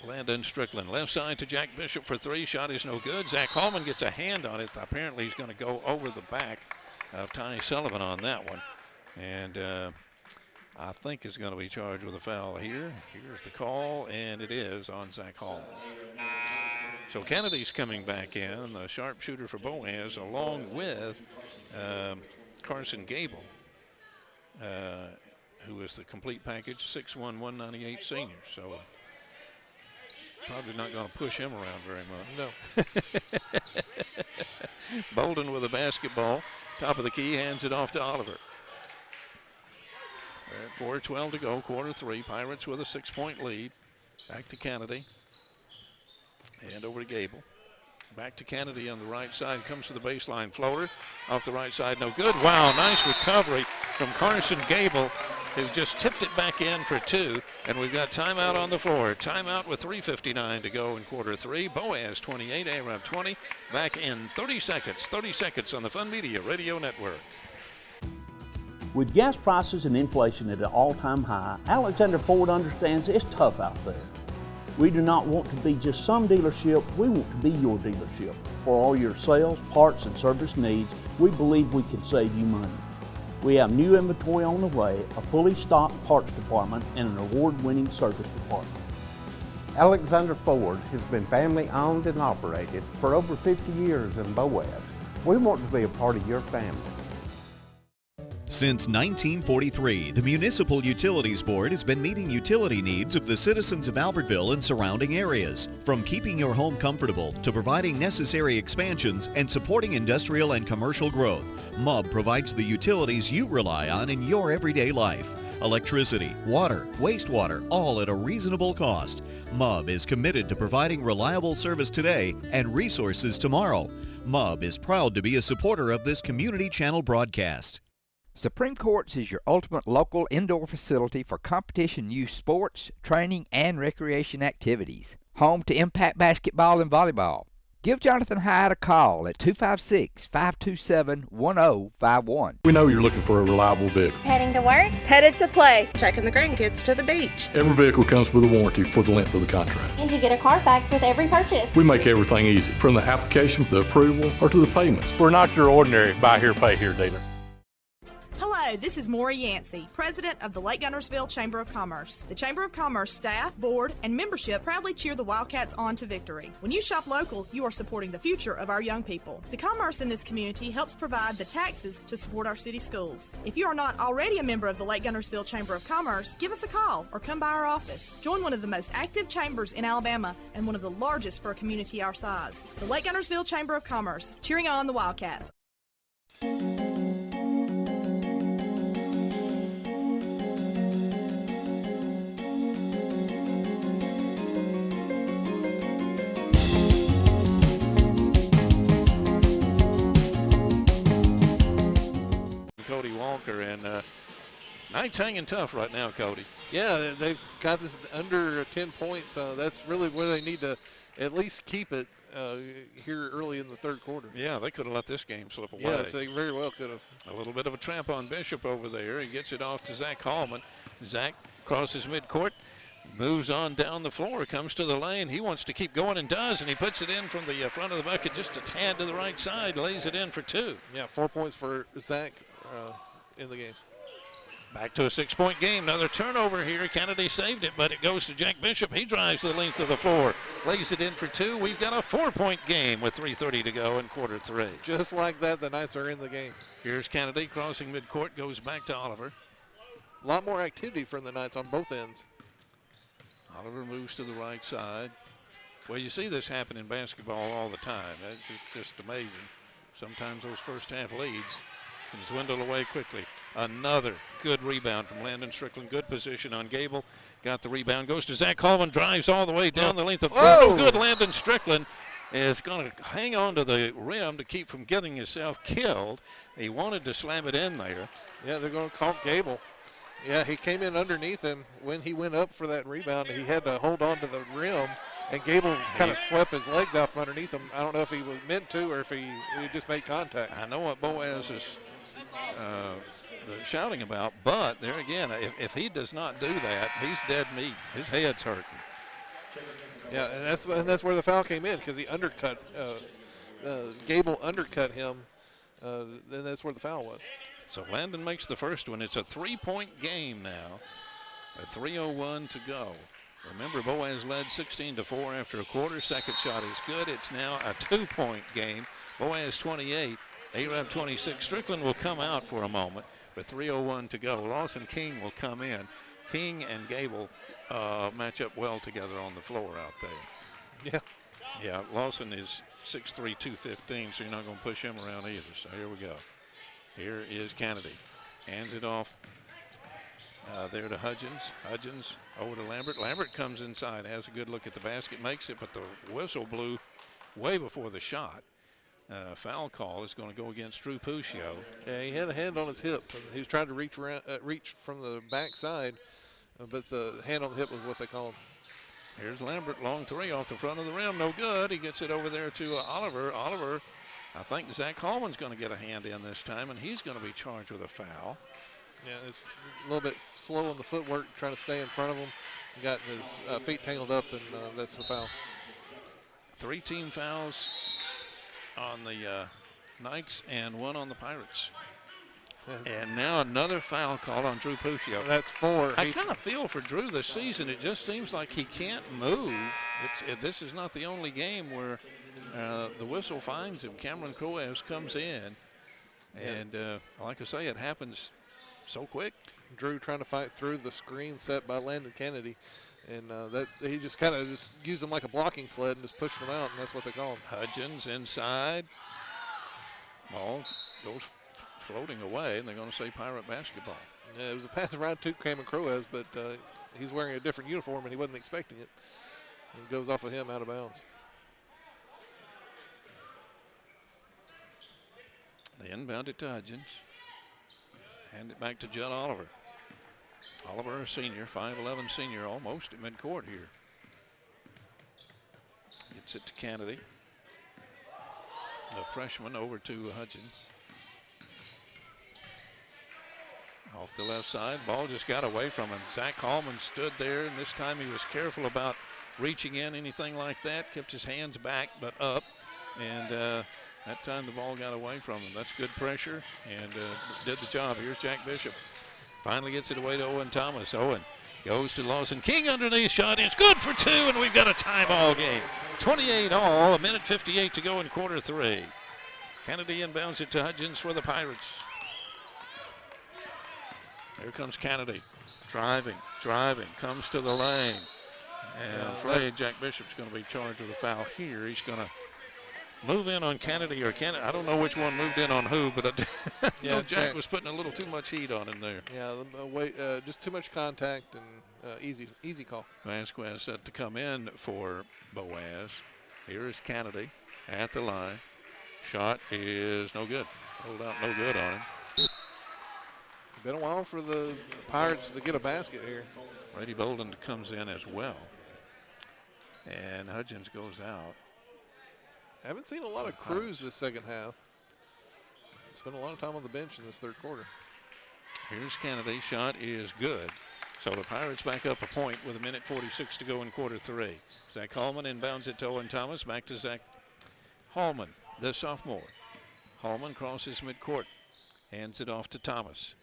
S1: Landon Strickland. Left side to Jack Bishop for 3. Shot is no good. Zach Hallman gets a hand on it. Apparently he's going to go over the back of Ty Sullivan on that one. And I think is going to be charged with a foul here. Here's the call, and it is on Zach Hallman. So Kennedy's coming back in, the sharpshooter for Boaz, along with Carson Gable, who is the complete package, 6'1", 198 senior. So probably not going to push him around very much.
S2: No.
S1: Bolden with a basketball. Top of the key, hands it off to Oliver. We're at 4:12 to go, quarter 3. Pirates with a 6-point lead. Back to Kennedy. And over to Gable. Back to Kennedy on the right side. Comes to the baseline floater. Off the right side, no good. Wow, nice recovery from Carson Gable, who just tipped it back in for 2. And we've got timeout on the floor. Timeout with 3:59 to go in quarter 3. Boaz 28, Arab 20. Back in 30 seconds. 30 seconds on the Fun Media Radio Network.
S3: With gas prices and inflation at an all-time high, Alexander Ford understands it's tough out there. We do not want to be just some dealership, we want to be your dealership. For all your sales, parts, and service needs, we believe we can save you money. We have new inventory on the way, a fully stocked parts department, and an award-winning service department.
S5: Alexander Ford has been family owned and operated for over 50 years in Boaz. We want to be a part of your family.
S12: Since 1943, the Municipal Utilities Board has been meeting utility needs of the citizens of Albertville and surrounding areas. From keeping your home comfortable to providing necessary expansions and supporting industrial and commercial growth, MUB provides the utilities you rely on in your everyday life. Electricity, water, wastewater, all at a reasonable cost. MUB is committed to providing reliable service today and resources tomorrow. MUB is proud to be a supporter of this community channel broadcast.
S9: Supreme Courts is your ultimate local indoor facility for competition youth sports, training, and recreation activities. home to Impact Basketball and Volleyball. Give Jonathan Hyde a call at 256-527-1051.
S4: We know you're looking for a reliable vehicle.
S6: Heading to work? Headed to play. Taking the grandkids to the beach.
S4: Every vehicle comes with a warranty for the length of the contract.
S6: And you get a Carfax with every purchase.
S4: We make everything easy, from the application to the approval or to the payments. We're not your ordinary buy here, pay here dealer.
S8: Hello, this is Maury Yancey, President of the Lake Guntersville Chamber of Commerce. The Chamber of Commerce staff, board, and membership proudly cheer the Wildcats on to victory. When you shop local, you are supporting the future of our young people. The commerce in this community helps provide the taxes to support our city schools. If you are not already a member of the Lake Guntersville Chamber of Commerce, give us a call or come by our office. Join one of the most active chambers in Alabama and one of the largest for a community our size. The Lake Guntersville Chamber of Commerce, cheering on the Wildcats.
S1: Cody Walker, and Knight's hanging tough right now, Cody.
S2: Yeah, they've got this under 10 points. That's really where they need to at least keep it here early in the third quarter.
S1: Yeah, they could have let this game slip away.
S2: Yes, they very well could have.
S1: A little bit of a tramp on Bishop over there. He gets it off to Zach Hallman. Zach crosses midcourt, moves on down the floor, comes to the lane. He wants to keep going and does, and he puts it in from the front of the bucket just a tad to the right side, lays it in for 2.
S2: Yeah, 4 points for Zach in the game.
S1: Back to a 6-point game. Another turnover here. Kennedy saved it, but it goes to Jack Bishop. He drives the length of the floor, lays it in for 2. We've got a 4-point game with 3:30 to go in quarter 3.
S2: Just like that, the Knights are in the game.
S1: Here's Kennedy crossing midcourt, goes back to Oliver.
S2: A lot more activity from the Knights on both ends.
S1: Oliver moves to the right side. Well, you see this happen in basketball all the time. It's just amazing. Sometimes those first half leads can dwindle away quickly. Another good rebound from Landon Strickland. Good position on Gable. Got the rebound. Goes to Zach Coleman. Drives all the way down the length of floor. No good. Landon Strickland is going to hang on to the rim to keep from getting himself killed. He wanted to slam it in there.
S2: Yeah, they're going to call Gable. Yeah, he came in underneath him. When he went up for that rebound, he had to hold on to the rim, and Gable kind of swept his legs out from underneath him. I don't know if he was meant to or if he just made contact.
S1: I know what Boaz is shouting about, but there again, if he does not do that, he's dead meat. His head's hurting.
S2: Yeah, and that's where the foul came in, because he undercut Gable undercut him. Then that's where the foul was.
S1: So Landon makes the first one. It's a 3-point game now. A 3:01 to go. Remember, Boaz led 16-4 after a quarter. Second shot is good. It's now a 2-point game. Boaz 28, Arab 26. Strickland will come out for a moment with 3:01 to go. Lawson King will come in. King and Gable match up well together on the floor out there.
S2: Yeah.
S1: Yeah, Lawson is 6'3", 215, so you're not going to push him around either. So here we go. Here is Kennedy. Hands it off there to Hudgens. Hudgens over to Lambert. Lambert comes inside, has a good look at the basket, makes it, but the whistle blew way before the shot. Foul call is going to go against Drew Puccio.
S2: Yeah, he had a hand on his hip. He was trying to reach from the backside, but the hand on the hip was what they called.
S1: Here's Lambert, long three off the front of the rim, no good. He gets it over there to Oliver. Oliver, I think Zach Coleman's going to get a hand in this time, and he's going to be charged with a foul.
S2: Yeah, it's a little bit slow on the footwork, trying to stay in front of him. He got his feet tangled up, and that's the foul.
S1: 3 team fouls on the Knights and 1 on the Pirates. And now another foul called on Drew Puccio.
S2: That's 4.
S1: I kind of feel for Drew this season. It just seems like he can't move. This is not the only game where the whistle finds him. Cameron Croas comes in, and like I say, it happens so quick.
S2: Drew trying to fight through the screen set by Landon Kennedy, and he just kind of just used him like a blocking sled and just pushed him out, and that's what they call him.
S1: Hudgens inside. Ball goes floating away, and they're going to say Pirate basketball.
S2: Yeah, it was a pass right to Cameron Croas, but he's wearing a different uniform, and he wasn't expecting it. It goes off of him out of bounds.
S1: They inbound it to Hudgens. Hand it back to Judd Oliver. Oliver, a senior, 5'11 senior, almost at midcourt here. Gets it to Kennedy. The freshman over to Hudgens. Off the left side, ball just got away from him. Zach Hallman stood there, and this time he was careful about reaching in, anything like that. Kept his hands back, but up. And that time the ball got away from him. That's good pressure, and did the job. Here's Jack Bishop. Finally gets it away to Owen Thomas. Owen goes to Lawson King underneath. Shot is good for 2, and we've got a tie ball game. 28 all, a minute 58 to go in quarter 3. Kennedy inbounds it to Hudgens for the Pirates. Here comes Kennedy. Driving, comes to the lane. And I'm afraid Jack Bishop's going to be charged with a foul here. He's going to move in on Kennedy or Kennedy. I don't know which one moved in on who, but Jack was putting a little too much heat on him there.
S2: Yeah, just too much contact and easy call.
S1: Vasquez set to come in for Boaz. Here is Kennedy at the line. Shot is no good. Hold out no good on him.
S2: Been a while for the Pirates to get a basket here.
S1: Brady Bolden comes in as well. And Hudgens goes out.
S2: Haven't seen a lot of Cruz this second half. Spent a lot of time on the bench in this third quarter.
S1: Here's Kennedy. Shot is good. So the Pirates back up a point with a minute 46 to go in quarter 3. Zach Hallman inbounds it to Owen Thomas. Back to Zach Hallman, the sophomore. Hallman crosses midcourt. Hands it off to Thomas.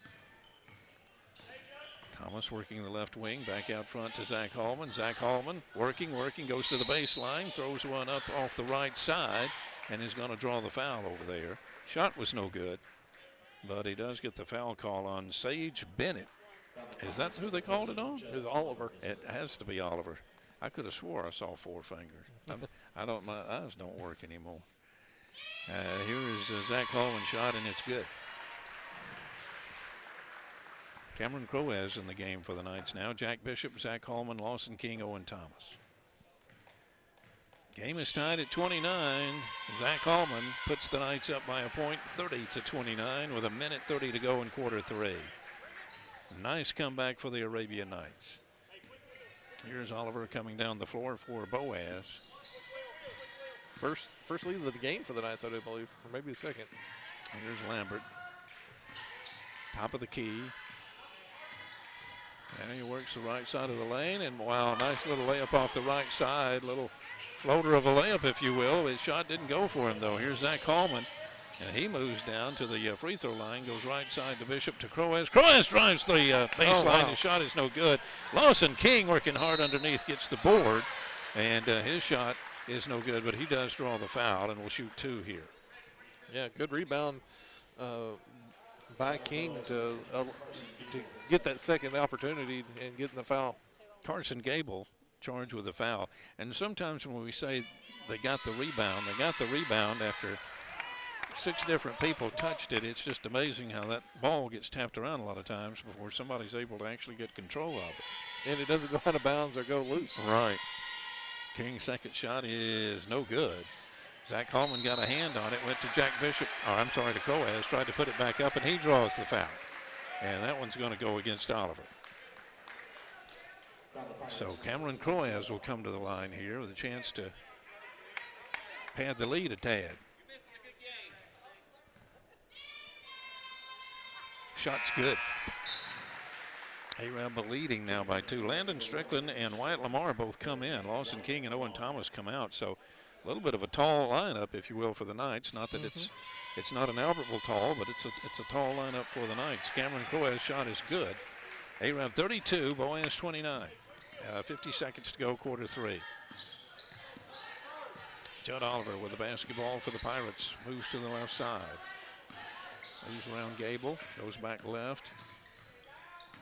S1: Thomas working the left wing, back out front to Zach Hallman. Zach Hallman working, goes to the baseline, throws one up off the right side, and is going to draw the foul over there. Shot was no good, but he does get the foul call on Sage Bennett. Is that who they called it on?
S2: It was Oliver.
S1: It has to be Oliver. I could have swore I saw 4 fingers. My eyes don't work anymore. Here is Zach Hallman's shot, and it's good. Cameron Croaz in the game for the Knights now. Jack Bishop, Zach Hallman, Lawson King, Owen Thomas. Game is tied at 29. Zach Hallman puts the Knights up by a point, 30-29, with a minute 30 to go in quarter 3. Nice comeback for the Arabian Knights. Here's Oliver coming down the floor for Boaz.
S2: First lead of the game for the Knights, I do believe, or maybe the second.
S1: Here's Lambert. Top of the key. And he works the right side of the lane, and wow, nice little layup off the right side. Little floater of a layup, if you will. His shot didn't go for him, though. Here's Zach Hallman, and he moves down to the free throw line, goes right side to Bishop to Croaz. Croaz drives the baseline.
S2: Wow.
S1: His shot is no good. Lawson King working hard underneath, gets the board, and his shot is no good, but he does draw the foul, and will shoot 2 here.
S2: Yeah, good rebound by King to get that second opportunity and get in the foul.
S1: Carson Gable charged with a foul. And sometimes when we say they got the rebound after 6 different people touched it. It's just amazing how that ball gets tapped around a lot of times before somebody's able to actually get control of it.
S2: And it doesn't go out of bounds or go loose.
S1: Right. King's second shot is no good. Zach Hallman got a hand on it, went to Jack Bishop, to Croaz, tried to put it back up, and he draws the foul. And that one's going to go against Oliver. So Cameron Croaz will come to the line here with a chance to pad the lead a tad. Shot's good. A-Rab leading now by 2. Landon Strickland and Wyatt Lamar both come in. Lawson King and Owen Thomas come out. So a little bit of a tall lineup, if you will, for the Knights. Not that it's not an Albertville tall, but it's a tall lineup for the Knights. Cameron Croaz's shot is good. A-Rab 32, Boaz 29. 50 seconds to go, quarter 3. Judd Oliver with the basketball for the Pirates. Moves to the left side. Moves around Gable, goes back left.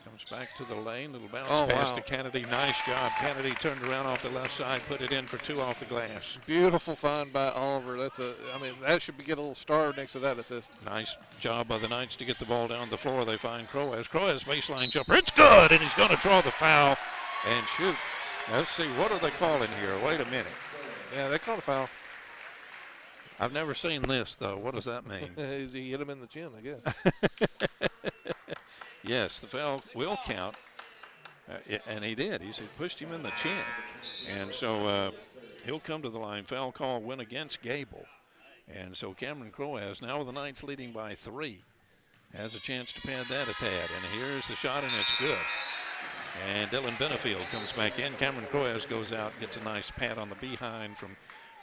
S1: Comes back to the lane, little bounce pass to Kennedy. Nice job. Kennedy turned around off the left side, put it in for 2 off the glass.
S2: Beautiful find by Oliver. That should get a little star next to that assist.
S1: Nice job by the Knights to get the ball down the floor. They find Croaz. Croaz baseline jumper. It's good, and he's going to draw the foul and shoot. Now, let's see, what are they calling here? Wait a minute.
S2: Yeah, they called a foul.
S1: I've never seen this, though. What does that mean?
S2: He hit him in the chin, I guess.
S1: Yes, the foul will count, and he did. He pushed him in the chin. And so He'll come to the line. Foul call went against Gable. And so Cameron Croas, now with the Knights leading by 3, has a chance to pad that a tad. And here's the shot, and it's good. And Dylan Benefield comes back in. Cameron Croas goes out, gets a nice pat on the behind from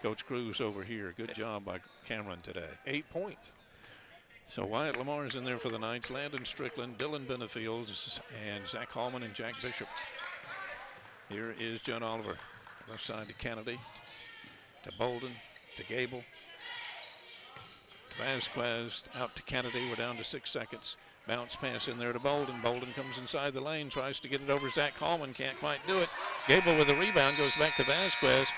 S1: Coach Cruz over here. Good job by Cameron today.
S2: 8 points.
S1: So Wyatt Lamar's in there for the Knights. Landon Strickland, Dylan Benefield, and Zach Hallman and Jack Bishop. Here is John Oliver. Left side to Kennedy, to Bolden, to Gable, to Vasquez, out to Kennedy. We're down to 6 seconds. Bounce pass in there to Bolden. Bolden comes inside the lane, tries to get it over Zach Hallman, can't quite do it. Gable with a rebound, goes back to Vasquez.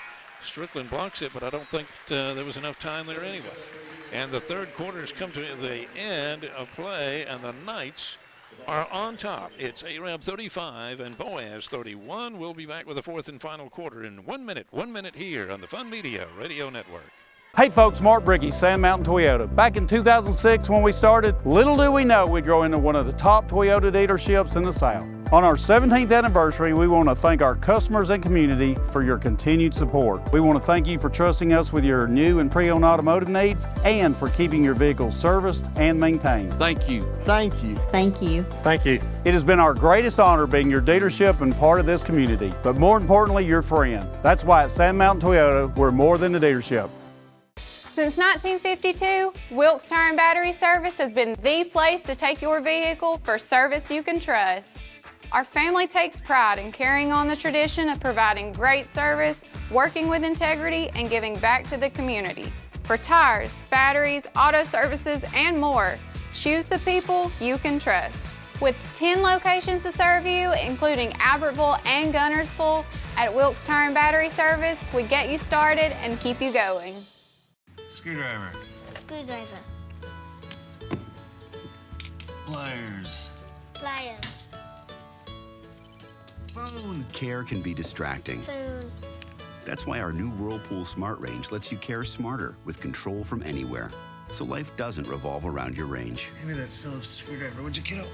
S1: Strickland blocks it, but I don't think there was enough time there anyway. And the third quarter has come to the end of play, and the Knights are on top. It's Arab 35 and Boaz 31. We'll be back with the fourth and final quarter in 1 minute. 1 minute here on the Fun Media Radio Network.
S10: Hey folks, Mark Bricky, Sand Mountain Toyota. Back in 2006 when we started, little do we know we'd grow into one of the top Toyota dealerships in the South. On our 17th anniversary, we want to thank our customers and community for your continued support. We want to thank you for trusting us with your new and pre-owned automotive needs and for keeping your vehicles serviced and maintained. Thank you. Thank you.
S19: Thank you.
S10: Thank you. It has been our greatest honor being your dealership and part of this community, but more importantly, your friend. That's why at Sand Mountain Toyota, we're more than a dealership.
S11: Since 1952, Wilkes Tire and Battery Service has been the place to take your vehicle for service you can trust. Our family takes pride in carrying on the tradition of providing great service, working with integrity, and giving back to the community. For tires, batteries, auto services, and more, choose the people you can trust. With 10 locations to serve you, including Albertville and Gunnersville, at Wilkes Tire and Battery Service, we get you started and keep you going.
S13: Screwdriver.
S22: Screwdriver.
S13: Pliers.
S22: Pliers.
S13: Phone.
S23: Care can be distracting.
S22: Phone.
S23: That's why our new Whirlpool Smart Range lets you care smarter with control from anywhere. So life doesn't revolve around your range.
S13: Give me that Phillips screwdriver, would you, kiddo?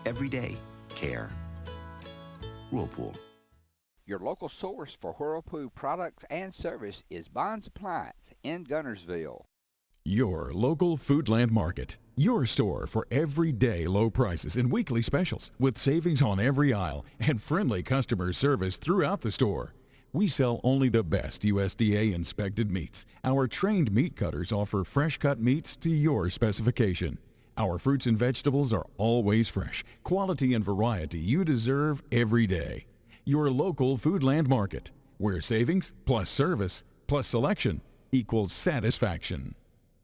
S23: Every day, care. Whirlpool.
S9: Your local source for Whirlpool products and service is Bond's Appliance in Gunnersville.
S24: Your local Foodland Market. Your store for everyday low prices and weekly specials with savings on every aisle and friendly customer service throughout the store. We sell only the best USDA inspected meats. Our trained meat cutters offer fresh cut meats to your specification. Our fruits and vegetables are always fresh, quality and variety you deserve every day. Your local Foodland Market, where savings plus service plus selection equals satisfaction.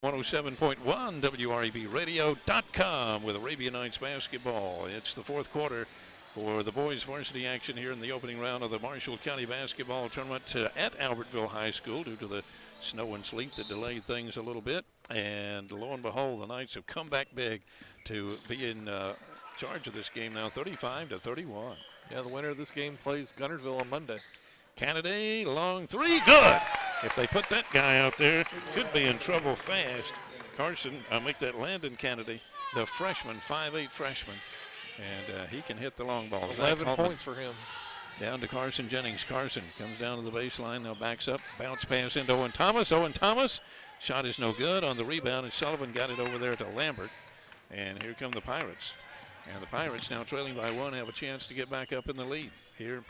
S1: 107.1 WREBRadio.com with Arabian Nights basketball. It's the fourth quarter for the boys varsity action here in the opening round of the Marshall County basketball tournament at Albertville High School due to the snow and sleet that delayed things a little bit. And lo and behold, the Knights have come back big to be in charge of this game now, 35-31.
S2: Yeah, the winner of this game plays Gunnersville on Monday.
S1: Kennedy, long three, good. If they put that guy out there, could be in trouble fast. Carson, I'll make that Landon Kennedy, the freshman, 5'8" freshman, and he can hit the long balls.
S2: 11 points for him.
S1: Down to Carson Jennings. Carson comes down to the baseline, now backs up, bounce pass into Owen Thomas. Owen Thomas, shot is no good on the rebound, and Sullivan got it over there to Lambert. And here come the Pirates. And the Pirates, now trailing by 1, have a chance to get back up in the lead. Here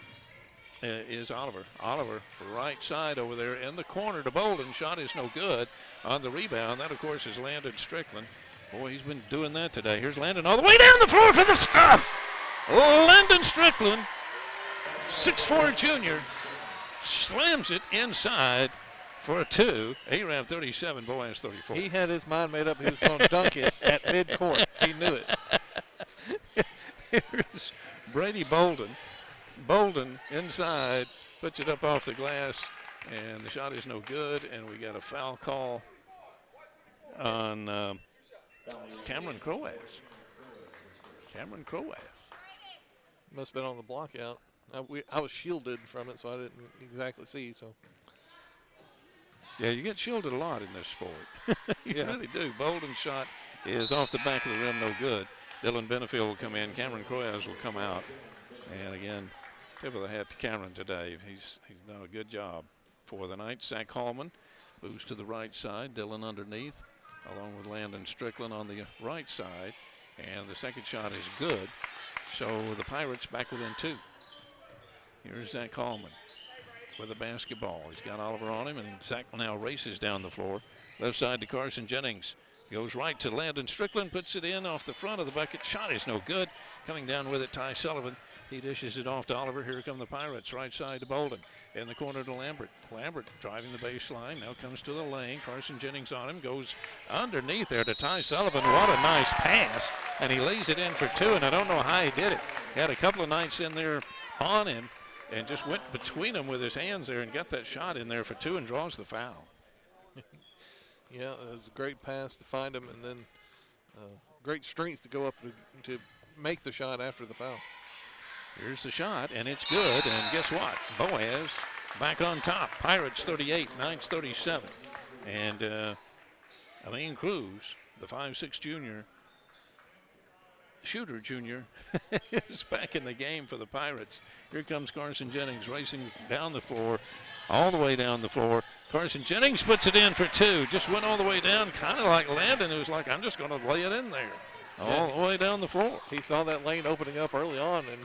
S1: is Oliver. Oliver, right side over there in the corner to Bolden. Shot is no good on the rebound. That, of course, is Landon Strickland. Boy, he's been doing that today. Here's Landon all the way down the floor for the stuff. Landon Strickland, 6'4" junior, slams it inside for a 2. Arab 37, Boaz 34.
S2: He had his mind made up. He was going to dunk it at midcourt. He knew it.
S1: Here's Brady Bolden. Bolden inside, puts it up off the glass, and the shot is no good, and we got a foul call on Cameron Croas. Cameron Croas.
S2: Must have been on the block out. I was shielded from it, so I didn't exactly see. So.
S1: Yeah, you get shielded a lot in this sport. You really do. Bolden's shot is off the back of the rim, no good. Dylan Benefield will come in. Cameron Croas will come out. And again, tip of the hat to Cameron today. He's done a good job. for the night. Zach Hallman moves to the right side. Dillon underneath, along with Landon Strickland on the right side. And the second shot is good. So the Pirates back within 2. Here's Zach Hallman with the basketball. He's got Oliver on him, and Zach now races down the floor. Left side to Carson Jennings. Goes right to Landon Strickland, puts it in off the front of the bucket. Shot is no good. Coming down with it, Ty Sullivan. He dishes it off to Oliver. Here come the Pirates. Right side to Bolden. In the corner to Lambert. Lambert driving the baseline. Now comes to the lane. Carson Jennings on him. Goes underneath there to Ty Sullivan. What a nice pass. And he lays it in for 2, and I don't know how he did it. He had a couple of nights in there on him and just went between them with his hands there and got that shot in there for 2 and draws the foul.
S2: Yeah, it was a great pass to find him, and then great strength to go up to make the shot after the foul.
S1: Here's the shot, and it's good. And guess what? Boaz back on top. Pirates 38, Knights 37. And Elaine Cruz, the 5'6" shooter junior, is back in the game for the Pirates. Here comes Carson Jennings racing down the floor, all the way down the floor. Carson Jennings puts it in for 2. Just went all the way down, kind of like Landon, who's like, I'm just going to lay it in there. All the way down the floor.
S2: He saw that lane opening up early on and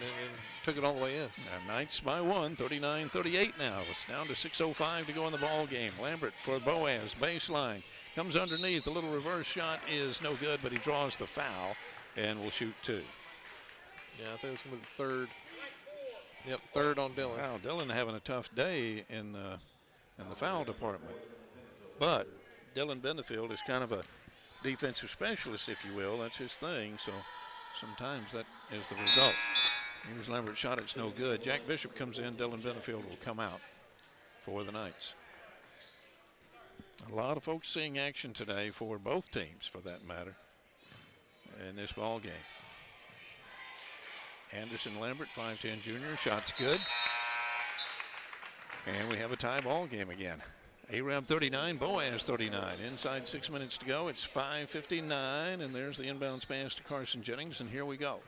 S2: took it all the way in.
S1: Knights by 1, 39-38 now. It's down to 6:05 to go in the ball game. Lambert for Boaz, baseline. Comes underneath. The little reverse shot is no good, but he draws the foul and will shoot 2.
S2: Yeah, I think it's going to be the third. Yep, third on Dillon.
S1: Wow, Dillon having a tough day in the foul department. But Dillon Benefield is kind of a defensive specialist, if you will. That's his thing, so sometimes that is the result. Here's Lambert's shot. It's no good. Jack Bishop comes in. Dillon Benefield will come out for the Knights. A lot of folks seeing action today for both teams, for that matter, in this ball game. Anderson Lambert, 5'10" junior. Shot's good. And we have a tie ball game again. Arab 39, Boaz 39. Inside 6 minutes to go. It's 5:59, and there's the inbounds pass to Carson Jennings, and here we go.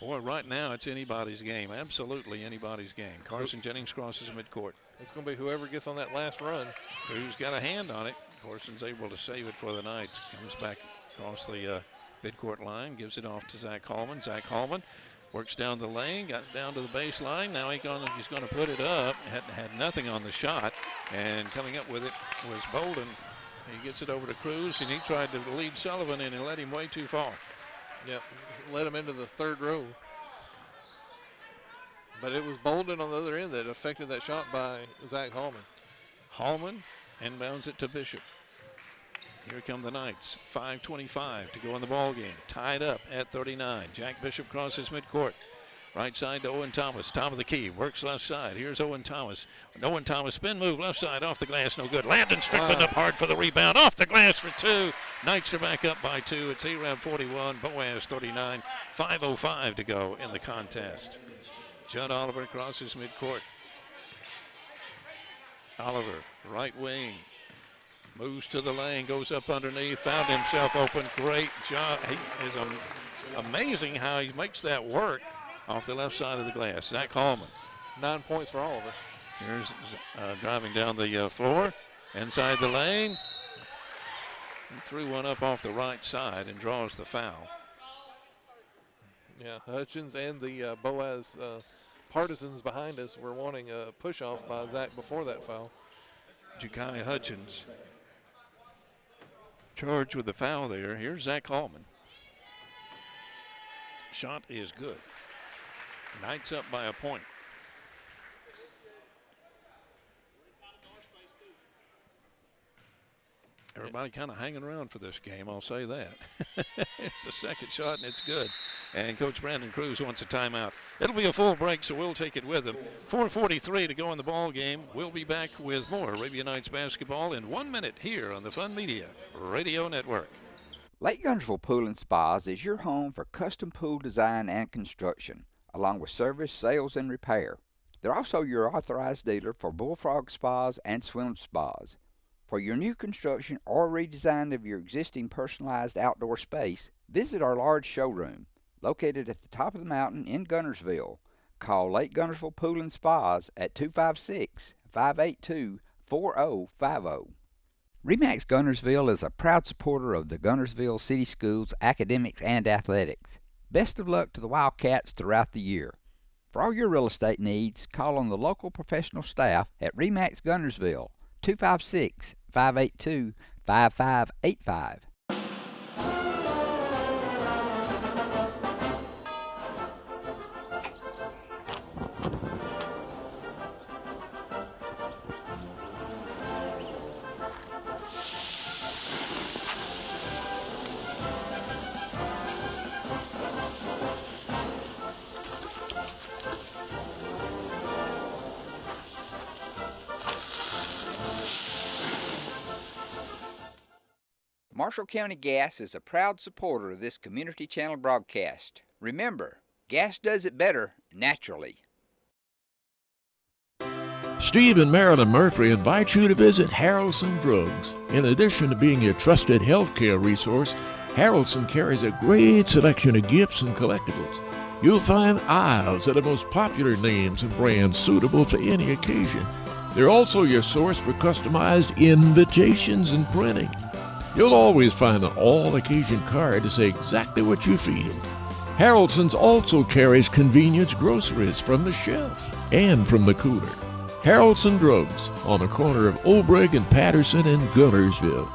S1: Boy, right now it's anybody's game. Absolutely anybody's game. Carson Jennings crosses midcourt.
S2: It's going to be whoever gets on that last run.
S1: Who's got a hand on it. Carson's able to save it for the Knights. Comes back across the midcourt line, gives it off to Zach Hallman. Zach Hallman works down the lane, got down to the baseline. Now he's going to put it up. Had nothing on the shot, and coming up with it was Bolden. He gets it over to Cruz, and he tried to lead Sullivan in and let him way too far.
S2: Yep, led him into the third row. But it was Bolden on the other end that affected that shot by Zach Hallman.
S1: Hallman inbounds it to Bishop. Here come the Knights. 5:25 to go in the ball game. Tied up at 39. Jack Bishop crosses midcourt. Right side to Owen Thomas. Top of the key. Works left side. Here's Owen Thomas. Owen Thomas spin move left side off the glass. No good. Landon Strickland up hard for the rebound. Off the glass for 2. Knights are back up by 2. It's Arab 41. Boaz 39. 5:05 to go in the contest. Judd Oliver crosses midcourt. Oliver, right wing. Moves to the lane, goes up underneath, found himself open. Great job. He is amazing how he makes that work off the left side of the glass. Zach Hallman.
S2: 9 points for Oliver.
S1: Here's driving down the floor, inside the lane. He threw one up off the right side and draws the foul.
S2: Yeah, Hutchins and the Boaz partisans behind us were wanting a push-off by Zach before that foul.
S1: Jakai Hutchins charged with the foul there. Here's Zach Hallman. Shot is good. Knights up by a point. Everybody kind of hanging around for this game, I'll say that. It's the second shot, and it's good. And Coach Brandon Cruz wants a timeout. It'll be a full break, so we'll take it with him. 4:43 to go in the ball game. We'll be back with more Arabia Knights basketball in 1 minute here on the Fun Media Radio Network.
S9: Lake Guntersville Pool and Spas is your home for custom pool design and construction, along with service, sales, and repair. They're also your authorized dealer for Bullfrog Spas and Swim Spas. For your new construction or redesign of your existing personalized outdoor space, visit our large showroom, located at the top of the mountain in Guntersville. Call Lake Guntersville Pool and Spas at 800-582-4050. RE/MAX Guntersville is a proud supporter of the Guntersville City Schools academics and athletics. Best of luck to the Wildcats throughout the year. For all your real estate needs, call on the local professional staff at RE/MAX Guntersville, 256-582-5585. Marshall County Gas is a proud supporter of this community channel broadcast. Remember, gas does it better naturally.
S7: Steve and Marilyn Murphy invite you to visit Harrelson Drugs. In addition to being your trusted healthcare resource, Harrelson carries a great selection of gifts and collectibles. You'll find aisles of the most popular names and brands suitable for any occasion. They're also your source for customized invitations and printing. You'll always find an all-occasion card to say exactly what you feel. Harrelson's also carries convenience groceries from the shelf and from the cooler. Harrelson Drugs on the corner of Obrig and Patterson in Guntersville.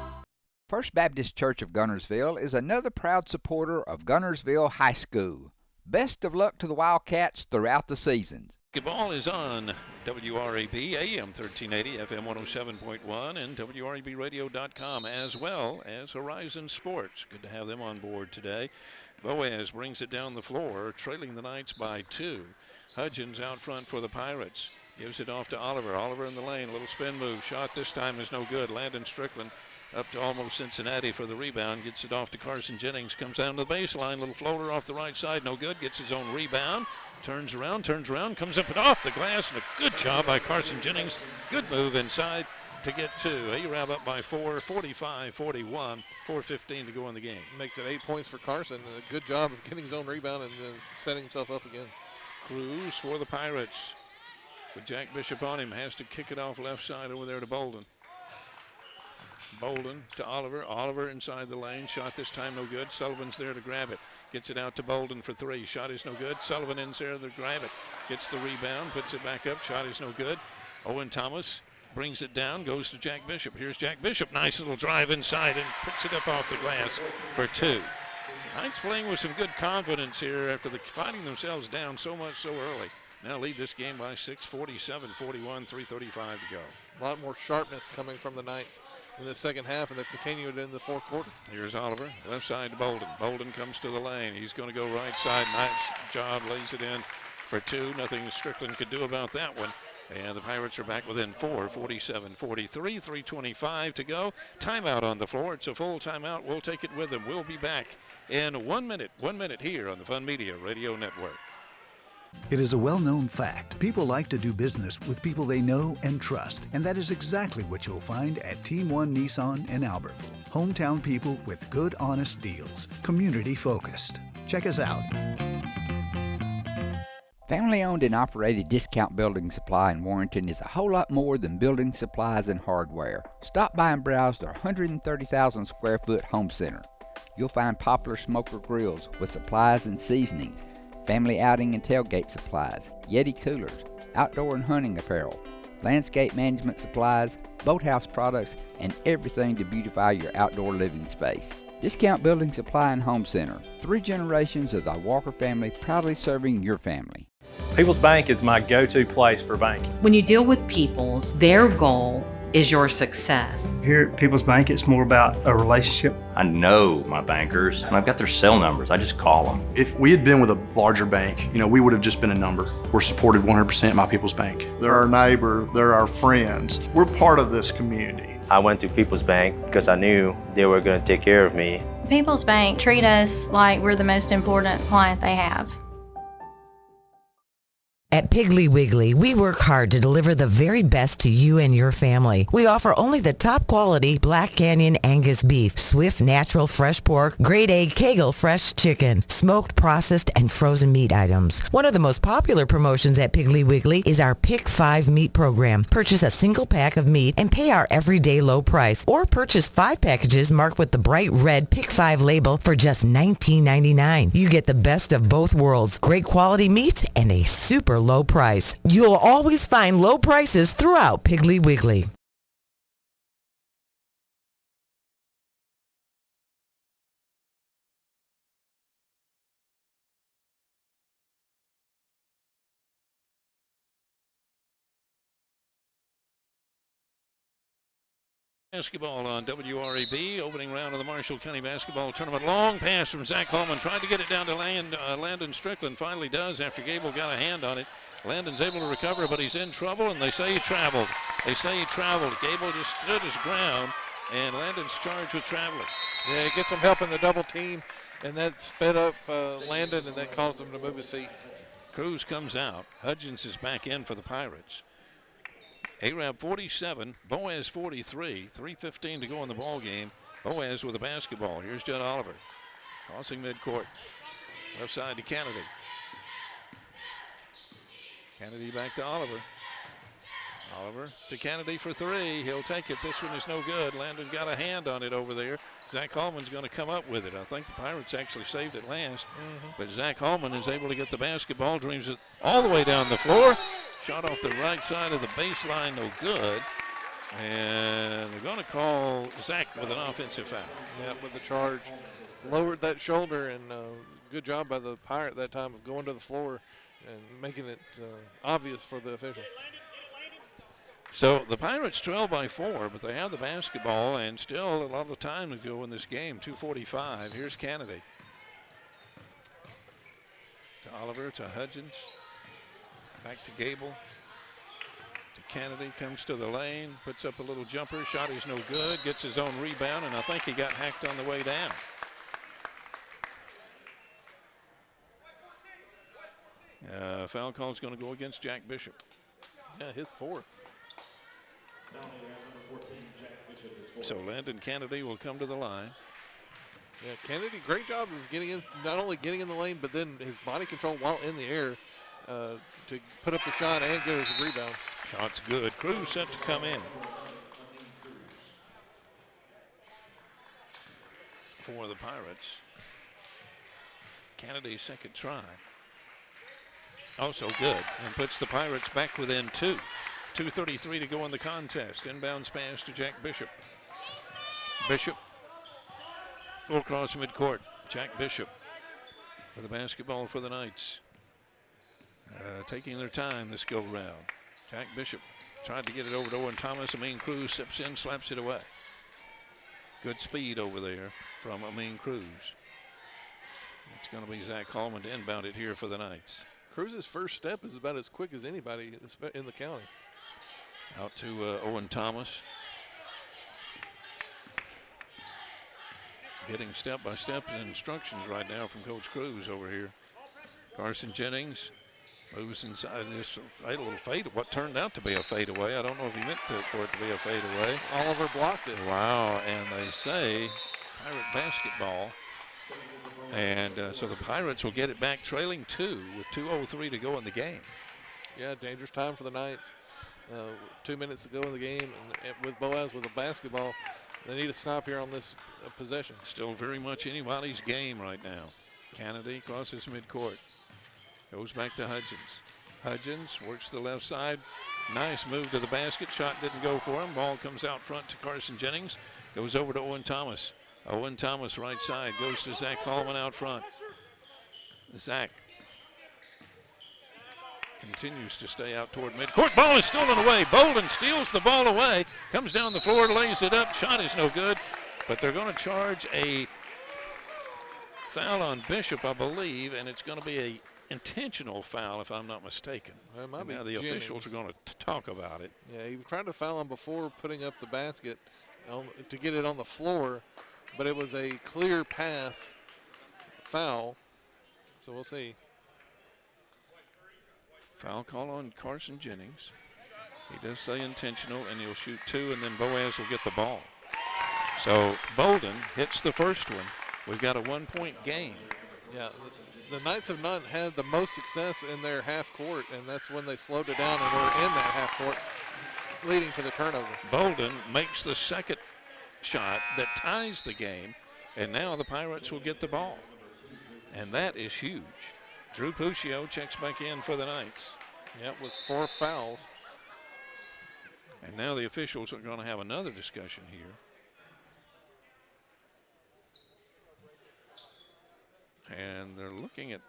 S9: First Baptist Church of Guntersville is another proud supporter of Guntersville High School. Best of luck to the Wildcats throughout the seasons.
S1: Basketball is on WRAB, AM 1380, FM 107.1, and WRABradio.com, as well as Horizon Sports. Good to have them on board today. Boaz brings it down the floor, trailing the Knights by 2. Hudgens out front for the Pirates. Gives it off to Oliver. Oliver in the lane, a little spin move. Shot this time is no good. Landon Strickland up to almost Cincinnati for the rebound. Gets it off to Carson Jennings. Comes down to the baseline. Little floater off the right side. No good. Gets his own rebound. Turns around. Comes up and off the glass. And a good job by Carson Jennings. Good move inside to get 2. Arab up by 4, 45-41. 4:15 to go in the game.
S2: Makes it 8 points for Carson. A good job of getting his own rebound and setting himself up again.
S1: Cruz for the Pirates. With Jack Bishop on him, has to kick it off left side over there to Bolden. Bolden to Oliver. Oliver inside the lane. Shot this time no good. Sullivan's there to grab it. Gets it out to Bolden for 3. Shot is no good. Sullivan in there to grab it. Gets the rebound. Puts it back up. Shot is no good. Owen Thomas brings it down. Goes to Jack Bishop. Here's Jack Bishop. Nice little drive inside and puts it up off the glass for 2. Knights playing with some good confidence here after finding themselves down so much so early. Now lead this game by 6, 47-41, 3:35 to go.
S2: A lot more sharpness coming from the Knights in the second half, and they've continued in the fourth quarter.
S1: Here's Oliver, left side to Bolden. Bolden comes to the lane. He's going to go right side. Nice job, lays it in for 2. Nothing Strickland could do about that one. And the Pirates are back within 4, 47-43, 3:25 to go. Timeout on the floor. It's a full timeout. We'll take it with them. We'll be back in 1 minute. 1 minute here on the Fun Media Radio Network.
S14: It is a well-known fact. People like to do business with people they know and trust, and that is exactly what you'll find at Team One Nissan in Albertville. Hometown people with good, honest deals. Community-focused. Check us out.
S9: Family-owned and operated Discount Building Supply in Warrenton is a whole lot more than building supplies and hardware. Stop by and browse their 130,000 square foot home center. You'll find popular smoker grills with supplies and seasonings, family outing and tailgate supplies, Yeti coolers, outdoor and hunting apparel, landscape management supplies, boathouse products, and everything to beautify your outdoor living space. Discount Building Supply and Home Center. 3 generations of the Walker family proudly serving your family.
S15: People's Bank is my go-to place for banking.
S16: When you deal with People's, their goal is your success.
S25: Here at People's Bank, it's more about a relationship.
S18: I know my bankers, and I've got their cell numbers. I just call them.
S17: If we had been with a larger bank, we would have just been a number. We're supported 100% by People's Bank. They're our neighbor, they're our friends. We're part of this community.
S20: I went to People's Bank because I knew they were going to take care of me.
S19: People's Bank treat us like we're the most important client they have.
S3: At Piggly Wiggly, we work hard to deliver the very best to you and your family. We offer only the top quality Black Canyon Angus beef, Swift natural fresh pork, grade A Kegel fresh chicken, smoked, processed, and frozen meat items. One of the most popular promotions at Piggly Wiggly is our Pick 5 meat program. Purchase a single pack of meat and pay our everyday low price, or purchase 5 packages marked with the bright red Pick 5 label for just $19.99. You get the best of both worlds, great quality meats and a super low price. You'll always find low prices throughout Piggly Wiggly.
S1: Basketball on WRAB, opening round of the Marshall County Basketball Tournament. Long pass from Zach Holman, tried to get it down to Landon Strickland, finally does after Gable got a hand on it. Landon's able to recover, but he's in trouble, and they say he traveled. Gable just stood his ground, and Landon's charged with traveling.
S2: Yeah, he gets some help in the double team, and that sped up Landon, and that caused him to move his feet.
S1: Cruz comes out. Hudgens is back in for the Pirates. Arab 47, Boaz 43, 3:15 to go in the ball game. Boaz with a basketball. Here's Judd Oliver. Crossing midcourt. Left side to Kennedy. Kennedy back to Oliver. Oliver to Kennedy for 3. He'll take it. This one is no good. Landon got a hand on it over there. Zach Hallman's going to come up with it. I think the Pirates actually saved it last. But Zach Hallman is able to get the basketball, dreams it all the way down the floor. Shot off the right side of the baseline, no good. And they're going to call Zach with an offensive foul.
S2: Yeah, with the charge. Lowered that shoulder, and good job by the Pirate that time of going to the floor and making it obvious for the official.
S1: So the Pirates trail by 4, but they have the basketball and still a lot of time to go in this game. 2:45. Here's Kennedy. To Oliver, to Hudgens. Back to Gable. To Kennedy, comes to the lane, puts up a little jumper. Shot is no good, gets his own rebound, and I think he got hacked on the way down. Foul call is going to go against Jack Bishop.
S2: Yeah, his 4th.
S1: So Landon Kennedy will come to the line.
S2: Yeah, Kennedy, great job of getting in, not only getting in the lane, but then his body control while in the air to put up the shot and get his rebound.
S1: Shot's good. Cruz set to come in for the Pirates. Kennedy's second try. Also good, and puts the Pirates back within 2. 2:33 to go in the contest. Inbounds pass to Jack Bishop. Bishop full across midcourt. Jack Bishop with the basketball for the Knights. Taking their time this go round. Jack Bishop tried to get it over to Owen Thomas. Amin Cruz steps in, slaps it away. Good speed over there from Amin Cruz. It's going to be Zach Hallman to inbound it here for the Knights.
S2: Cruz's first step is about as quick as anybody in the county.
S1: Out to Owen Thomas. Getting step-by-step instructions right now from Coach Cruz over here. Carson Jennings moves inside this little fade, what turned out to be a fadeaway. I don't know if he meant for it to be a fadeaway.
S2: Oliver blocked it.
S1: Wow, and they say Pirate basketball. And so the Pirates will get it back trailing 2 with 2:03 to go in the game.
S2: Yeah, dangerous time for the Knights. 2 minutes to go in the game, and with Boaz with a basketball, they need a stop here on this possession.
S1: Still very much anybody's game right now. Kennedy crosses midcourt. Goes back to Hudgens. Hudgens works the left side. Nice move to the basket. Shot didn't go for him. Ball comes out front to Carson Jennings. Goes over to Owen Thomas. Owen Thomas right side. Goes to Zach Hallman out front. Zach continues to stay out toward midcourt. Ball is stolen away. Bolden steals the ball away. Comes down the floor, lays it up. Shot is no good. But they're going to charge a foul on Bishop, I believe, and it's going to be a intentional foul, if I'm not mistaken.
S2: Well, it might be
S1: now the
S2: Jennings.
S1: officials are going to talk about it.
S2: Yeah, he was trying to foul him before putting up the basket to get it on the floor, but it was a clear path foul. So we'll see.
S1: Foul call on Carson Jennings. He does say intentional, and he'll shoot 2, and then Boaz will get the ball. So Bolden hits the first one. We've got a 1-point game.
S2: Yeah, the Knights have not had the most success in their half court, and that's when they slowed it down and were in that half court, leading to the turnover.
S1: Bolden makes the second shot that ties the game, and now the Pirates will get the ball. And that is huge. Drew Puccio checks back in for the Knights.
S2: Yep, with 4 fouls.
S1: And now the officials are going to have another discussion here. And they're looking at,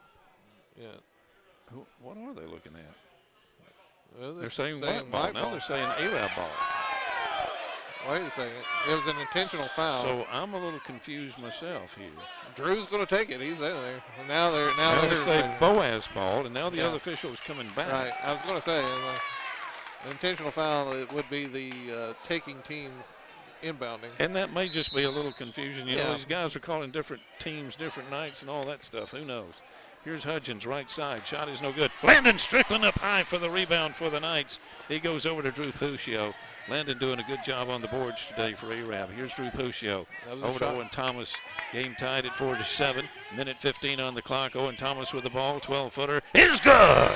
S1: what are they looking at?
S2: Well,
S1: they're saying white ball. Now they're saying Arab ball.
S2: Wait a second. It was an intentional foul.
S1: So I'm a little confused myself here.
S2: Drew's going to take it. He's in there. Now
S1: they're saying Boaz ball, and now the other official is coming back.
S2: Right. I was going to say, an intentional foul, it would be the taking team inbounding.
S1: And that may just be a little confusion. You know, these guys are calling different teams, different nights, and all that stuff. Who knows? Here's Hudgens, right side. Shot is no good. Landon Strickland up high for the rebound for the Knights. He goes over to Drew Puccio. Landon doing a good job on the boards today for Arab. Here's Drew Puccio. Over to Owen Thomas. Game tied at 4-7. Minute 15 on the clock. Owen Thomas with the ball. 12-footer. Is good.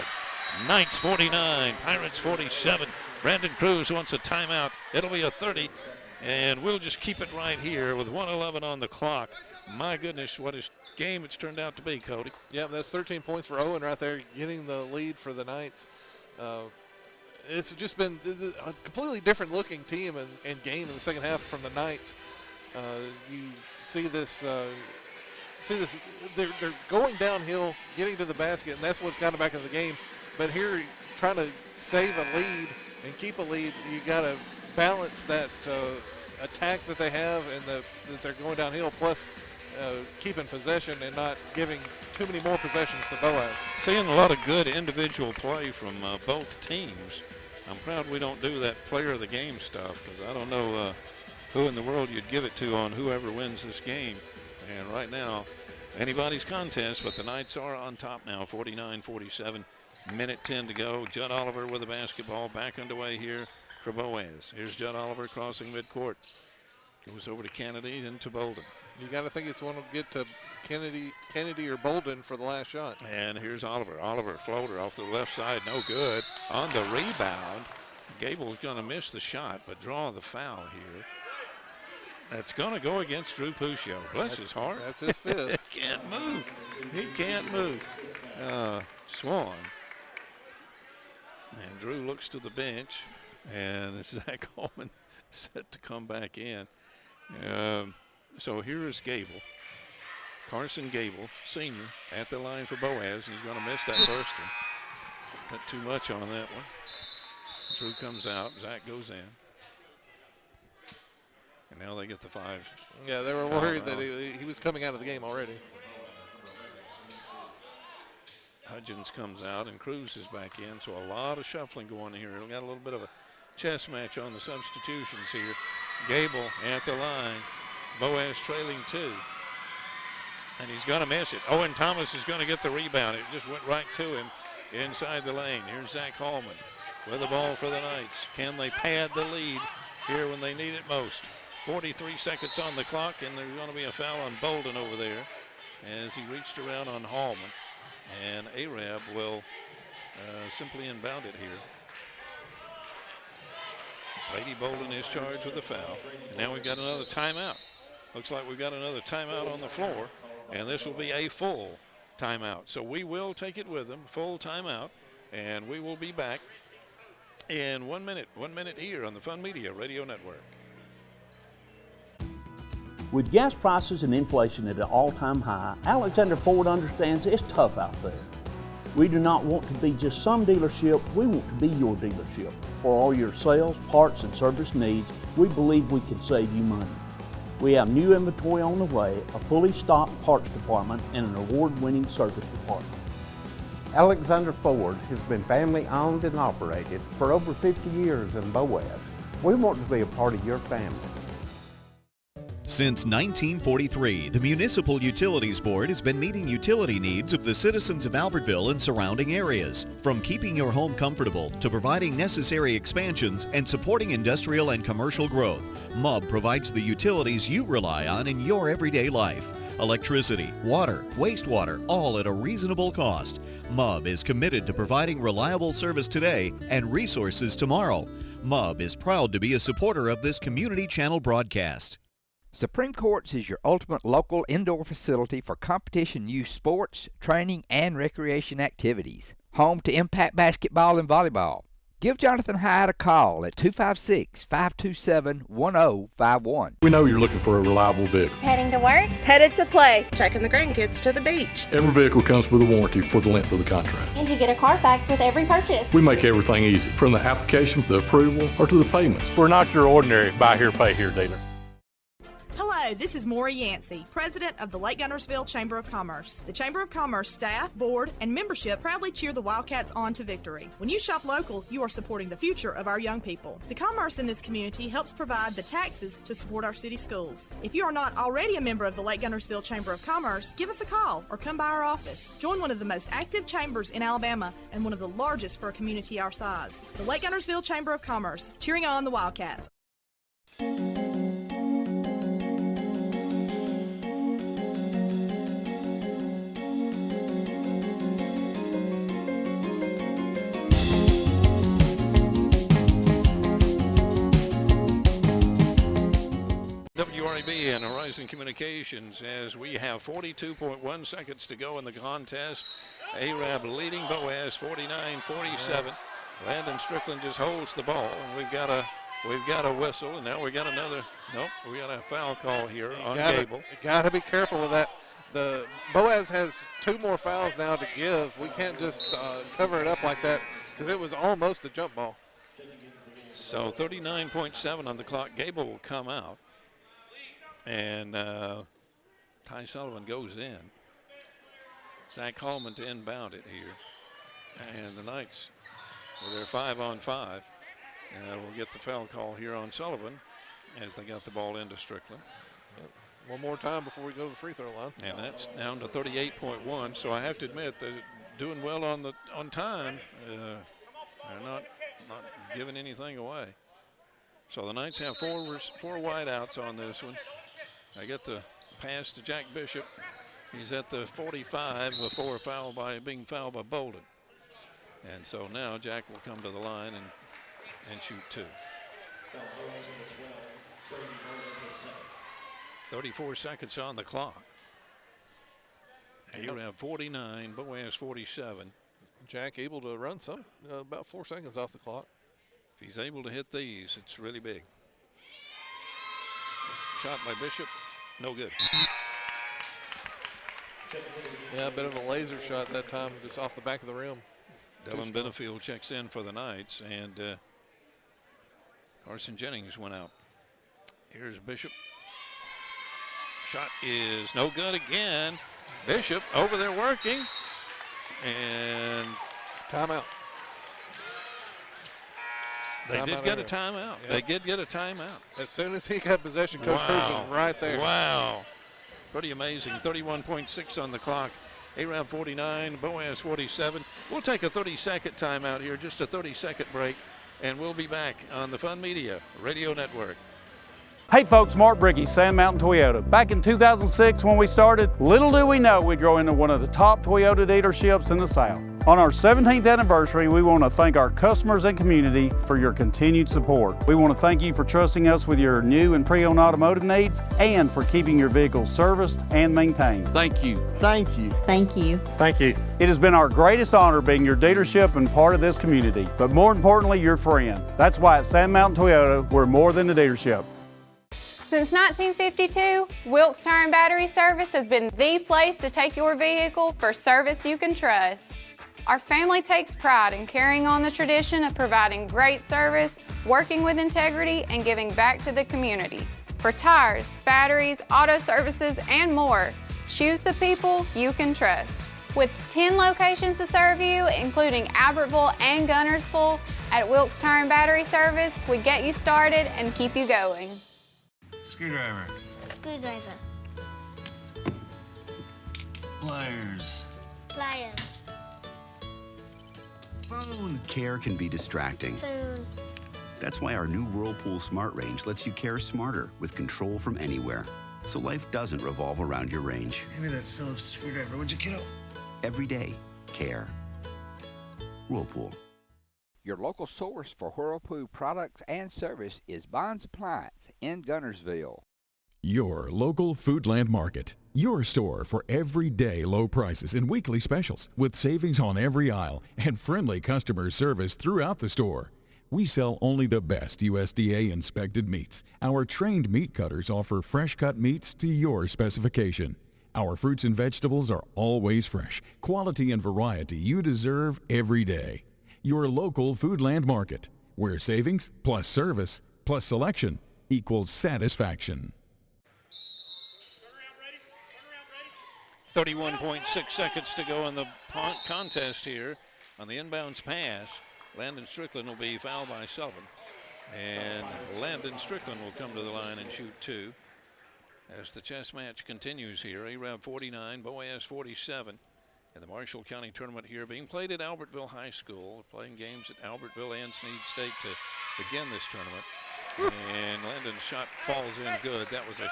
S1: Knights 49. Pirates 47. Brandon Cruz wants a timeout. It'll be a 30. And we'll just keep it right here with 1:11 on the clock. My goodness, what a game it's turned out to be, Cody.
S2: Yeah, that's 13 points for Owen right there, getting the lead for the Knights. It's just been a completely different looking team and game in the second half from the Knights. You see this, they're going downhill, getting to the basket, and that's what's got them back in the game. But here, trying to save a lead and keep a lead, you got to balance that attack that they have and that they're going downhill, plus keeping possession and not giving too many more possessions to Boaz.
S1: Seeing a lot of good individual play from both teams. I'm proud we don't do that player of the game stuff, because I don't know who in the world you'd give it to on whoever wins this game. And right now, anybody's contest, but the Knights are on top now, 49-47. Minute 10 to go. Judd Oliver with the basketball, back underway here for Boaz. Here's Judd Oliver crossing midcourt. Goes over to Kennedy and to Bolden.
S2: You got to think it's one to get to Kennedy or Bolden for the last shot.
S1: And here's Oliver. Oliver, floater off the left side, no good. On the rebound, Gable's going to miss the shot, but draw the foul here. That's going to go against Drew Puccio. Bless his heart.
S2: That's his fifth.
S1: He can't move. He can't move. Swan. And Drew looks to the bench, and Zach Holman set to come back in. So here is Gable. Carson Gable, senior, at the line for Boaz. He's going to miss that first one. Not too much on that one. Drew comes out. Zach goes in. And now they get the 5.
S2: Yeah, they were worried that he was coming out of the game already.
S1: Hudgens comes out and Cruz is back in, so a lot of shuffling going here. We got a little bit of a chess match on the substitutions here. Gable at the line. Boaz trailing 2. And he's going to miss it. Owen Thomas is going to get the rebound. It just went right to him inside the lane. Here's Zach Hallman with the ball for the Knights. Can they pad the lead here when they need it most? 43 seconds on the clock, and there's going to be a foul on Bolden over there as he reached around on Hallman. And Arab will simply inbound it here. Brady Bolden is charged with the foul. And now we've got another timeout. Looks like we've got another timeout on the floor, and this will be a full timeout. So we will take it with them, full timeout, and we will be back in 1 minute. 1 minute here on the Fun Media Radio Network.
S4: With gas prices and inflation at an all-time high, Alexander Ford understands it's tough out there. We do not want to be just some dealership, we want to be your dealership. For all your sales, parts, and service needs, we believe we can save you money. We have new inventory on the way, a fully stocked parts department, and an award-winning service department.
S5: Alexander Ford has been family owned and operated for over 50 years in Boaz. We want to be a part of your family.
S6: Since 1943, the Municipal Utilities Board has been meeting utility needs of the citizens of Albertville and surrounding areas, from keeping your home comfortable to providing necessary expansions and supporting industrial and commercial growth. MUB provides the utilities you rely on in your everyday life. Electricity, water, wastewater, all at a reasonable cost. MUB is committed to providing reliable service today and resources tomorrow. MUB is proud to be a supporter of this community channel broadcast.
S9: Supreme Courts is your ultimate local indoor facility for competition youth sports, training, and recreation activities. Home to Impact Basketball and Volleyball. Give Jonathan Hyde a call at 256-527-1051.
S8: We know you're looking for a reliable vehicle.
S10: Heading to work? Headed to play. Taking the grandkids to the beach.
S8: Every vehicle comes with a warranty for the length of the contract.
S10: And you get a Carfax with every purchase.
S8: We make everything easy, from the application to the approval or to the payments.
S15: We're not your ordinary buy here, pay here dealer.
S12: Hello, this is Maury Yancey, President of the Lake Guntersville Chamber of Commerce. The Chamber of Commerce staff, board, and membership proudly cheer the Wildcats on to victory. When you shop local, you are supporting the future of our young people. The commerce in this community helps provide the taxes to support our city schools. If you are not already a member of the Lake Guntersville Chamber of Commerce, give us a call or come by our office. Join one of the most active chambers in Alabama and one of the largest for a community our size. The Lake Guntersville Chamber of Commerce, cheering on the Wildcats.
S1: WRAB and Horizon Communications as we have 42.1 seconds to go in the contest. Arab leading Boaz 49-47. Landon Strickland just holds the ball, and we've got a whistle, and now we got another. Nope, we got a foul call here on Gable.
S2: Got to be careful with that. The Boaz has 2 more fouls now to give. We can't just cover it up like that because it was almost a jump ball.
S1: So 39.7 on the clock. Gable will come out. And Ty Sullivan goes in. Zach Coleman to inbound it here. And the Knights with their 5-on-5 will get the foul call here on Sullivan as they got the ball into Strickland.
S2: One more time before we go to the free throw line.
S1: And that's down to 38.1. So I have to admit they're doing well on time. They're not giving anything away. So the Knights have four wideouts on this one. I get the pass to Jack Bishop. He's at the 45 before being fouled by Bolden. And so now Jack will come to the line and shoot 2. 34 seconds on the clock. You have 49, Boaz 47.
S2: Jack able to run some, about 4 seconds off the clock.
S1: If he's able to hit these, it's really big. Shot by Bishop, no good.
S2: Yeah, a bit of a laser shot that time, just off the back of the rim.
S1: Dylan Benefield checks in for the Knights, and Carson Jennings went out. Here's Bishop. Shot is no good again. Bishop over there working, and
S2: timeout.
S1: They did get a timeout. Yep. They did get a timeout.
S2: As soon as he got possession, Coach Cruz was right there.
S1: Wow. Pretty amazing. 31.6 on the clock. Arab 49, Boaz 47. We'll take a 30-second timeout here, just a 30-second break, and we'll be back on the Fun Media Radio Network.
S21: Hey folks, Mark Briggy, Sand Mountain Toyota. Back in 2006 when we started, little do we know we'd grow into one of the top Toyota dealerships in the South. On our 17th anniversary, we want to thank our customers and community for your continued support. We want to thank you for trusting us with your new and pre-owned automotive needs and for keeping your vehicles serviced and maintained. Thank you. Thank you.
S19: Thank you.
S21: Thank you. It has been our greatest honor being your dealership and part of this community, but more importantly, your friend. That's why at Sand Mountain Toyota, we're more than a dealership.
S11: Since 1952, Wilkes Tire and Battery Service has been the place to take your vehicle for service you can trust. Our family takes pride in carrying on the tradition of providing great service, working with integrity, and giving back to the community. For tires, batteries, auto services, and more, choose the people you can trust. With 10 locations to serve you, including Albertville and Guntersville, at Wilkes Tire and Battery Service, we get you started and keep you going.
S13: Screwdriver.
S7: Screwdriver.
S13: Pliers.
S7: Pliers.
S13: Phone.
S14: Care can be distracting.
S7: Phone.
S14: That's why our new Whirlpool Smart Range lets you care smarter with control from anywhere. So life doesn't revolve around your range.
S13: Give me that Phillips screwdriver, would you, kiddo?
S14: Every day, care. Whirlpool.
S9: Your local source for Whirlpool products and service is Bond's Appliance in Gunnersville.
S22: Your local Foodland Market. Your store for everyday low prices and weekly specials with savings on every aisle and friendly customer service throughout the store. We sell only the best USDA inspected meats. Our trained meat cutters offer fresh cut meats to your specification. Our fruits and vegetables are always fresh, quality and variety you deserve every day. Your local Foodland Market, where savings plus service plus selection equals satisfaction.
S1: 31.6 seconds to go in the contest here on the inbounds pass. Landon Strickland will be fouled by Sullivan, and Landon Strickland will come to the line and shoot two. As the chess match continues here, Arab 49, Boaz 47. In the Marshall County tournament here being played at Albertville High School. We're playing games at Albertville and Snead State to begin this tournament. And Landon's shot falls in good. That was a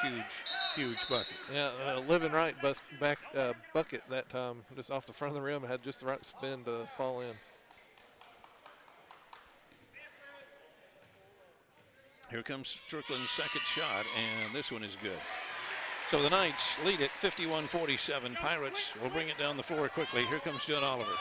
S1: huge bucket.
S2: Yeah, Living Right bucket that time, just off the front of the rim, had just the right spin to fall in.
S1: Here comes Strickland's second shot, and this one is good. So the Knights lead it 51-47. Pirates will bring it down the floor quickly. Here comes Judd Oliver.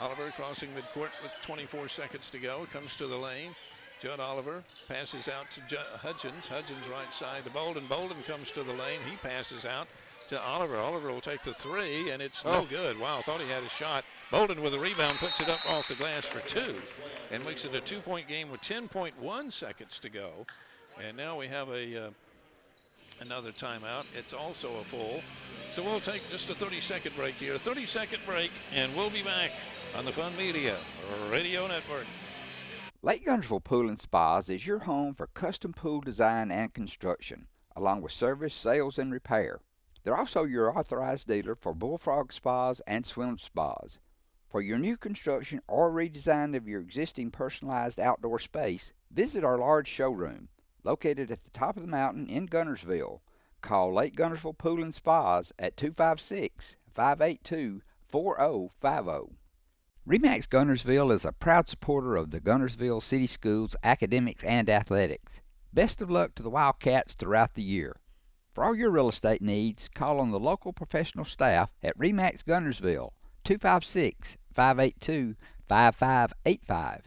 S1: Oliver crossing midcourt with 24 seconds to go. Comes to the lane. Judd Oliver passes out to Hudgens. Hudgens right side to Bolden. Bolden comes to the lane. He passes out to Oliver. Oliver will take the three, and it's no good. Wow, thought he had a shot. Bolden with a rebound puts it up off the glass for two and makes it a 2-point game with 10.1 seconds to go. And now we have another timeout. It's also a full. So we'll take just a 30-second break here. 30-second break, and we'll be back on the Fun Media Radio Network.
S9: Lake Gunnersville Pool and Spas is your home for custom pool design and construction, along with service, sales, and repair. They're also your authorized dealer for Bullfrog Spas and Swim Spas. For your new construction or redesign of your existing personalized outdoor space, visit our large showroom, located at the top of the mountain in Gunnersville. Call Lake Gunnersville Pool and Spas at 256-582-4050. RE/MAX Gunnersville is a proud supporter of the Gunnersville City Schools academics and athletics. Best of luck to the Wildcats throughout the year. For all your real estate needs, call on the local professional staff at RE/MAX Gunnersville, 256-582-5585.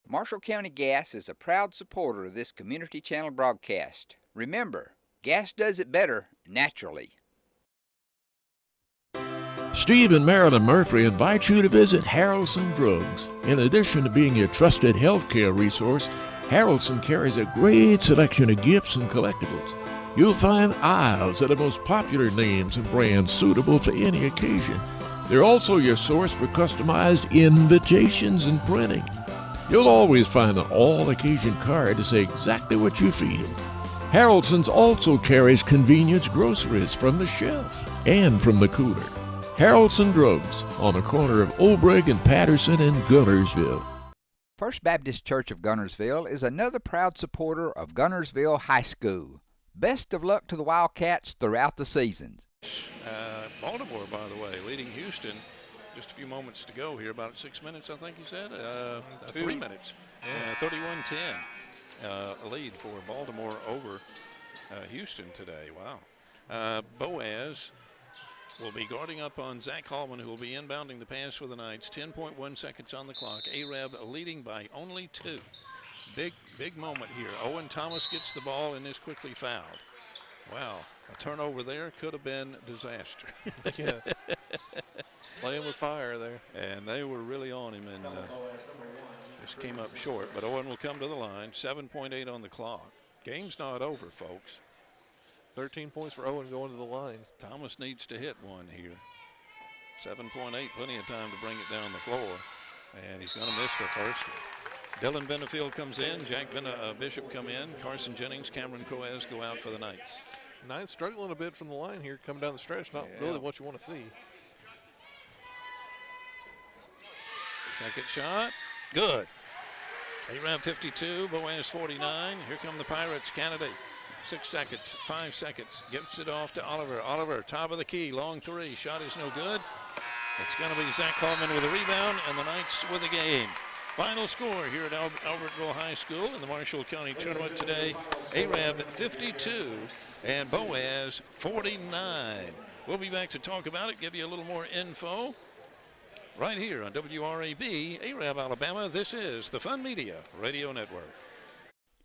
S9: Marshall County Gas is a proud supporter of this community channel broadcast. Remember, gas does it better naturally.
S23: Steve and Marilyn Murphy invite you to visit Harrelson Drugs. In addition to being your trusted healthcare resource, Harrelson carries a great selection of gifts and collectibles. You'll find aisles of the most popular names and brands suitable for any occasion. They're also your source for customized invitations and printing. You'll always find an all-occasion card to say exactly what you feel. Harrelson's also carries convenience groceries from the shelf and from the cooler. Harrelson Drugs on the corner of Olbrich and Patterson in Gunnersville.
S9: First Baptist Church of Gunnersville is another proud supporter of Gunnersville High School. Best of luck to the Wildcats throughout the seasons.
S1: Baltimore, by the way, leading Houston. Just a few moments to go here, about 6 minutes, I think you said. 3 minutes. 31-10 lead for Baltimore over Houston today. Wow. Boaz will be guarding up on Zach Hallman, who will be inbounding the pass for the Knights. 10.1 seconds on the clock. Arab leading by only 2. Big moment here. Owen Thomas gets the ball and is quickly fouled. Wow, a turnover there could have been disaster.
S2: Yes. Playing with fire there.
S1: And they were really on him and just came up short. But Owen will come to the line. 7.8 on the clock. Game's not over, folks.
S2: 13 points for Owen going to the line.
S1: Thomas needs to hit one here. 7.8, plenty of time to bring it down the floor. And he's going to miss the first one. Dylan Benefield comes in. Jack Bishop come in. Carson Jennings, Cameron Coez go out for the Knights.
S2: Knights struggling a bit from the line here, coming down the stretch. Not really what you want to see.
S1: Second shot. Good. A-Rab 52, Boaz 49. Here come the Pirates. Kennedy. 6 seconds, 5 seconds. Gets it off to Oliver. Oliver, top of the key, long three. Shot is no good. It's going to be Zach Coleman with a rebound, and the Knights with the game. Final score here at Albertville High School in the Marshall County Tournament today. A-Rab 52 and Boaz 49. We'll be back to talk about it, give you a little more info right here on WRAB, A-Rab, Alabama. This is the Fun Media Radio Network.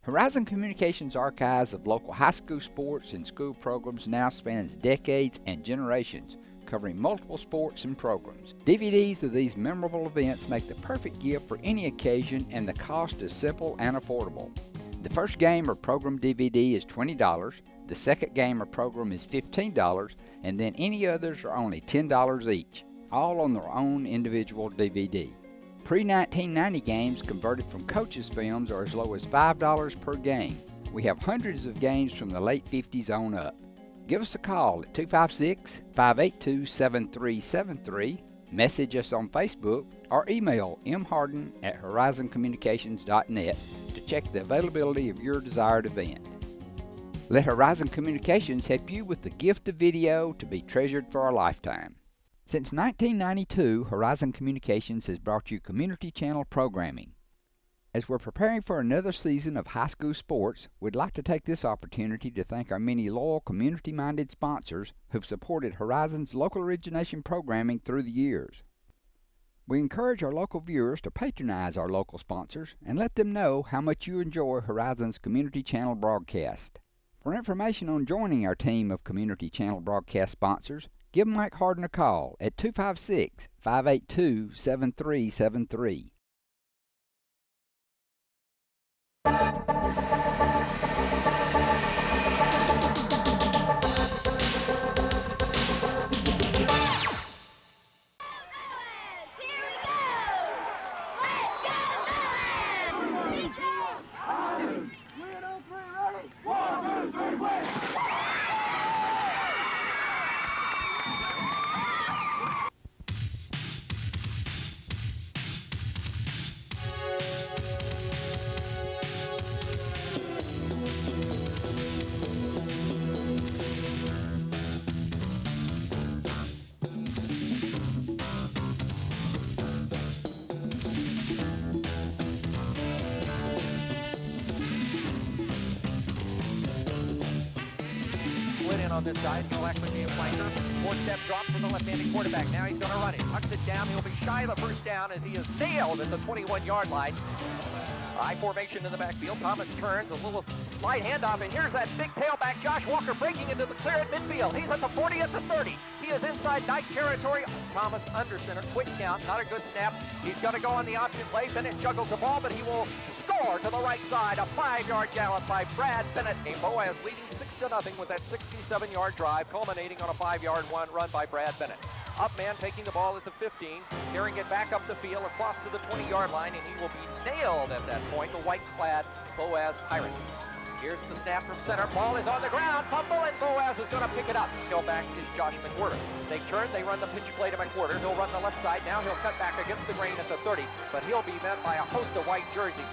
S9: Horizon Communications' archives of local high school sports and school programs now spans decades and generations, covering multiple sports and programs. DVDs of these memorable events make the perfect gift for any occasion, and the cost is simple and affordable. The first game or program DVD is $20, the second game or program is $15, and then any others are only $10 each, all on their own individual DVD. Pre-1990 games converted from coaches' films are as low as $5 per game. We have hundreds of games from the late 50s on up. Give us a call at 256-582-7373, message us on Facebook, or email mharden@horizoncommunications.net to check the availability of your desired event. Let Horizon Communications help you with the gift of video to be treasured for a lifetime. Since 1992, Horizon Communications has brought you community channel programming. As we're preparing for another season of high school sports, we'd like to take this opportunity to thank our many loyal community-minded sponsors who've supported Horizon's local origination programming through the years. We encourage our local viewers to patronize our local sponsors and let them know how much you enjoy Horizon's community channel broadcast. For information on joining our team of community channel broadcast sponsors, give Mike Harden a call at 256-582-7373.
S7: On this side, he'll actually be a flanker. Four-step drop from the left-handed quarterback. Now he's going to run it. Tucks it down. He'll be shy of the first down as he is nailed at the 21-yard line. High formation in the backfield. Thomas turns, a little slide handoff, and here's that big tailback, Josh Walker, breaking into the clear at midfield. He's at the 40, at the 30. He is inside Knight territory. Thomas under center, quick count, not a good snap. He's going to go on the option play. Bennett juggles the ball, but he will score to the right side. A 5-yard gallop by Brad Bennett. Boaz leading 6-0 with that 67-yard drive, culminating on a 5-yard run by Brad Bennett. Up man taking the ball at the 15, carrying it back up the field across to the 20-yard line, and he will be nailed at that point, the white-clad Boaz Pirate. Here's the snap from center. Ball is on the ground. Fumble, and Boaz is going to pick it up. Still back is Josh McWhirter. They turn. They run the pitch play to McWhirter. He'll run the left side. Now he'll cut back against the grain at the 30, but he'll be met by a host of white jerseys.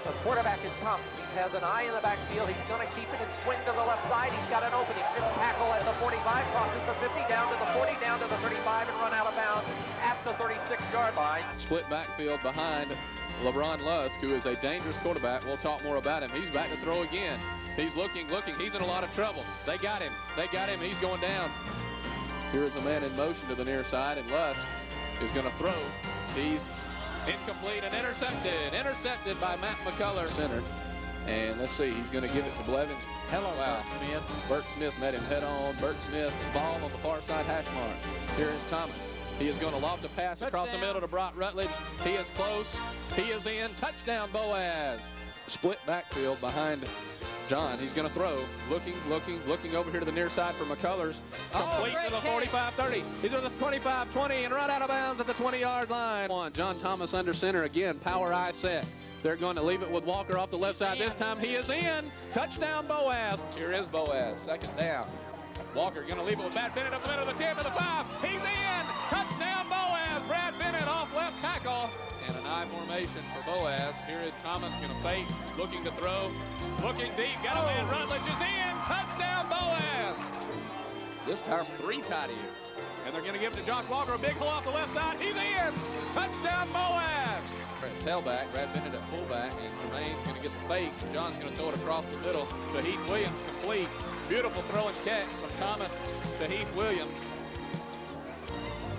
S7: The quarterback is Thomas. He has an eye in the backfield. He's going to keep it and swing to the left side. He's got an opening. Good tackle at the 45. Crosses the 50, down to the 40, down to the 35, and run out of bounds at the 36-yard line.
S16: Split backfield behind LeBron Lusk, who is a dangerous quarterback. We'll talk more about him. He's back to throw again. He's looking. He's in a lot of trouble. They got him. He's going down. Here's a man in motion to the near side, and Lusk is going to throw. He's incomplete and intercepted by Matt McCullough. Center. And let's see, he's going to give it to Blevins. Hello, wow, Smith. Bert Smith met him head on. Bert Smith, ball on the far side hash mark. Here is Thomas. He is going to loft a pass across the middle to Brock Rutledge. He is close. He is in. Touchdown, Boaz. Split backfield behind John. He's going to throw. Looking over here to the near side for McCullers. Complete to the 45-30. He's at the 25-20 and run out of bounds at the 20-yard line. John Thomas under center again. Power I set. They're going to leave it with Walker off the left side. This time he is in. Touchdown, Boaz. Here is Boaz. Second down. Walker going to leave it with Brad Bennett up the middle of the 10 to the 5. He's in. Touchdown, Boaz. Brad Bennett off left tackle. And an I formation for Boaz. Here is Thomas going to fake. Looking to throw. Looking deep. Got a man. Rutledge is in. Touchdown, Boaz. This time 3 tight ends. And they're going to give it to Josh Walker. A big hole off the left side. He's in. Touchdown, Boaz. Tailback, Brad Bennett at fullback, and Jermaine's going to get the fake. John's going to throw it across the middle to Heath Williams, complete. Beautiful throw and catch from Thomas to Heath Williams.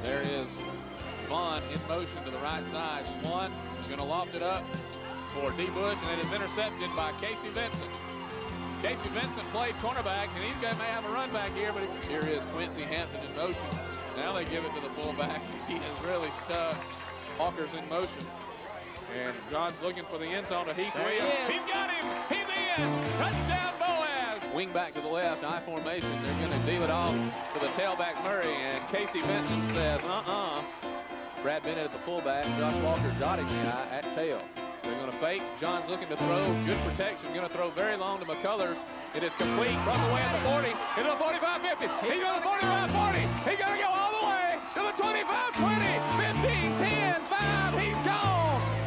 S16: There is Vaughn in motion to the right side. Swan is going to loft it up for D. Bush, and it is intercepted by Casey Vincent. Casey Vincent played cornerback, and may have a run back here, but here is Quincy Hampton in motion. Now they give it to the fullback. He is really stuck. Walker's in motion. And John's looking for the end zone to Heath Williams. He's got him. He's in. Touchdown, Boaz. Wing back to the left, I formation. They're going to deal it off to the tailback Murray. And Casey Benson says, Brad Bennett at the fullback. Josh Walker dotting the eye at tail. They're going to fake. John's looking to throw. Good protection. Going to throw very long to McCullers. It is complete. Broke away at the 40. Into the 45-50. He's on the 45-40. He's going to go all the way to the 25-20. 15, 10, 5. He's gone.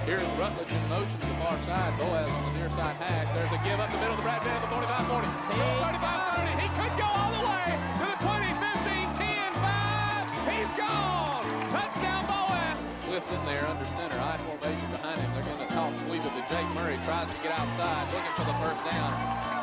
S16: Here's Rutledge in motion to the far side. Boaz on the near side hash. There's a give up the middle to Brad Bennett at the 45-40. 35-30. He could go all the way to the 20, 15, 10, 5. He's gone. Touchdown, Boaz. Cliff's in there under center. I formation behind him. They're going to toss sweep it to Jake Murray. Tries to get outside, looking for the first down.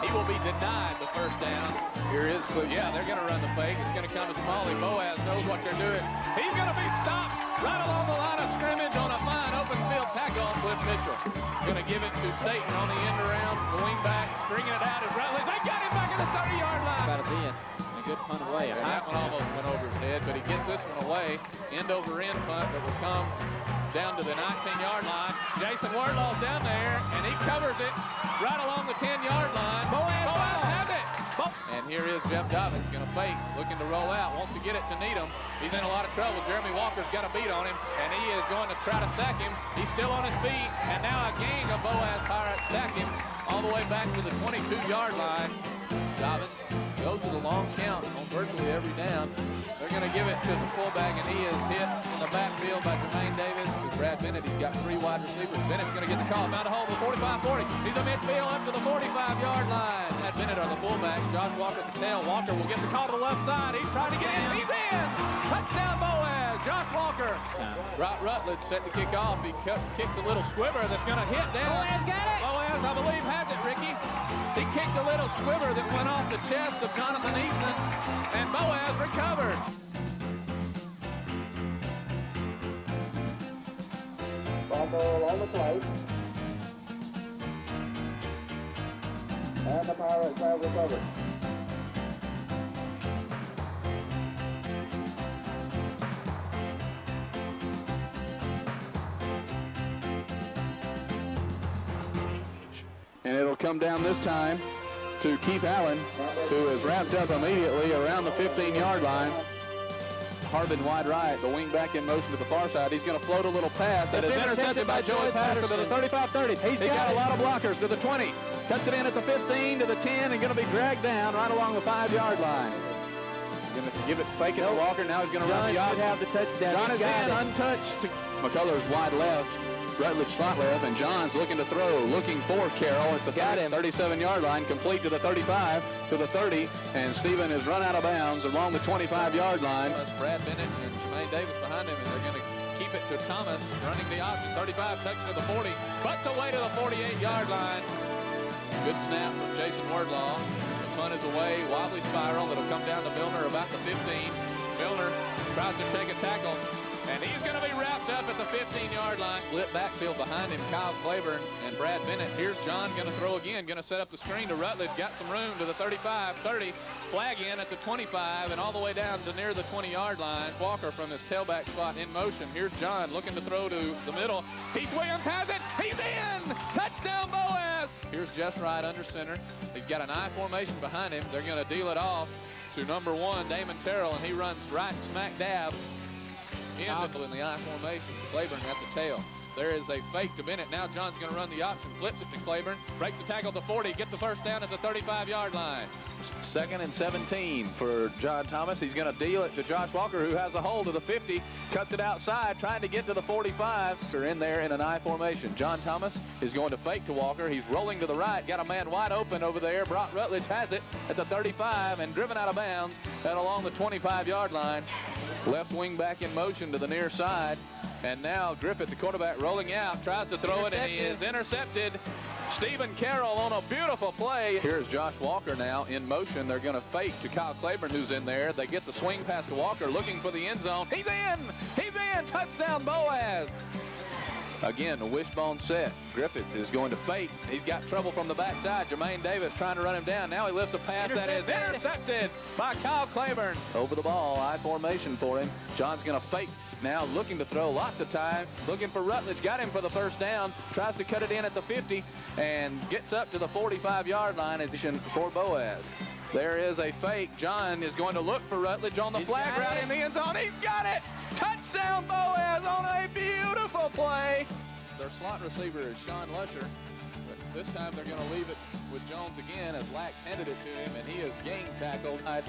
S16: He will be denied the first down. Here is Cliff. Yeah, they're going to run the fake. It's going to come to Smalley. Boaz knows what they're doing. He's going to be stopped right along the line of scrimmage on a fine open field tackle. Cliff Mitchell going to give it to Staten on the end around. The wing back, stringing it out is Rutledge. They got him back at the 30-yard line. About to be in. A good punt away. And that one almost went over his head, but he gets this one away. End over end punt that will come down to the 19-yard line. Jason Wardlaw's down there, and he covers it right along the 10-yard line. Boaz has it. And here is Jeff Dobbins going to fake, looking to roll out, wants to get it to Needham. He's in a lot of trouble. Jeremy Walker's got a beat on him, and he is going to try to sack him. He's still on his feet, and now a gang of Boaz Pirates sack him all the way back to the 22-yard line. Dobbins goes to the long count on virtually every down. They're going to give it to the fullback, and he is hit in the backfield by Jermaine Davis. With Brad Bennett, he's got 3 wide receivers. Bennett's going to get the call. Found a hole to the 45-40. He's a midfield up to the 45-yard line. Brad Bennett on the fullback. Josh Walker at the tail. Walker will get the call to the left side. He's trying to get in. He's in. Touchdown, Boaz. Josh Walker. Rutledge set to kick off. He kicks a little squibber that's going to hit down. Boaz got it. Boaz, I believe, has it, Ricky. He kicked a little squibber that went off the chest of Jonathan Easton, and Boaz recovered.
S17: Ball on the plate. And the Pirates have recovered.
S16: And it'll come down this time to Keith Allen, who is wrapped up immediately around the 15-yard line. Harbin wide right, the wing back in motion to the far side. He's going to float a little pass that is intercepted by Joey Pastor to the 35-30. He's got a lot of blockers to the 20. Cuts it in at the 15 to the 10 and going to be dragged down right along the 5-yard line. Going to give it, fake it to Walker. Now he's going to run the option.
S17: Have the touchdown.
S16: John is in, untouched. McCullers wide left. Rutledge slot left, and John's looking to throw, looking for Carroll at the 37-yard line, complete to the 35, to the 30, and Stephen is run out of bounds along the 25-yard line. That's Brad Bennett and Jermaine Davis behind him, and they're going to keep it to Thomas, running the option, 35, takes it to the 40, butts away to the 48-yard line. Good snap from Jason Wardlaw. The punt is away, wobbly spiral that'll come down to Milner about the 15. Milner tries to shake a tackle. And he's going to be wrapped up at the 15-yard line. Split backfield behind him, Kyle Claiborne and Brad Bennett. Here's John going to throw again, going to set up the screen to Rutledge. Got some room to the 35, 30, flag in at the 25, and all the way down to near the 20-yard line. Walker from his tailback spot in motion. Here's John looking to throw to the middle. Heath Williams has it. He's in. Touchdown, Boaz. Here's Jess Wright under center. He's got an I formation behind him. They're going to deal it off to number 1, Damon Terrell, and he runs right smack dab in the I formation. Claiborne at the tail. There is a fake to Bennett. Now John's going to run the option. Flips it to Claiborne. Breaks the tackle at the 40. Gets the first down at the 35-yard line. 2nd and 17 for John Thomas. He's going to deal it to Josh Walker, who has a hold of the 50. Cuts it outside, trying to get to the 45. They're in there in an I formation. John Thomas is going to fake to Walker. He's rolling to the right. Got a man wide open over there. Brock Rutledge has it at the 35 and driven out of bounds and along the 25-yard line. Left wing back in motion to the near side. And now Griffith, the quarterback, rolling out, tries to throw it, and he is intercepted. Stephen Carroll on a beautiful play. Here's Josh Walker now in motion. They're going to fake to Kyle Claiborne, who's in there. They get the swing pass to Walker, looking for the end zone. He's in! He's in! Touchdown, Boaz! Again, a wishbone set. Griffith is going to fake. He's got trouble from the backside. Jermaine Davis trying to run him down. Now he lifts a pass that is intercepted by Kyle Claiborne. Over the ball, I formation for him. John's going to fake. Now looking to throw lots of time, looking for Rutledge, got him for the first down, tries to cut it in at the 50 and gets up to the 45-yard line as for Boaz. There is a fake. John is going to look for Rutledge on the flag route in the end zone. He's got it! Touchdown, Boaz on a beautiful play. Their slot receiver is Sean Lutcher, but this time they're going to leave it with Jones again as Lax handed it to him, and he is gang tackled as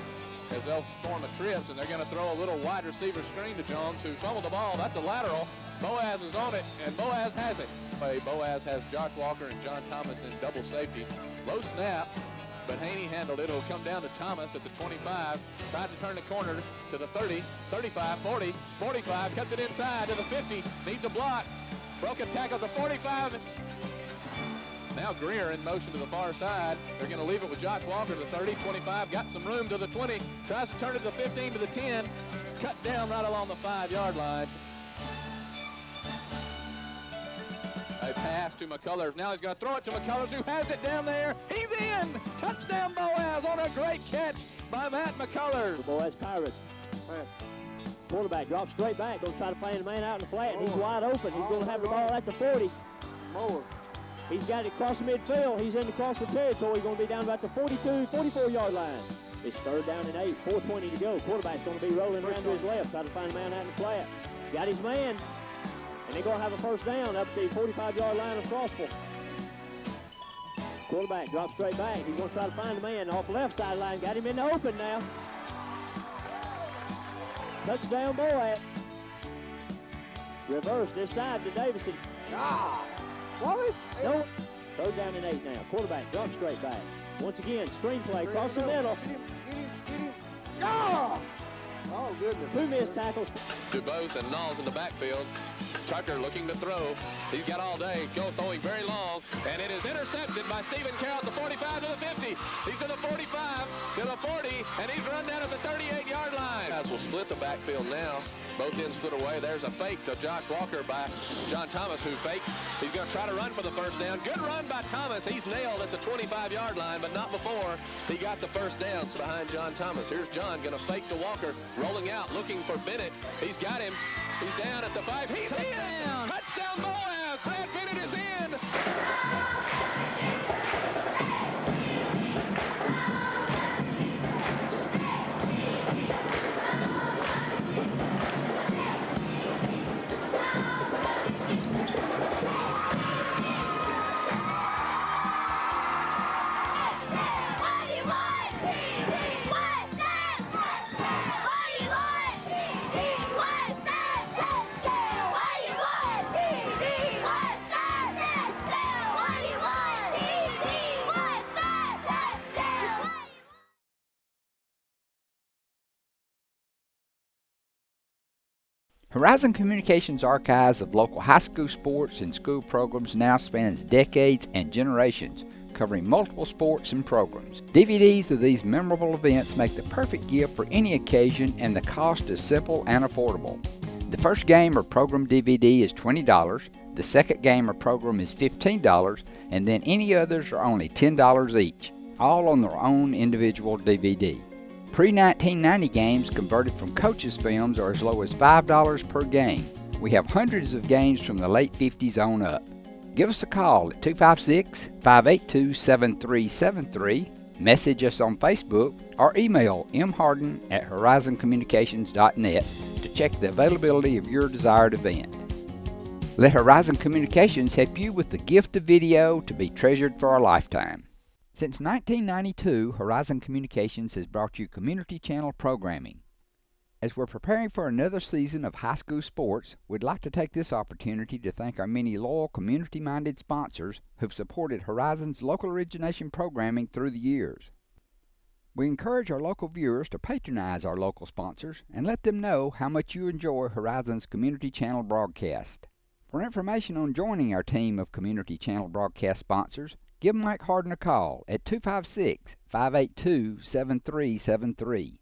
S16: they'll form a trips, and they're going to throw a little wide receiver screen to Jones, who fumbled the ball. That's a lateral. Boaz is on it, and Boaz has it. Boaz has Josh Walker and John Thomas in double safety. Low snap, but Haney handled it. It'll come down to Thomas at the 25. Tries to turn the corner to the 30, 35, 40, 45. Cuts it inside to the 50. Needs a block. Broken tackle to 45. Now Greer in motion to the far side. They're going to leave it with Josh Walker to the 30, 25. Got some room to the 20. Tries to turn it to the 15 to the 10. Cut down right along the 5-yard line. A pass to McCullers. Now he's going to throw it to McCullers, who has it down there. He's in! Touchdown, Boaz on a great catch by Matt McCullers.
S3: Boaz Pirates. Quarterback drops straight back. Going to try to find the man out in the flat. He's wide open. He's going to have the ball at the 40. More. He's got it across the midfield. He's in across the territory. He's going to be down about the 42, 44-yard line. It's 3rd down and 8, 4:20 to go. Quarterback's going to be rolling around to his left, trying to find a man out in the flat. Got his man, and they're going to have a first down up the 45-yard line of Crossville. Quarterback drops straight back. He's going to try to find a man off the left sideline. Got him in the open now. Touchdown, Boaz. Reverse this side to Davison. No. 3rd down and 8 now. Quarterback drops straight back. Once again, screenplay across the middle. Oh, goodness. 2 missed tackles.
S16: DuBose and Knowles in the backfield. Tucker looking to throw. He's got all day. Throwing very long. And it is intercepted by Stephen Carroll at the 45 to the 50. He's to the 45 to the 40. And he's run down at the 38-yard line. Guys will split the backfield now. Both ends split away. There's a fake to Josh Walker by John Thomas, who fakes. He's going to try to run for the first down. Good run by Thomas. He's nailed at the 25-yard line, but not before he got the first down behind John Thomas. Here's John going to fake to Walker, rolling out, looking for Bennett. He's got him. He's down at the 5. He's in! Touchdown, Boaz! Brad Bennett is in!
S9: Horizon Communications' archives of local high school sports and school programs now spans decades and generations, covering multiple sports and programs. DVDs of these memorable events make the perfect gift for any occasion, and the cost is simple and affordable. The first game or program DVD is $20, the second game or program is $15, and then any others are only $10 each, all on their own individual DVD. Pre-1990 games converted from coaches' films are as low as $5 per game. We have hundreds of games from the late 50s on up. Give us a call at 256-582-7373, message us on Facebook, or email mharden@horizoncommunications.net to check the availability of your desired event. Let Horizon Communications help you with the gift of video to be treasured for a lifetime. Since 1992, Horizon Communications has brought you community channel programming. As we're preparing for another season of high school sports, we'd like to take this opportunity to thank our many loyal community-minded sponsors who've supported Horizon's local origination programming through the years. We encourage our local viewers to patronize our local sponsors and let them know how much you enjoy Horizon's community channel broadcast. For information on joining our team of community channel broadcast sponsors, give Mike Harden a call at 256-582-7373.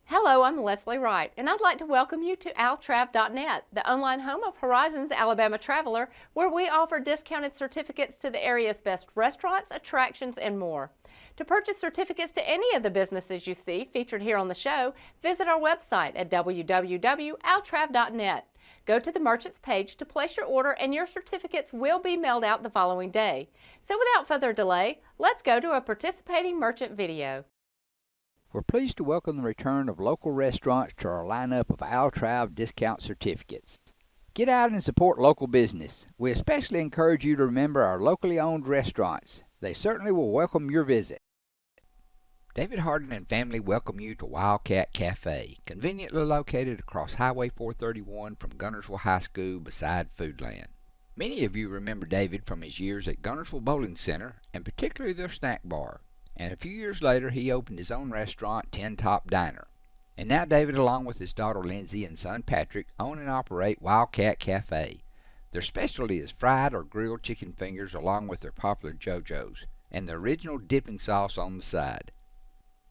S4: Hello, I'm Leslie Wright, and I'd like to welcome you to altrav.net, the online home of Horizon's Alabama Traveler, where we offer discounted certificates to the area's best restaurants, attractions, and more. To purchase certificates to any of the businesses you see featured here on the show, visit our website at www.altrav.net. Go to the Merchants page to place your order, and your certificates will be mailed out the following day. So without further delay, let's go to a participating merchant video.
S9: We're pleased to welcome the return of local restaurants to our lineup of Altrav discount certificates. Get out and support local business. We especially encourage you to remember our locally owned restaurants. They certainly will welcome your visit. David Harden and family welcome you to Wildcat Cafe, conveniently located across Highway 431 from Guntersville High School beside Foodland. Many of you remember David from his years at Guntersville Bowling Center, and particularly their snack bar. And a few years later, he opened his own restaurant, Tin Top Diner. And now David, along with his daughter Lindsay and son Patrick, own and operate Wildcat Cafe. Their specialty is fried or grilled chicken fingers along with their popular JoJo's and the original dipping sauce on the side.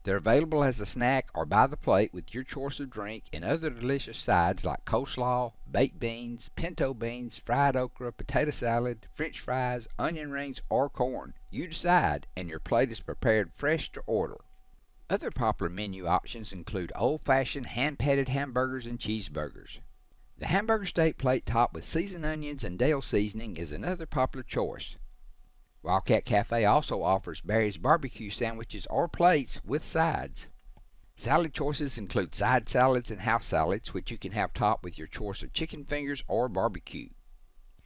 S9: They're available as a snack or by the plate with your choice of drink and other delicious sides like coleslaw, baked beans, pinto beans, fried okra, potato salad, french fries, onion rings, or corn. You decide, and your plate is prepared fresh to order. Other popular menu options include old-fashioned hand-patted hamburgers and cheeseburgers. The hamburger steak plate topped with seasoned onions and Dale seasoning is another popular choice. Wildcat Cafe also offers Barry's barbecue sandwiches or plates with sides. Salad choices include side salads and house salads, which you can have topped with your choice of chicken fingers or barbecue.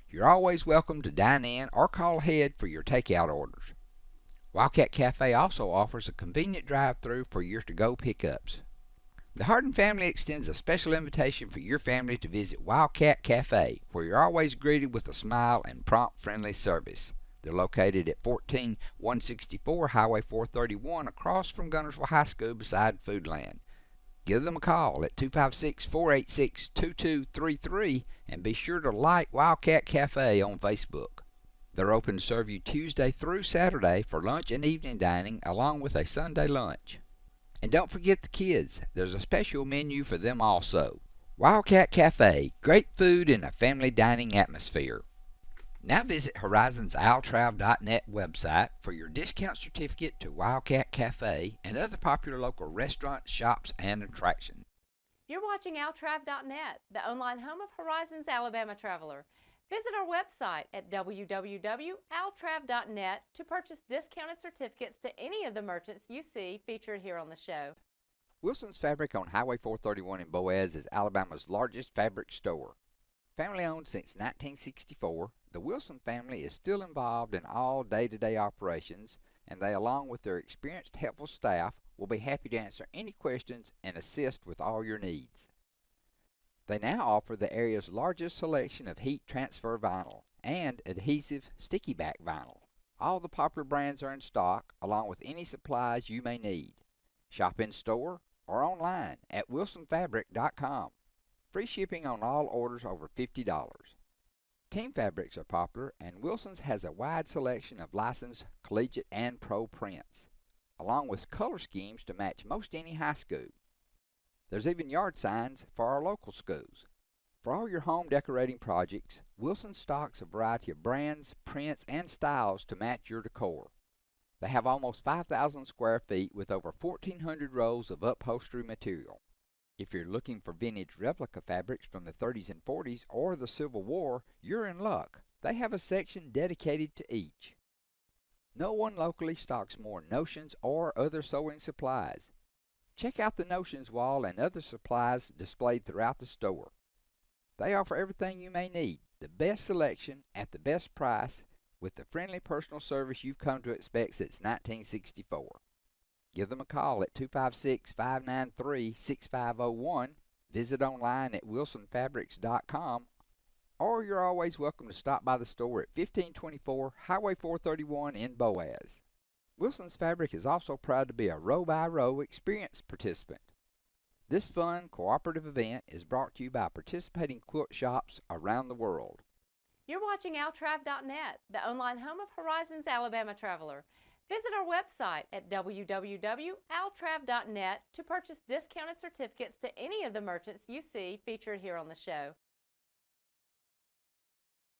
S9: You're always welcome to dine in or call ahead for your takeout orders. Wildcat Cafe also offers a convenient drive-thru for your to-go pickups. The Harden family extends a special invitation for your family to visit Wildcat Cafe, where you're always greeted with a smile and prompt, friendly service. They're located at 14164 Highway 431 across from Guntersville High School beside Foodland. Give them a call at 256-486-2233 and be sure to like Wildcat Cafe on Facebook. They're open to serve you Tuesday through Saturday for lunch and evening dining along with a Sunday lunch. And don't forget the kids. There's a special menu for them also. Wildcat Cafe, great food in a family dining atmosphere. Now visit Horizon's altrav.net website for your discount certificate to Wildcat Cafe and other popular local restaurants, shops, and attractions.
S4: You're watching altrav.net, the online home of Horizon's Alabama Traveler. Visit our website at www.altrav.net to purchase discounted certificates to any of the merchants you see featured here on the show.
S9: Wilson's Fabric on Highway 431 in Boaz is Alabama's largest fabric store. Family owned since 1964, the Wilson family is still involved in all day-to-day operations, and they, along with their experienced, helpful staff, will be happy to answer any questions and assist with all your needs. They now offer the area's largest selection of heat transfer vinyl and adhesive sticky back vinyl. All the popular brands are in stock, along with any supplies you may need. Shop in store or online at wilsonfabric.com. Free shipping on all orders over $50. Team fabrics are popular, and Wilson's has a wide selection of licensed collegiate and pro prints, along with color schemes to match most any high school. There's even yard signs for our local schools. For all your home decorating projects, Wilson stocks a variety of brands, prints, and styles to match your decor. They have almost 5,000 square feet with over 1,400 rolls of upholstery material. If you're looking for vintage replica fabrics from the 30s and 40s or the Civil War, you're in luck. They have a section dedicated to each. No one locally stocks more notions or other sewing supplies. Check out the notions wall and other supplies displayed throughout the store. They offer everything you may need, the best selection at the best price, with the friendly personal service you've come to expect since 1964. Give them a call at 256-593-6501, visit online at wilsonfabrics.com, or you're always welcome to stop by the store at 1524 Highway 431 in Boaz. Wilson's Fabric is also proud to be a row-by-row experience participant. This fun, cooperative event is brought to you by participating quilt shops around the world.
S4: You're watching altrav.net, the online home of Horizons Alabama Traveler. Visit our website at www.altrav.net to purchase discounted certificates to any of the merchants you see featured here on the show.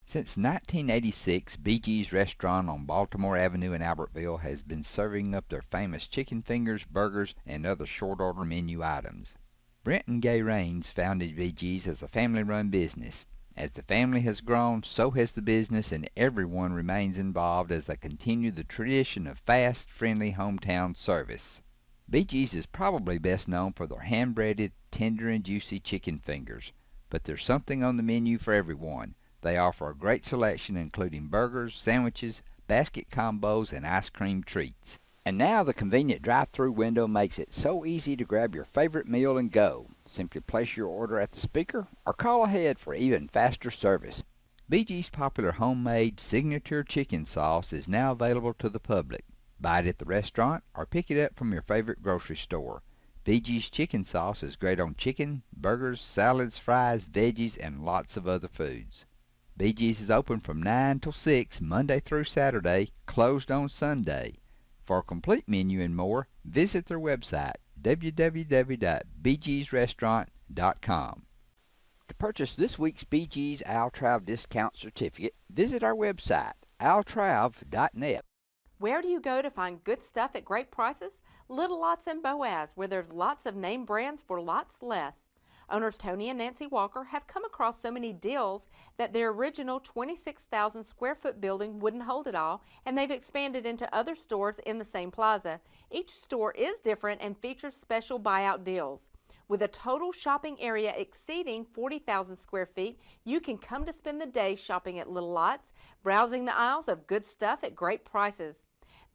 S9: Since 1986, BG's restaurant on Baltimore Avenue in Albertville has been serving up their famous chicken fingers, burgers, and other short-order menu items. Brent and Gay Raines founded BG's as a family-run business. As the family has grown, so has the business, and everyone remains involved as they continue the tradition of fast, friendly hometown service. BG's is probably best known for their hand-breaded, tender and juicy chicken fingers, but there's something on the menu for everyone. They offer a great selection including burgers, sandwiches, basket combos, and ice cream treats. And now the convenient drive-through window makes it so easy to grab your favorite meal and go. Simply place your order at the speaker or call ahead for even faster service. BG's popular homemade signature chicken sauce is now available to the public. Buy it at the restaurant or pick it up from your favorite grocery store. BG's chicken sauce is great on chicken, burgers, salads, fries, veggies, and lots of other foods. BG's is open from 9 till 6 Monday through Saturday, closed on Sunday. For a complete menu and more, visit their website, www.bgsrestaurant.com. To purchase this week's BG's Altrav discount certificate, visit our website, altrav.net.
S4: Where do you go to find good stuff at great prices? Little Lots in Boaz, where there's lots of name brands for lots less. Owners Tony and Nancy Walker have come across so many deals that their original 26,000 square foot building wouldn't hold it all, and they've expanded into other stores in the same plaza. Each store is different and features special buyout deals. With a total shopping area exceeding 40,000 square feet, you can come to spend the day shopping at Little Lots, browsing the aisles of good stuff at great prices.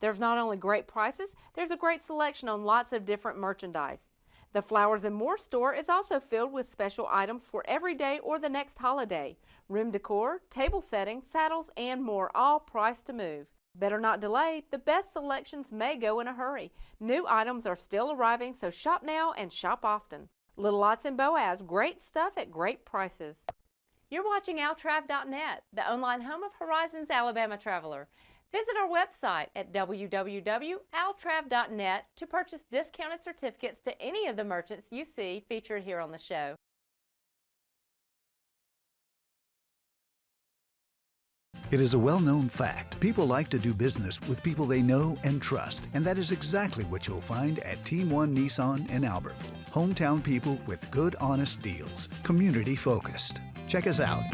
S4: There's not only great prices, there's a great selection on lots of different merchandise. The Flowers and More store is also filled with special items for every day or the next holiday. Room decor, table settings, saddles, and more, all priced to move. Better not delay, the best selections may go in a hurry. New items are still arriving, so shop now and shop often. Little Lots in Boaz, great stuff at great prices. You're watching altrav.net, the online home of Horizons Alabama Traveler. Visit our website at www.altrav.net to purchase discounted certificates to any of the merchants you see featured here on the show.
S5: It is a well-known fact. People like to do business with people they know and trust, and that is exactly what you'll find at Team 1 Nissan in Albertville. Hometown people with good, honest deals. Community-focused. Check us out.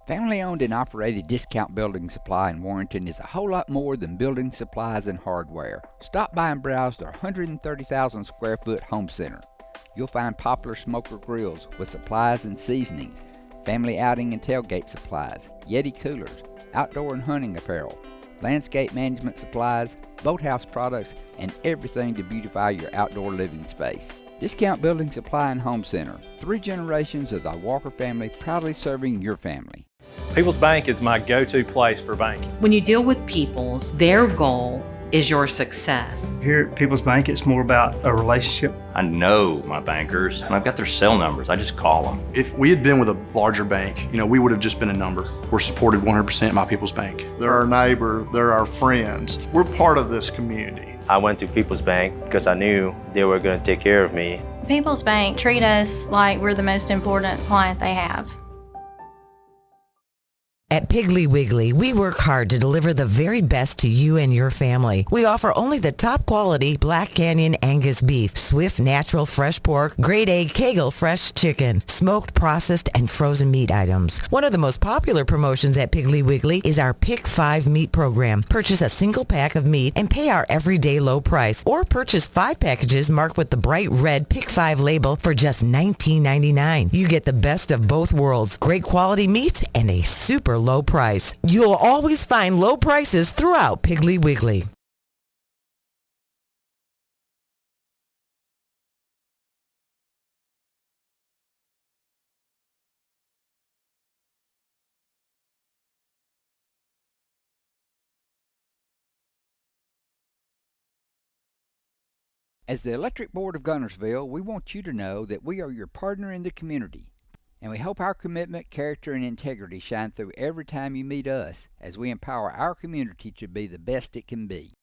S9: Family-owned and operated Discount Building Supply in Warrenton is a whole lot more than building supplies and hardware. Stop by and browse their 130,000 square foot home center. You'll find popular smoker grills with supplies and seasonings, family outing and tailgate supplies, Yeti coolers, outdoor and hunting apparel, landscape management supplies, boathouse products, and everything to beautify your outdoor living space. Discount Building Supply and Home Center. 3 generations of the Walker family proudly serving your family.
S18: People's Bank is my go-to place for banking.
S20: When you deal with people's, their goal
S6: is your success.
S18: Here at People's Bank, it's more about a relationship.
S20: I know my bankers, and I've got their cell numbers. I just call them.
S24: If we had been with a larger bank, we would have just been a number. We're supported 100% by People's Bank.
S25: They're our neighbor, they're our friends. We're part of this community.
S26: I went to People's Bank because I knew they were going to take care of me.
S19: People's Bank treat us like we're the most important client they have.
S27: At Piggly Wiggly, we work hard to deliver the very best to you and your family. We offer only the top quality Black Canyon Angus beef, Swift natural fresh pork, grade A Kegel fresh chicken, smoked, processed, and frozen meat items. One of the most popular promotions at Piggly Wiggly is our Pick 5 meat program. Purchase a single pack of meat and pay our everyday low price, or purchase 5 packages marked with the bright red Pick 5 label for just $19.99. You get the best of both worlds, great quality meats and a super low price. You'll always find low prices throughout Piggly Wiggly.
S9: As the Electric Board of Gunnersville, we want you to know that we are your partner in the community. And we hope our commitment, character, and integrity shine through every time you meet us as we empower our community to be the best it can be.